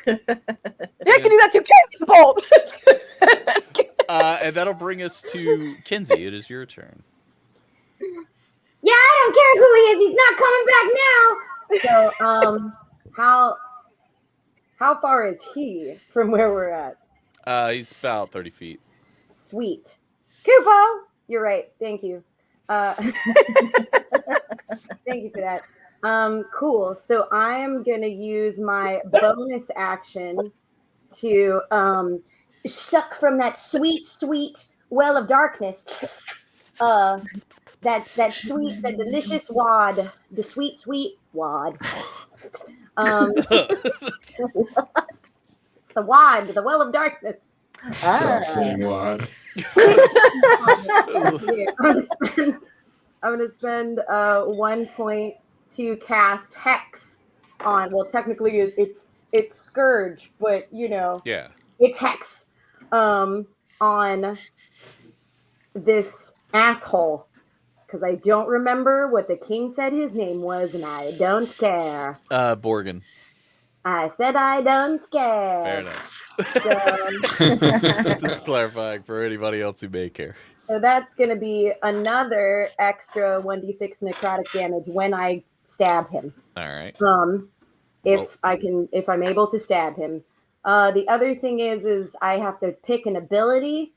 Yeah, I can do that too. Chaos bolt. And that'll bring us to Kinsey. It is your turn. Yeah, I don't care who he is. He's not coming back now. So, how far is he from where we're at? He's about 30 feet. Sweet. Kupo, you're right. Thank you. Thank you for that. Cool. So I'm gonna use my bonus action to suck from that sweet, sweet well of darkness. That sweet, that delicious wad, the sweet wad. The wad, the well of darkness. Stop saying wad. I'm gonna spend 1 point to cast Hex on. Well, technically it's Scourge, but Yeah. it's Hex on this asshole. Because I don't remember what the king said his name was, and I don't care. Borgin. I said I don't care. Fair enough. So, Just clarifying for anybody else who may care. so that's going to be another extra 1d6 necrotic damage when I stab him. All right. If I'm able to stab him. The other thing is I have to pick an ability,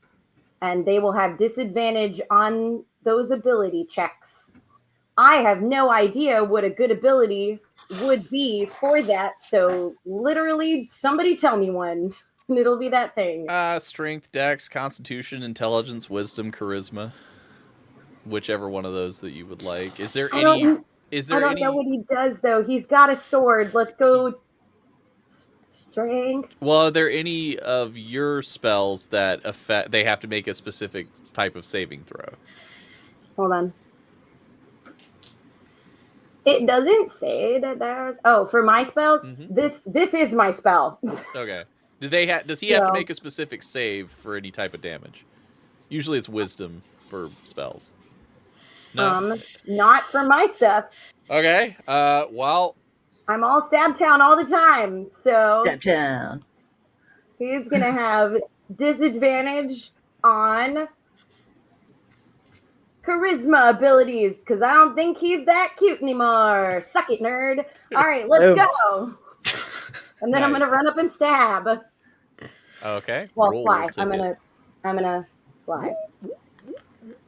and they will have disadvantage on those ability checks. I have no idea what a good ability would be for that. So literally, somebody tell me one, and it'll be that thing. Strength, Dex, Constitution, Intelligence, Wisdom, Charisma. Whichever one of those that you would like. Is there any? Is there I don't any? know what he does though. He's got a sword. Let's go. Strength. Well, are there any of your spells that affect? They have to make a specific type of saving throw. Hold on. It doesn't say that there's. Oh, for my spells, this is my spell. Okay. Does he have to make a specific save for any type of damage? Usually it's Wisdom for spells. No. Not for my stuff. Okay. Well. I'm all Stab Town all the time, so. Stab Town. He's gonna have disadvantage on charisma abilities because I don't think he's that cute anymore. Suck it, nerd. All right, let's go. And then I'm gonna run up and stab. Okay. Well, fly. I'm gonna fly.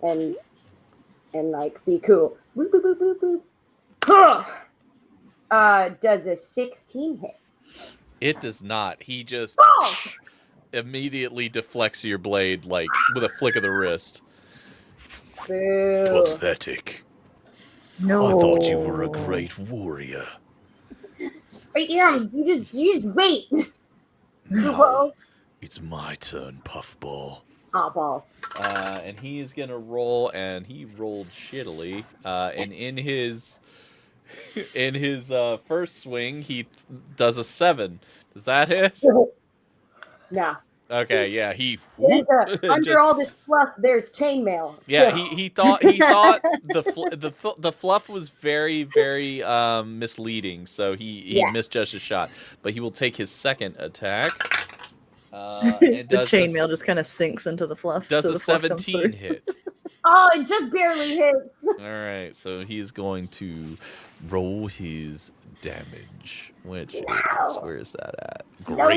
And like be cool. Boop, boop, boop, boop, boop. Does a 16 hit? It does not. He just immediately deflects your blade like with a flick of the wrist. Boo. Pathetic. No. I thought you were a great warrior. Right here, you just wait. Now, it's my turn, Puffball. Oh, balls. And he is gonna roll, and he rolled shittily. And in his first swing, he does a 7. Does that hit? No. Okay, yeah, he under all this fluff, there's chainmail. Yeah, so. he thought the fluff was very, very misleading, so he misjudged his shot. But he will take his second attack. And the chainmail just kind of sinks into the fluff. Does so a the fluff comes 17 through. hit? Oh, it just barely hits. All right, so he's going to roll his damage, which is where is that at?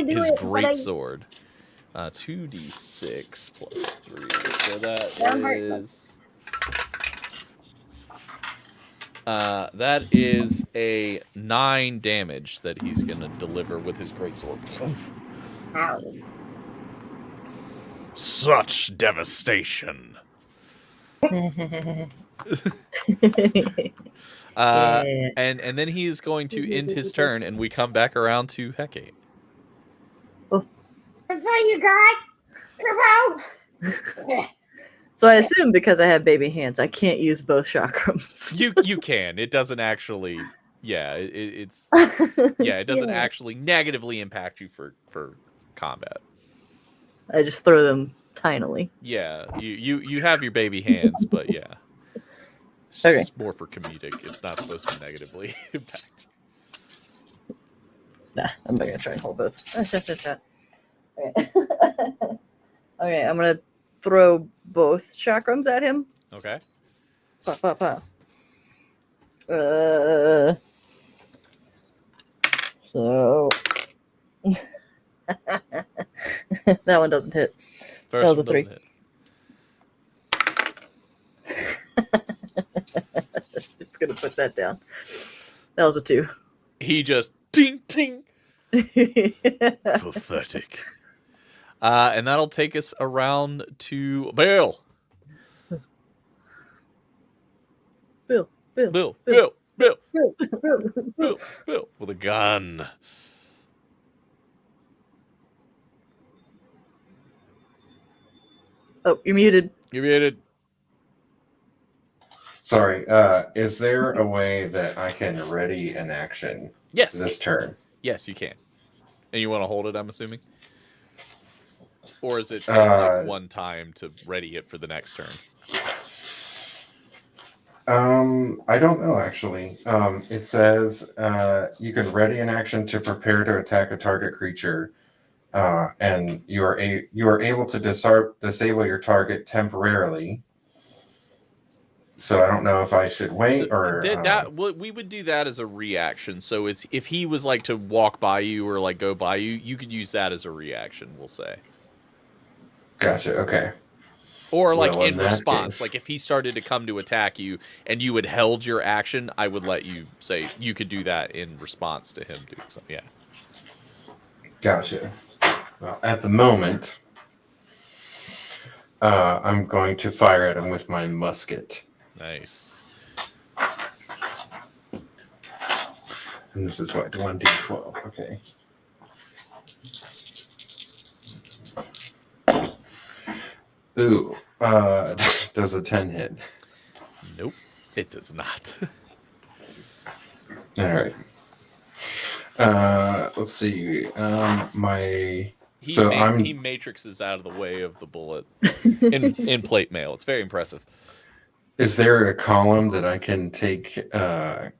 His great sword. 2d6 plus 3. So that is a 9 damage that he's gonna deliver with his greatsword. Ow. Such devastation. And then he's going to end his turn, and we come back around to Hecate. That's all you got? Come out. So I assume because I have baby hands, I can't use both chakrams. You can. It doesn't actually. Yeah, it doesn't actually negatively impact you for combat. I just throw them tinily. Yeah, you have your baby hands, but yeah, it's just more for comedic. It's not supposed to negatively impact. Nah, I'm not gonna try and hold both. Okay. Okay, I'm gonna throw both chakrams at him. Okay. Pop, pop, pop. So that one doesn't hit. First that was a one 3. doesn't It's gonna put that down. That was a 2. He just ting ting. Pathetic. And that'll take us around to Bill. Bill. Bill with a gun. Oh, you're muted. You're muted. Sorry. Is there a way that I can ready an action Yes. this turn? Yes, you can. And you want to hold it, I'm assuming? Or is it like one time to ready it for the next turn? I don't know actually. It says you can ready an action to prepare to attack a target creature, and you are able to disable your target temporarily. So I don't know if I should wait or we would do that as a reaction. So it's if he was like to walk by you or like go by you, you could use that as a reaction. We'll say. Gotcha. Okay. Or like Well, in response, case, like if he started to come to attack you and you had held your action, I would let you say you could do that in response to him doing something. Yeah. Gotcha. Well, at the moment, I'm going to fire at him with my musket. Nice. And this is what 1d12. Okay. Ooh. Does a 10 hit? Nope, it does not. All right. Let's see. He matrixes out of the way of the bullet in plate mail. It's very impressive. Is there a column that I can take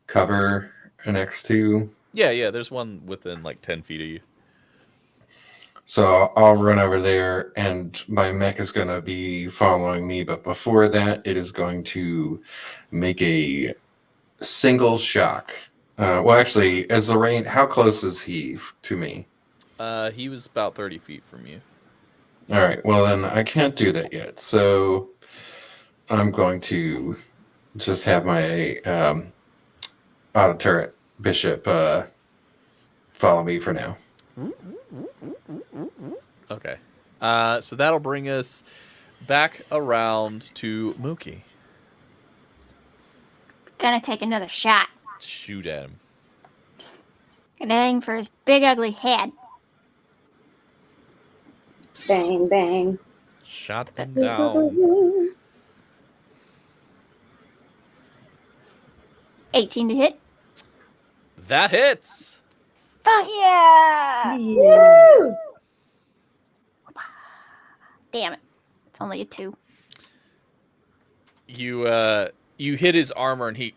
cover next to? Yeah. There's one within like 10 feet of you. So I'll run over there, and my mech is going to be following me. But before that, it is going to make a single shock. Well, actually, as the rain, how close is he to me? He was about 30 feet from you. All right. Well, then I can't do that yet. So I'm going to just have my auto turret bishop follow me for now. Okay. So that'll bring us back around to Mookie. Gonna take another shot. Shoot at him. Gonna aim for his big ugly head. Bang, bang. Shot them down. 18 to hit. That hits. Fuck yeah! Woo! Damn it. It's only a 2. You hit his armor and he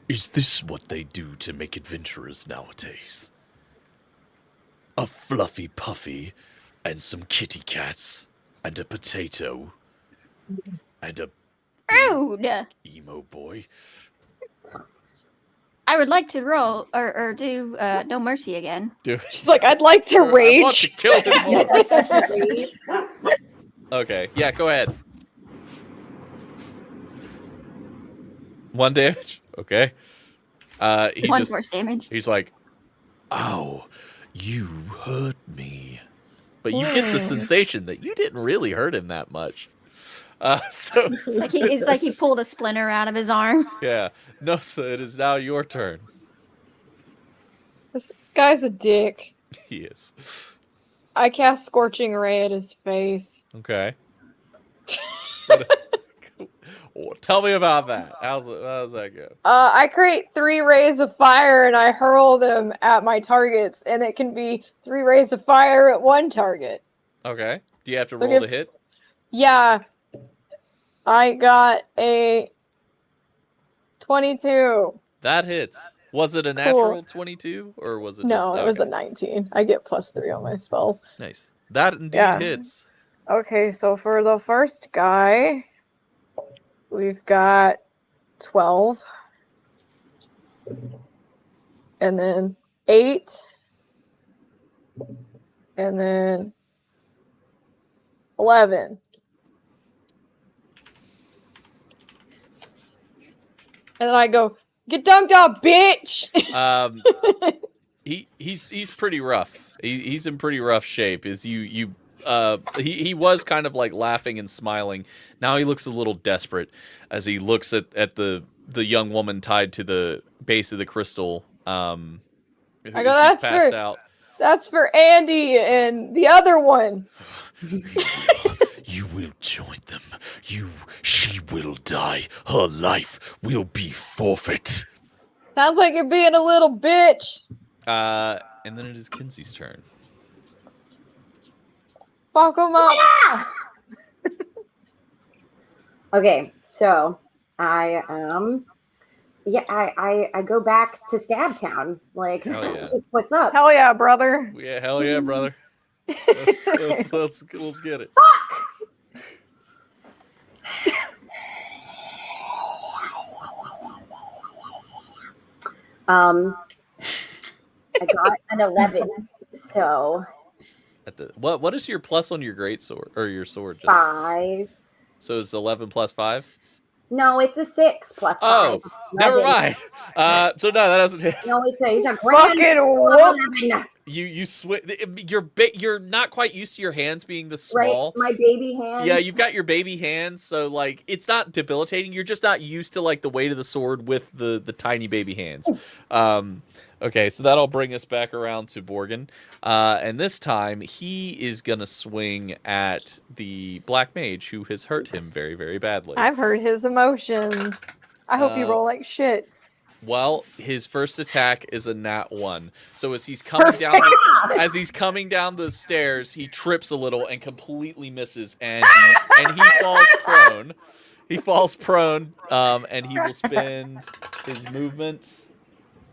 Is this what they do to make adventurers nowadays? A fluffy puffy and some kitty cats and a potato and a Rude. emo boy. I would like to roll or do No Mercy again. She's like, I'd like to rage. I want to kill him more. Okay, yeah, go ahead. 1 damage. Okay. One force damage. He's like, ow, you hurt me. But you get the sensation that you didn't really hurt him that much. So it's like he pulled a splinter out of his arm. Yeah. No, so it is now your turn. This guy's a dick. He is. I cast Scorching Ray at his face. Okay. Tell me about that. How's that go? I create 3 rays of fire and I hurl them at my targets, and it can be 3 rays of fire at one target. Okay. Do you have to So roll to hit? Yeah. I got a 22. That hits. Was it a natural 22 or was it? No, it was a 19. I get +3 on my spells. Nice. That indeed hits. Okay, so for the first guy, we've got 12. And then 8. And then 11. And then I go, get dunked on, bitch! He's pretty rough. He's in pretty rough shape. He was kind of like laughing and smiling. Now he looks a little desperate as he looks at the young woman tied to the base of the crystal. I go, She's that's passed for out. that's for Andy and the other one. You will join them. She will die. Her life will be forfeit. Sounds like you're being a little bitch. And then it is Kinsey's turn. Fuck him up. Okay, so I go back to Stab Town. Like, Hell that's yeah. just what's up. Hell yeah, brother. Yeah, hell yeah, brother. Let's get it. I got an 11, so What is your plus on your great sword or your sword? 5. So it's 11 plus 5. No, it's a 6 plus 5. Oh, never 11. mind. So no, that doesn't hit. No, it's a grand Fucking whoops. 11. You you're not quite used to your hands being this small. Right, my baby hands. Yeah, you've got your baby hands, so like it's not debilitating. You're just not used to like the weight of the sword with the tiny baby hands. Okay, so that'll bring us back around to Borgin, and this time he is gonna swing at the black mage who has hurt him very, very badly. I've heard his emotions. I hope you roll like shit. Well, his first attack is a nat 1. So as he's coming down the stairs, he trips a little and completely misses, and he falls prone. He falls prone, and he will spend his movement,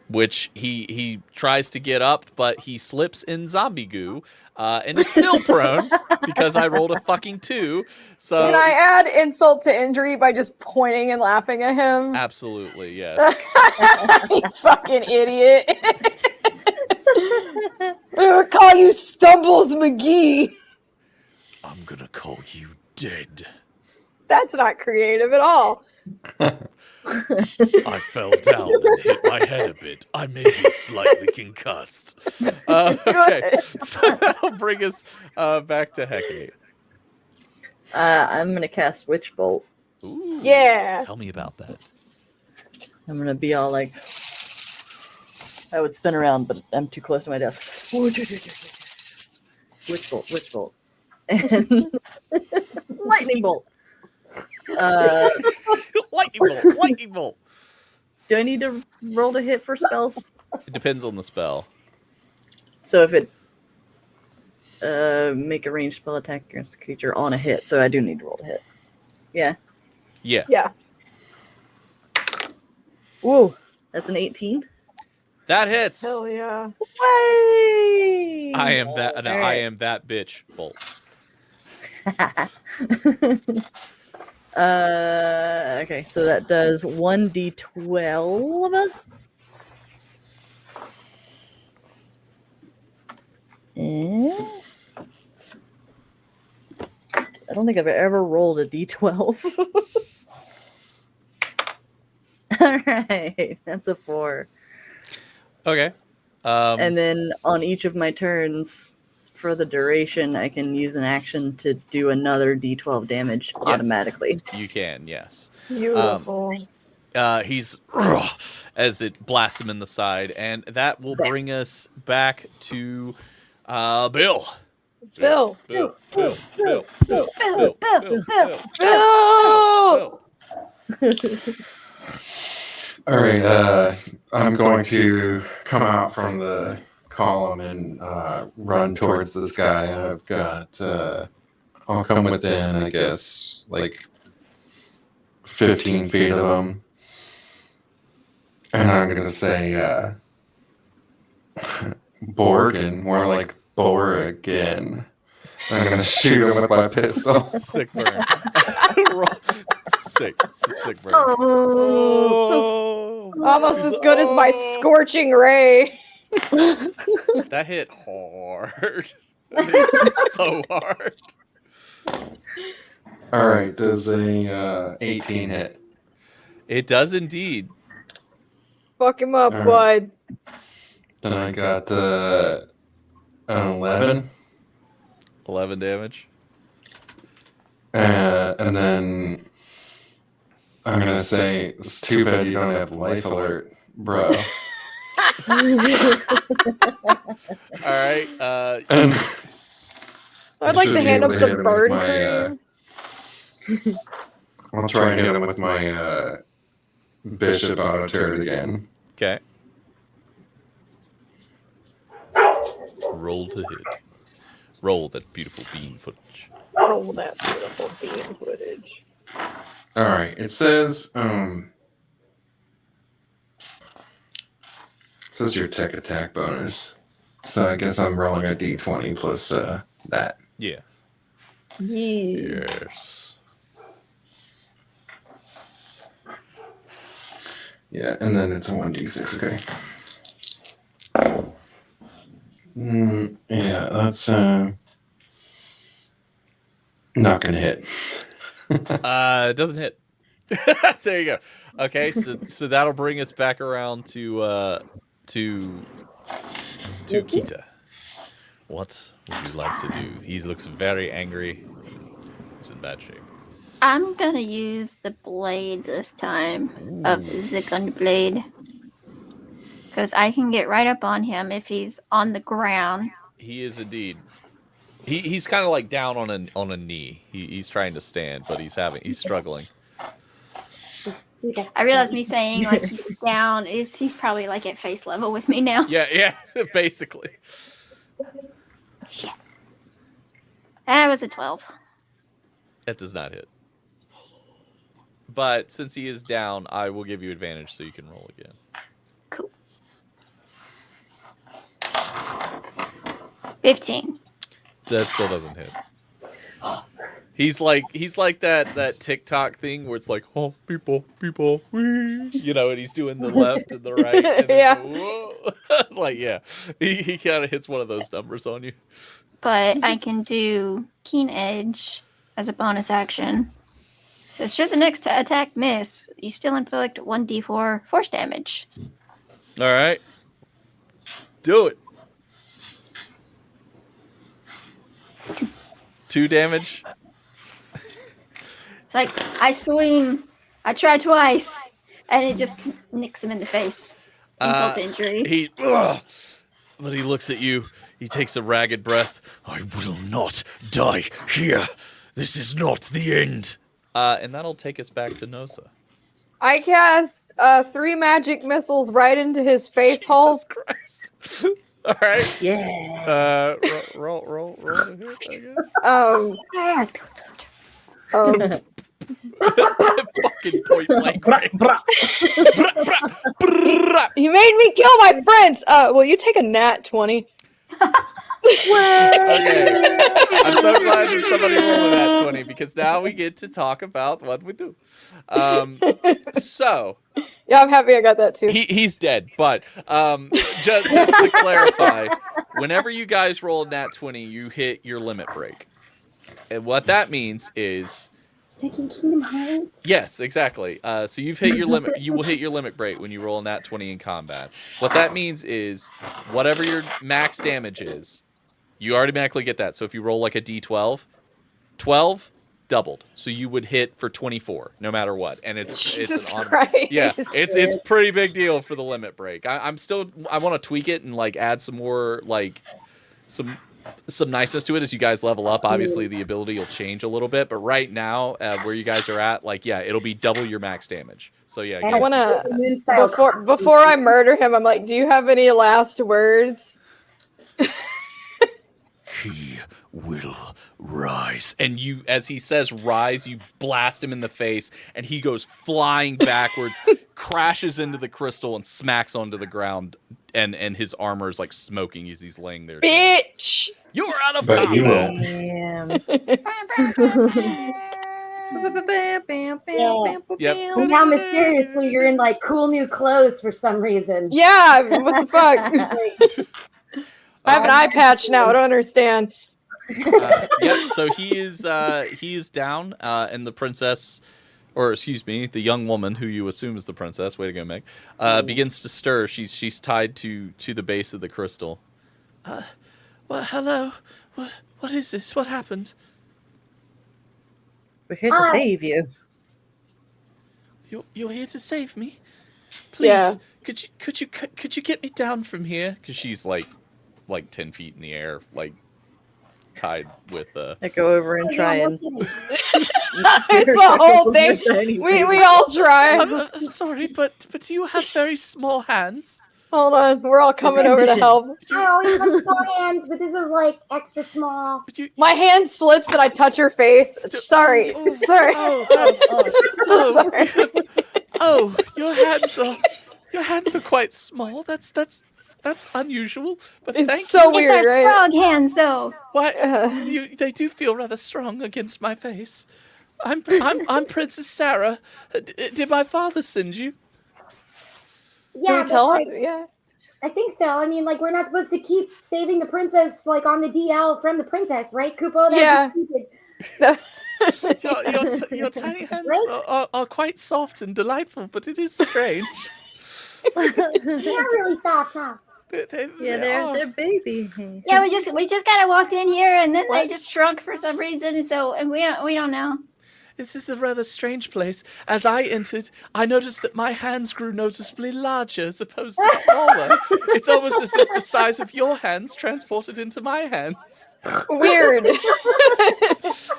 which he tries to get up, but he slips in zombie goo, and is still prone because I rolled a fucking 2. So Can I add insult to injury by just pointing and laughing at him? absolutely, yes. You fucking idiot. I'm gonna call you Stumbles McGee. I'm gonna call you dead. That's not creative at all. I fell down and hit my head a bit. I may be slightly concussed. Okay, so that'll bring us back to Hecate. I'm gonna cast Witch Bolt. Ooh, Yeah. Tell me about that. I'm gonna be all like, I would spin around, but I'm too close to my desk. Witch Bolt, Witch Bolt, and Lightning Bolt. Lightning bolt. Do I need to roll to hit for spells? It depends on the spell. So if it make a ranged spell attack against the creature on a hit, so I do need to roll to hit. Yeah. Yeah. Yeah. Whoa, that's an 18. That hits. Hell yeah. Way! I am that. No, All I right. am that bitch. Bolt. Okay, so that does 1d12. And I don't think I've ever rolled a d12. Alright, that's a 4. Okay. And then on each of my turns, for the duration, I can use an action to do another d12 damage automatically. You can, yes. Beautiful. He's as it blasts him in the side, and that will bring us back to Bill. Bill. Bill. All right, I'm going to come out from the column and run towards this guy. I've got, I'll come within, I guess, like 15 feet of him. And I'm going to say, Borgin, more like Borgin. I'm going to shoot him with my pistol. Sick burn. Sick burn. Oh, almost as good as my scorching ray. That hit hard. That hit so hard. All right, does a 18 hit? It does indeed. Fuck him up, All bud. Then I got an 11. 11 damage. And then I'm going to say, it's too bad you don't have life alert, bro. Alright. I'd like to hand him some burn cream. I'll try and hit him with my bishop auto turret again. Okay. Roll to hit. Roll that beautiful beam footage. Roll that beautiful beam footage. Alright, it says your tech attack bonus. So I guess I'm rolling a d20 plus that. Yeah. Yes. Yeah, and then it's a 1d6, okay. Yeah, that's not gonna hit. It doesn't hit. There you go. Okay, so that'll bring us back around to Kita. What would you like to do? He looks very angry. He's in bad shape. I'm gonna use the blade this time of the gun blade. Because I can get right up on him if he's on the ground. He is indeed. He's kind of like down on a knee. He's trying to stand, but he's struggling. I realize me saying like he's down he's probably like at face level with me now. Yeah, basically. Shit. That was a 12. That does not hit. But since he is down, I will give you advantage so you can roll again. Cool. 15. That still doesn't hit. He's like that TikTok thing where it's like, oh, people, wee. You know, and he's doing the left and the right. And then whoa. Like, yeah, he kind of hits one of those numbers on you. But I can do Keen Edge as a bonus action. So should the next attack miss, you still inflict 1d4 force damage. All right. Do it. 2 damage. It's like I swing, I try twice, and it just nicks him in the face. Insult to injury. But he looks at you. He takes a ragged breath. I will not die here. This is not the end. And that'll take us back to Nosa. I cast 3 magic missiles right into his face hole. Jesus Christ. All right. Yeah. Roll to hit, I guess. Fucking point blank. He made me kill my friends. Will you take a nat 20? Okay. I'm so glad that somebody rolled a nat 20 because now we get to talk about what we do. So. Yeah, I'm happy I got that too. He's dead, but just to clarify, whenever you guys roll a nat 20, you hit your limit break. And what that means is... Taking Kingdom Hearts? Yes, exactly. So you've hit your limit. You will hit your limit break when you roll a nat 20 in combat. What that means is whatever your max damage is, you automatically get that. So if you roll like a d12, 12 doubled. So you would hit for 24 no matter what. And it's an Christ. Yeah, it's pretty big deal for the limit break. I want to tweak it and like add some more like some niceness to it as you guys level up. Obviously the ability will change a little bit, but right now where you guys are at, like, yeah, it'll be double your max damage. So yeah, I want to before I murder him, I'm like, do you have any last words? He will rise. And you, as he says rise, you blast him in the face and he goes flying backwards, crashes into the crystal and smacks onto the ground, and his armor is like smoking as he's laying there. Bitch! You're out of But you combat. Yep. So now mysteriously you're in like cool new clothes for some reason. Yeah, what the fuck? I have an eye patch now. I don't understand. Yep. So he is down, and the princess or excuse me, the young woman who you assume is the princess, way to go, Meg, begins to stir. She's tied to the base of the crystal. Well, hello. What is this? What happened? We're here to save you. You're here to save me? Please, Yeah. could you get me down from here? Because she's like 10 feet in the air, like tied with I go over and try and. It's a whole thing. We all try. I'm sorry, but do you have very small hands? Hold on, we're all coming over to help. I always have small hands, but this is like extra small. My hand slips and I touch her face. Sorry. Sorry. Oh, your hands are quite small. That's unusual. But It's thank so you. weird, It's our right? strong hands, though. Why? They do feel rather strong against my face. I'm Princess Sarah. Did my father send you? Yeah, we tell but, her? Yeah. I think so. I mean, like, we're not supposed to keep saving the princess, like, on the DL from the princess, right, Kupo? That'd be stupid. Your tiny hands are quite soft and delightful, but it is strange. They're not really soft, huh? They're baby. Yeah, we just kind of walked in here, and then they just shrunk for some reason, and we don't know. This is a rather strange place. As I entered, I noticed that my hands grew noticeably larger as opposed to smaller. It's almost as if the size of your hands transported into my hands. Weird.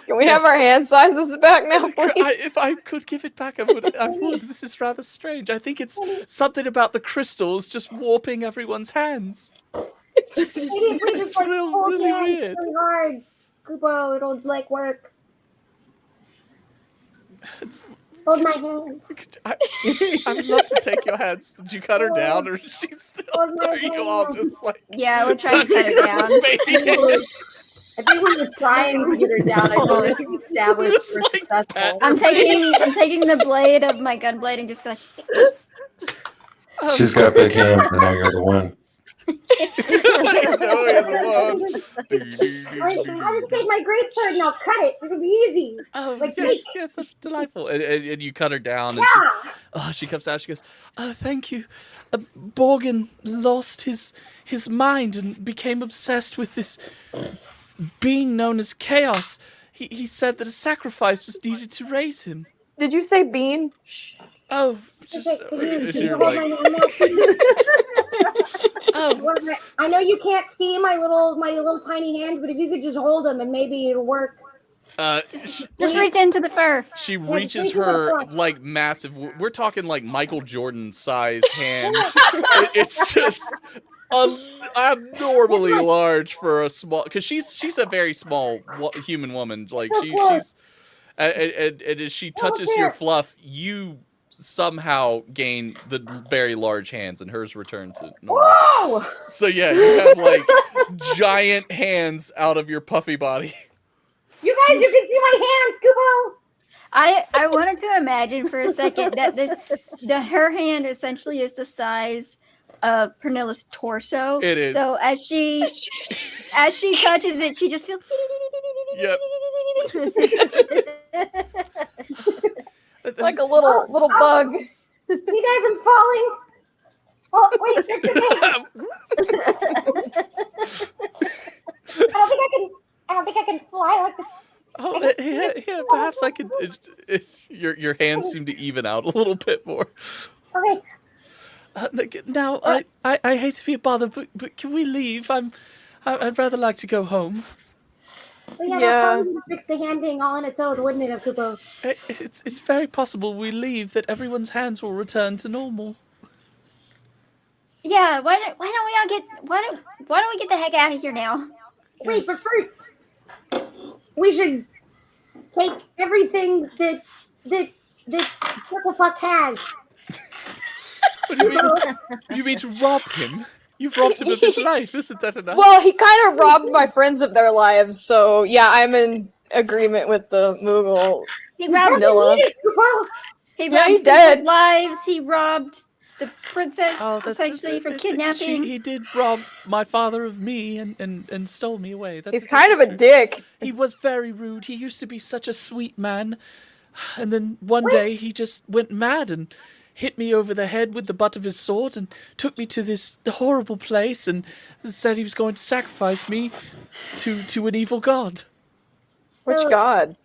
Can we have our hand sizes back now, please? If I could give it back, I would. This is rather strange. I think it's something about the crystals just warping everyone's hands. Maybe if we just, like, hold really hands weird. really hard, Kupo, it'll, like, work. Hold my hands. I would love to take your hands. Did you cut her down, or is she still? Are you all just like? Yeah, we're trying to cut her down. Baby. I think we were trying to get her down. I don't think we established we're successful. I'm taking the blade of my gun blade and just like. She's got big hands, and now you're the one. I'll just take my greatsword and I'll cut it. It'll be easy. Oh, like yes, that's delightful. And you cut her down, and she comes out. She goes, "Oh, thank you." Borgin lost his mind and became obsessed with this being known as Chaos. He said that a sacrifice was needed to raise him. Did you say bean? Oh, just Could you hold my hand now, please? I know you can't see my little tiny hands, but if you could just hold them and maybe it'll work. Just reach into the fur. She reaches her like massive. We're talking like Michael Jordan sized hand. It's just abnormally large for a small. Because she's a very small human woman. Like she's and as she touches your fluff, you somehow gain the very large hands, and hers return to normal. Whoa! So yeah, you have like giant hands out of your puffy body. You guys, you can see my hands, Kupo. I wanted to imagine for a second that her hand essentially is the size of Pernilla's torso. It is. So as she touches it, she just feels. Yep. Like a little bug. You guys, I'm falling. Oh wait, that's okay. I don't think I can fly like this. Oh, yeah, perhaps I could. Your hands seem to even out a little bit more. Okay. Now, I hate to be a bother, but can we leave? I'd rather like to go home. Well, yeah, that probably would fix the hand thing all on its own, wouldn't it, Kupo? It's very possible we leave that everyone's hands will return to normal. Yeah, why don't we get the heck out of here now? Wait, but first, we should take everything that Triple Fuck has. What do you mean? You mean to rob him? You've robbed him of his life, isn't that enough? Well, he kind of robbed my friends of their lives, so yeah, I'm in agreement with the Moogle. He robbed Vanilla. He Yeah, robbed he people's did. lives. He robbed the princess essentially for He kidnapping. did rob my father of me and stole me away. He's kind of a dick. He was very rude. He used to be such a sweet man. And then one day he just went mad and hit me over the head with the butt of his sword and took me to this horrible place and said he was going to sacrifice me to an evil god. Which god?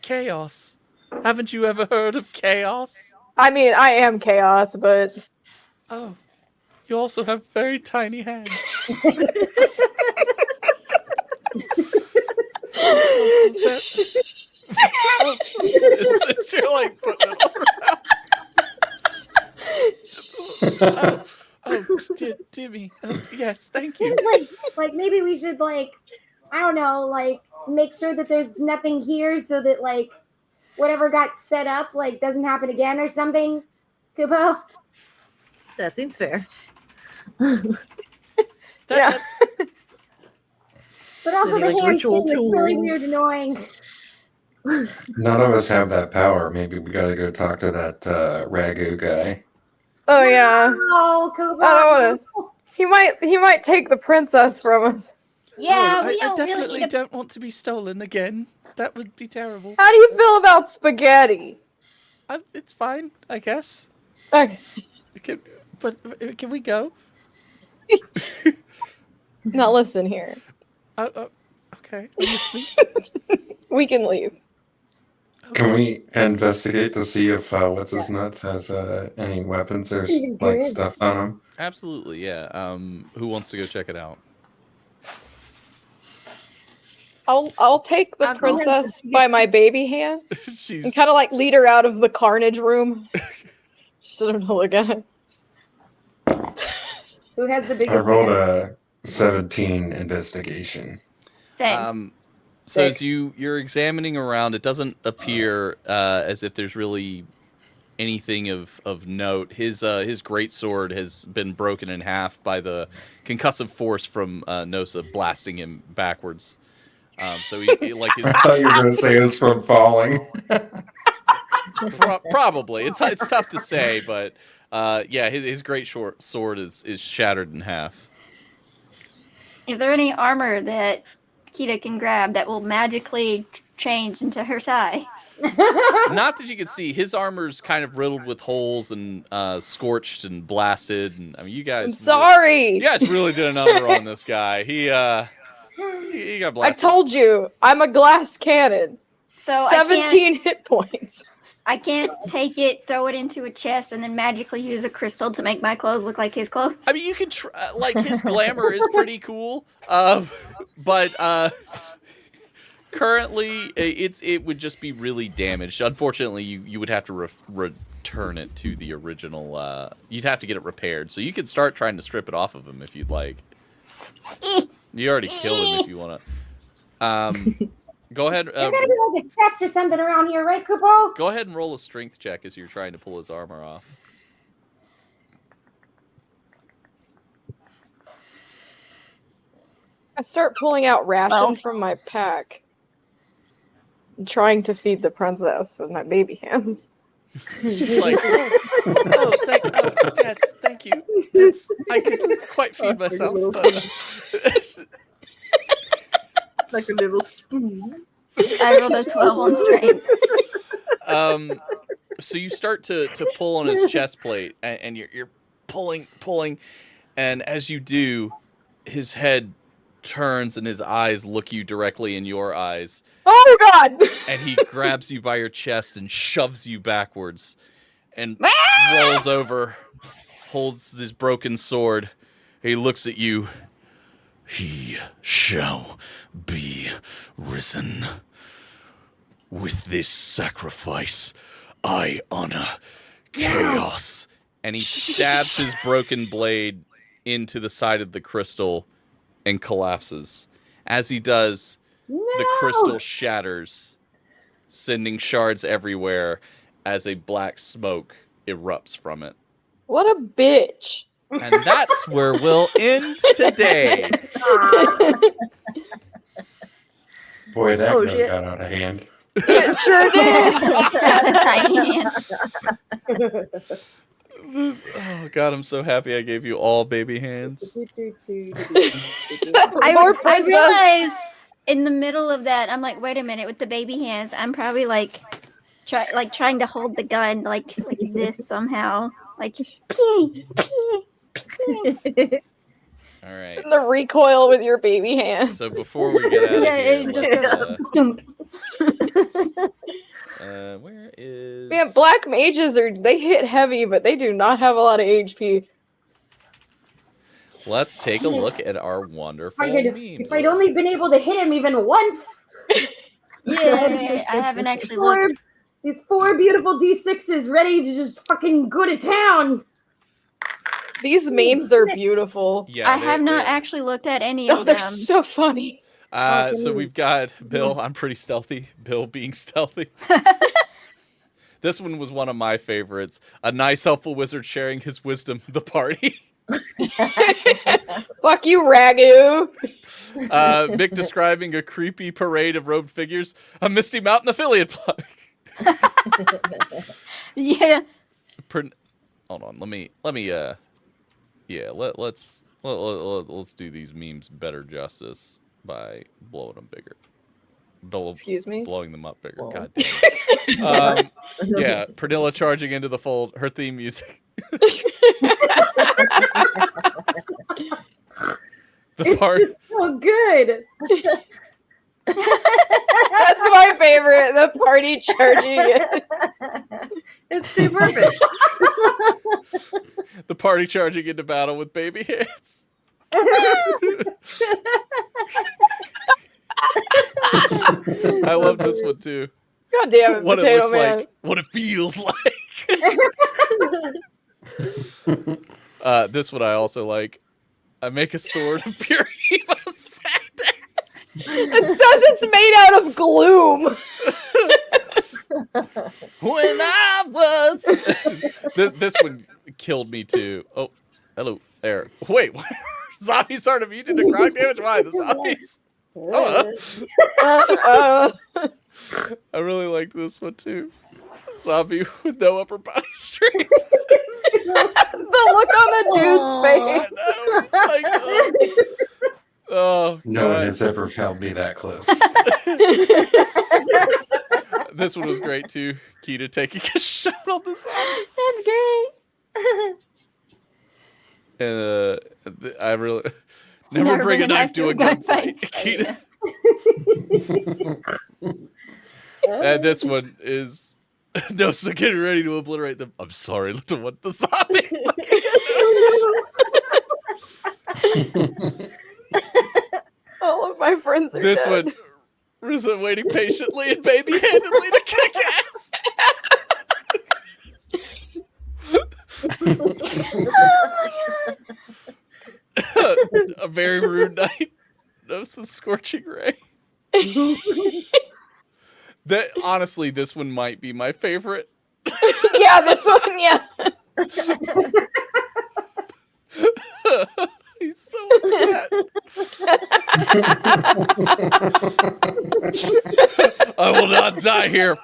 Chaos. Haven't you ever heard of chaos? I mean, I am chaos, but... Oh. You also have very tiny hands. You're like putting it all around. Timmy. Yes, thank you. Like maybe we should I don't know, make sure that there's nothing here so that whatever got set up doesn't happen again or something. Kupo? That seems fair. But also the hand thing is really tools? weird, annoying. None of us have that power. Maybe we gotta go talk to that Ragu guy. Oh yeah. Oh, Kupo. I don't want to. He might take the princess from us. Yeah, Oh, we I don't definitely really need to... don't want to be stolen again. That would be terrible. How do you feel about spaghetti? It's fine, I guess. Okay. Can we go? Now listen here. Okay, I'm listening. We can leave. Can we investigate to see if what's his nuts has any weapons or stuff on him? Absolutely, yeah. Who wants to go check it out? I'll take the princess by my baby hand and kind of lead her out of the carnage room. Just don't look at her. Who has the biggest I rolled hand? a 17 investigation. Same. So as you're examining around, it doesn't appear as if there's really anything of note. His greatsword has been broken in half by the concussive force from Nosa blasting him backwards. So he like his... I thought you were going to say it was from falling. Probably. It's tough to say, but yeah, his great sword is shattered in half. Is there any armor that Kita can grab that will magically change into her size? Not that you can see. His armor's kind of riddled with holes and scorched and blasted. And I mean, you guys. I'm sorry. You guys really did a number on this guy. He got blasted. I told you, I'm a glass cannon. So 17 hit points. I can't take it, throw it into a chest, and then magically use a crystal to make my clothes look like his clothes. I mean, you can his glamour is pretty cool, but currently it would just be really damaged. Unfortunately, you would have to return it to the original. You'd have to get it repaired. So you could start trying to strip it off of him if you'd like. You already killed him if you want to. Go ahead. There's gotta be a chest or something around here, right, Kupo? Go ahead and roll a strength check as you're trying to pull his armor off. I start pulling out ration from my pack. And trying to feed the princess with my baby hands. She's like, yes, thank you. I could quite feed myself. Like a little spoon. I rolled a 12 on strength. So you start to pull on his chest plate, and you're pulling, and as you do, his head turns and his eyes look you directly in your eyes. Oh God! And he grabs you by your chest and shoves you backwards, and rolls over, holds his broken sword. He looks at you. He shall be risen. With this sacrifice, I honor chaos. And he stabs his broken blade into the side of the crystal and collapses. As he does, the crystal shatters, sending shards everywhere as a black smoke erupts from it. What a bitch. And that's where we'll end today. Boy, that got out of hand. It sure did. Tiny hand. Oh God, I'm so happy I gave you all baby hands. I realized in the middle of that, I'm like, wait a minute, with the baby hands, I'm probably like trying to hold the gun like this somehow. Like pee, pee, pee. All right. The recoil with your baby hand. So before we get out of Yeah, here, it just where is? Man, black mages they hit heavy, but they do not have a lot of HP. Let's take a look at our wonderful memes. If I'd only been able to hit him even once. Yeah, I haven't actually looked. These 4 beautiful D6s ready to just fucking go to town. These memes are beautiful. Yeah, I have not actually looked at any of them. They're so funny. So we've got Bill. I'm pretty stealthy. Bill being stealthy. This one was one of my favorites. A nice, helpful wizard sharing his wisdom with the party. Fuck you, Ragu. Mick describing a creepy parade of robed figures. A Misty Mountain affiliate plug. Yeah. Hold on. Let me. Yeah. Let's do these memes better justice by blowing them bigger. Excuse me? Blowing them up bigger. God damn it. Yeah. Pernilla charging into the fold. Her theme music. It's just so good. That's my favorite. The party charging it. It's too perfect. The party charging into battle with baby hands. I love this one too. God damn it, what it Potato looks Man. like, what it feels like. This one I also like. I make a sword of pure evil sadness. It says it's made out of gloom. When I was this one killed me too. Oh, hello there. Wait, zombies started immune to crime damage? Why the zombies? I really liked this one too. Zombie with no upper body strength. The look on the dude's face. Oh, no one has ever found me that close. This one was great too. Keita taking a shot on the zombie. That's great. And I really never bring a knife to a gunfight. Keita. And this one is no, so getting ready to obliterate them. I'm sorry to what the zombie. All of my friends are This dead. one, Risa waiting patiently and baby-handedly to kick ass. A very rude night. No, some scorching ray. That honestly, this one might be my favorite. Yeah, this one, yeah. He's so upset. I will not die here.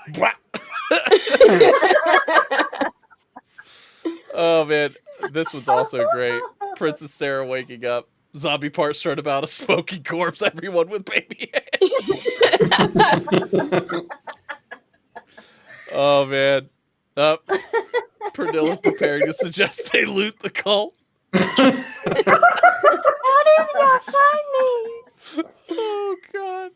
Oh man, this one's also great. Princess Sarah waking up. Zombie part strut about a smoking corpse. Everyone with baby hands. Oh man. Up. Pernilla preparing to suggest they loot the cult. How did y'all find these? Oh god.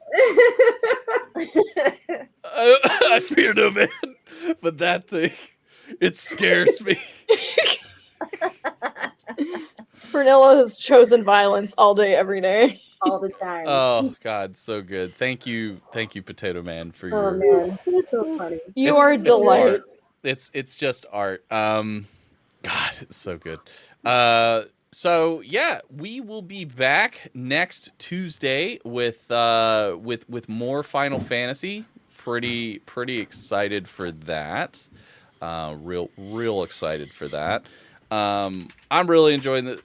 I fear no man, but that thing, it scares me. Pernilla has chosen violence all day, every day. All the time. Oh god, so good. Thank you, Potato Man, for Oh your. man, that's so funny. You are a delight. Art. It's just art. God, it's so good. So yeah, we will be back next Tuesday with more Final Fantasy. Pretty excited for that. Real excited for that. I'm really enjoying the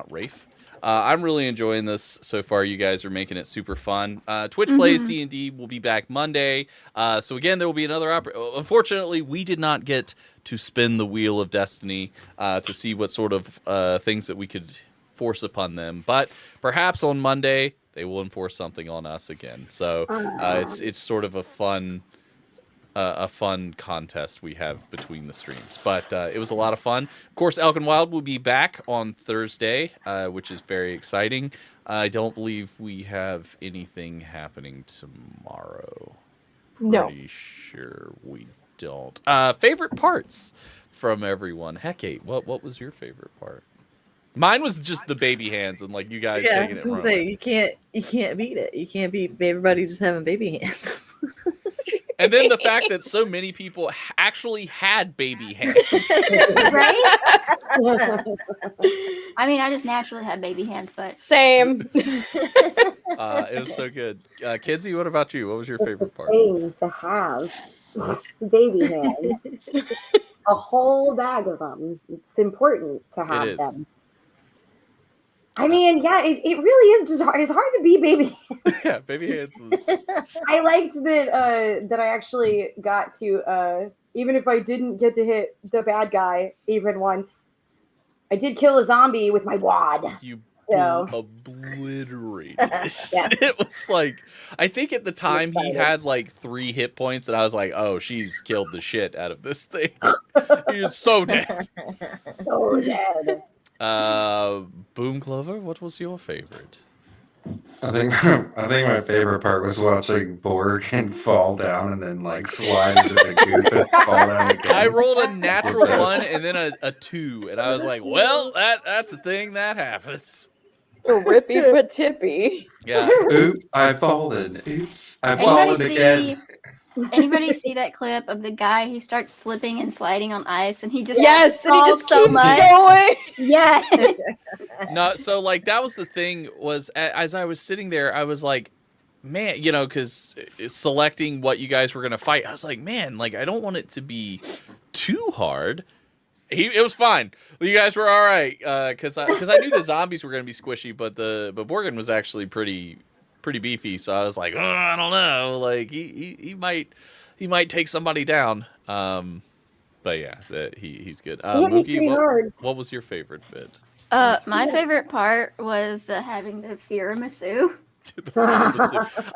Rafe. I'm really enjoying this so far. You guys are making it super fun. Twitch Plays D&D will be back Monday. So again, there will be another Unfortunately, we did not get to spin the wheel of destiny to see what sort of things that we could force upon them. But perhaps on Monday they will enforce something on us again. So it's sort of a fun a fun contest we have between the streams. But it was a lot of fun. Of course, Elkin Wild will be back on Thursday, which is very exciting. I don't believe we have anything happening tomorrow. No. Pretty sure we don't. Favorite parts from everyone. Hecate, what was your favorite part? Mine was just the baby hands and like you guys Yeah, I taking was it gonna wrong. say you can't beat it. You can't beat everybody just having baby hands. And then the fact that so many people actually had baby hands. Right? I mean, I just naturally have baby hands, but Same. It was so good. Kidsy, what about you? What was your favorite part? Thing to have baby hands. A whole bag of them. It's important to have is. them. I mean, yeah, it really is just hard. It's hard to be baby hands. Yeah, baby hands was. I liked that I actually got to even if I didn't get to hit the bad guy even once, I did kill a zombie with my wad. You So. obliterated. Yeah. It was like, I think at the time he had like 3 hit points, and I was like, oh, she's killed the shit out of this thing. He is so dead. So dead. Boom Clover, what was your favorite? I think my favorite part was watching Borg fall down and then like slide into the goop and fall down again. I rolled a natural 1 and then a 2, and I was like, well, that's a thing that happens. Rippy but tippy. Yeah. Oops, I've fallen. Oops, I've Anybody fallen again. Anybody see that clip of the guy who starts slipping and sliding on ice and he just Yes, and he falls just so keeps much? going. Yeah. No, so like that was the thing was as I was sitting there, I was like, man, you know, because selecting what you guys were gonna fight, I was like, man, like I don't want it to be too hard. It was fine. You guys were all right because I knew the zombies were gonna be squishy, but Borgin was actually pretty beefy. So I was like, oh, I don't know, like he might take somebody down. But yeah, he's good. Mookie, what was your favorite bit? My favorite part was having the tiramisu.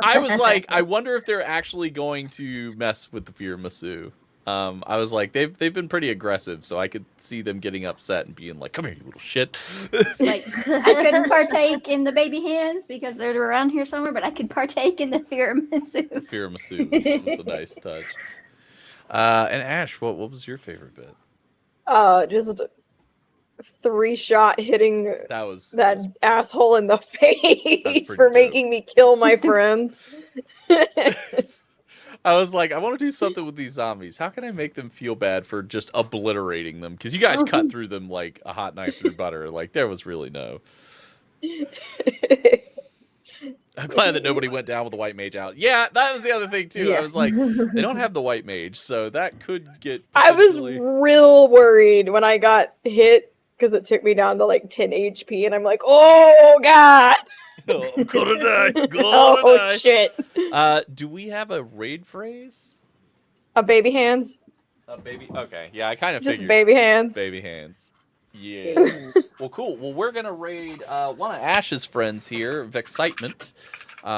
I was like, I wonder if they're actually going to mess with the tiramisu. I was like, they've been pretty aggressive, so I could see them getting upset and being like, "Come here, you little shit." Like, I couldn't partake in the baby hands because they're around here somewhere, but I could partake in the tiramisu. Tiramisu was a nice touch. And Ash, what was your favorite bit? Just 3-shot hitting that asshole in the face for dope. making me kill my friends. I was like, I want to do something with these zombies. How can I make them feel bad for just obliterating them? Because you guys cut through them like a hot knife through butter. Like, there was really no... I'm glad that nobody went down with the white mage out. Yeah, that was the other thing, too. Yeah. I was like, they don't have the white mage, so that could get... I was real worried when I got hit because it took me down to like 10 HP, and I'm like, oh, God! Oh, I'm gonna die. Oh, Die. shit. Do we have a raid phrase? A baby hands? A baby? Okay, yeah, I kind of Just figured. baby hands. Baby hands. Yeah. Well, cool. Well, we're gonna raid one of Ash's friends here, Vexcitement.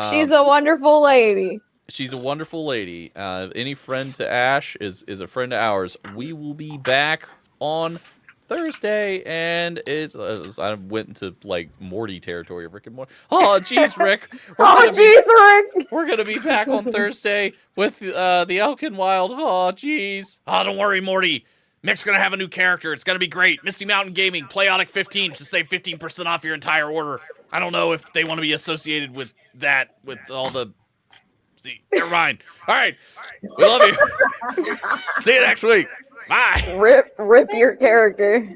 She's a wonderful lady. She's a wonderful lady. Any friend to Ash is a friend of ours. We will be back on Thursday, and I went into like Morty territory of Rick and Morty. Oh, jeez, Rick. Rick. We're gonna be back on Thursday with the Elkin Wild. Oh, jeez. Oh, don't worry, Morty. Mick's gonna have a new character. It's gonna be great. Misty Mountain Gaming, Playotic 15 to save 15% off your entire order. I don't know if they want to be associated with that, with all the... See, never mind. All right. We love you. See you next week. Bye. Rip your character.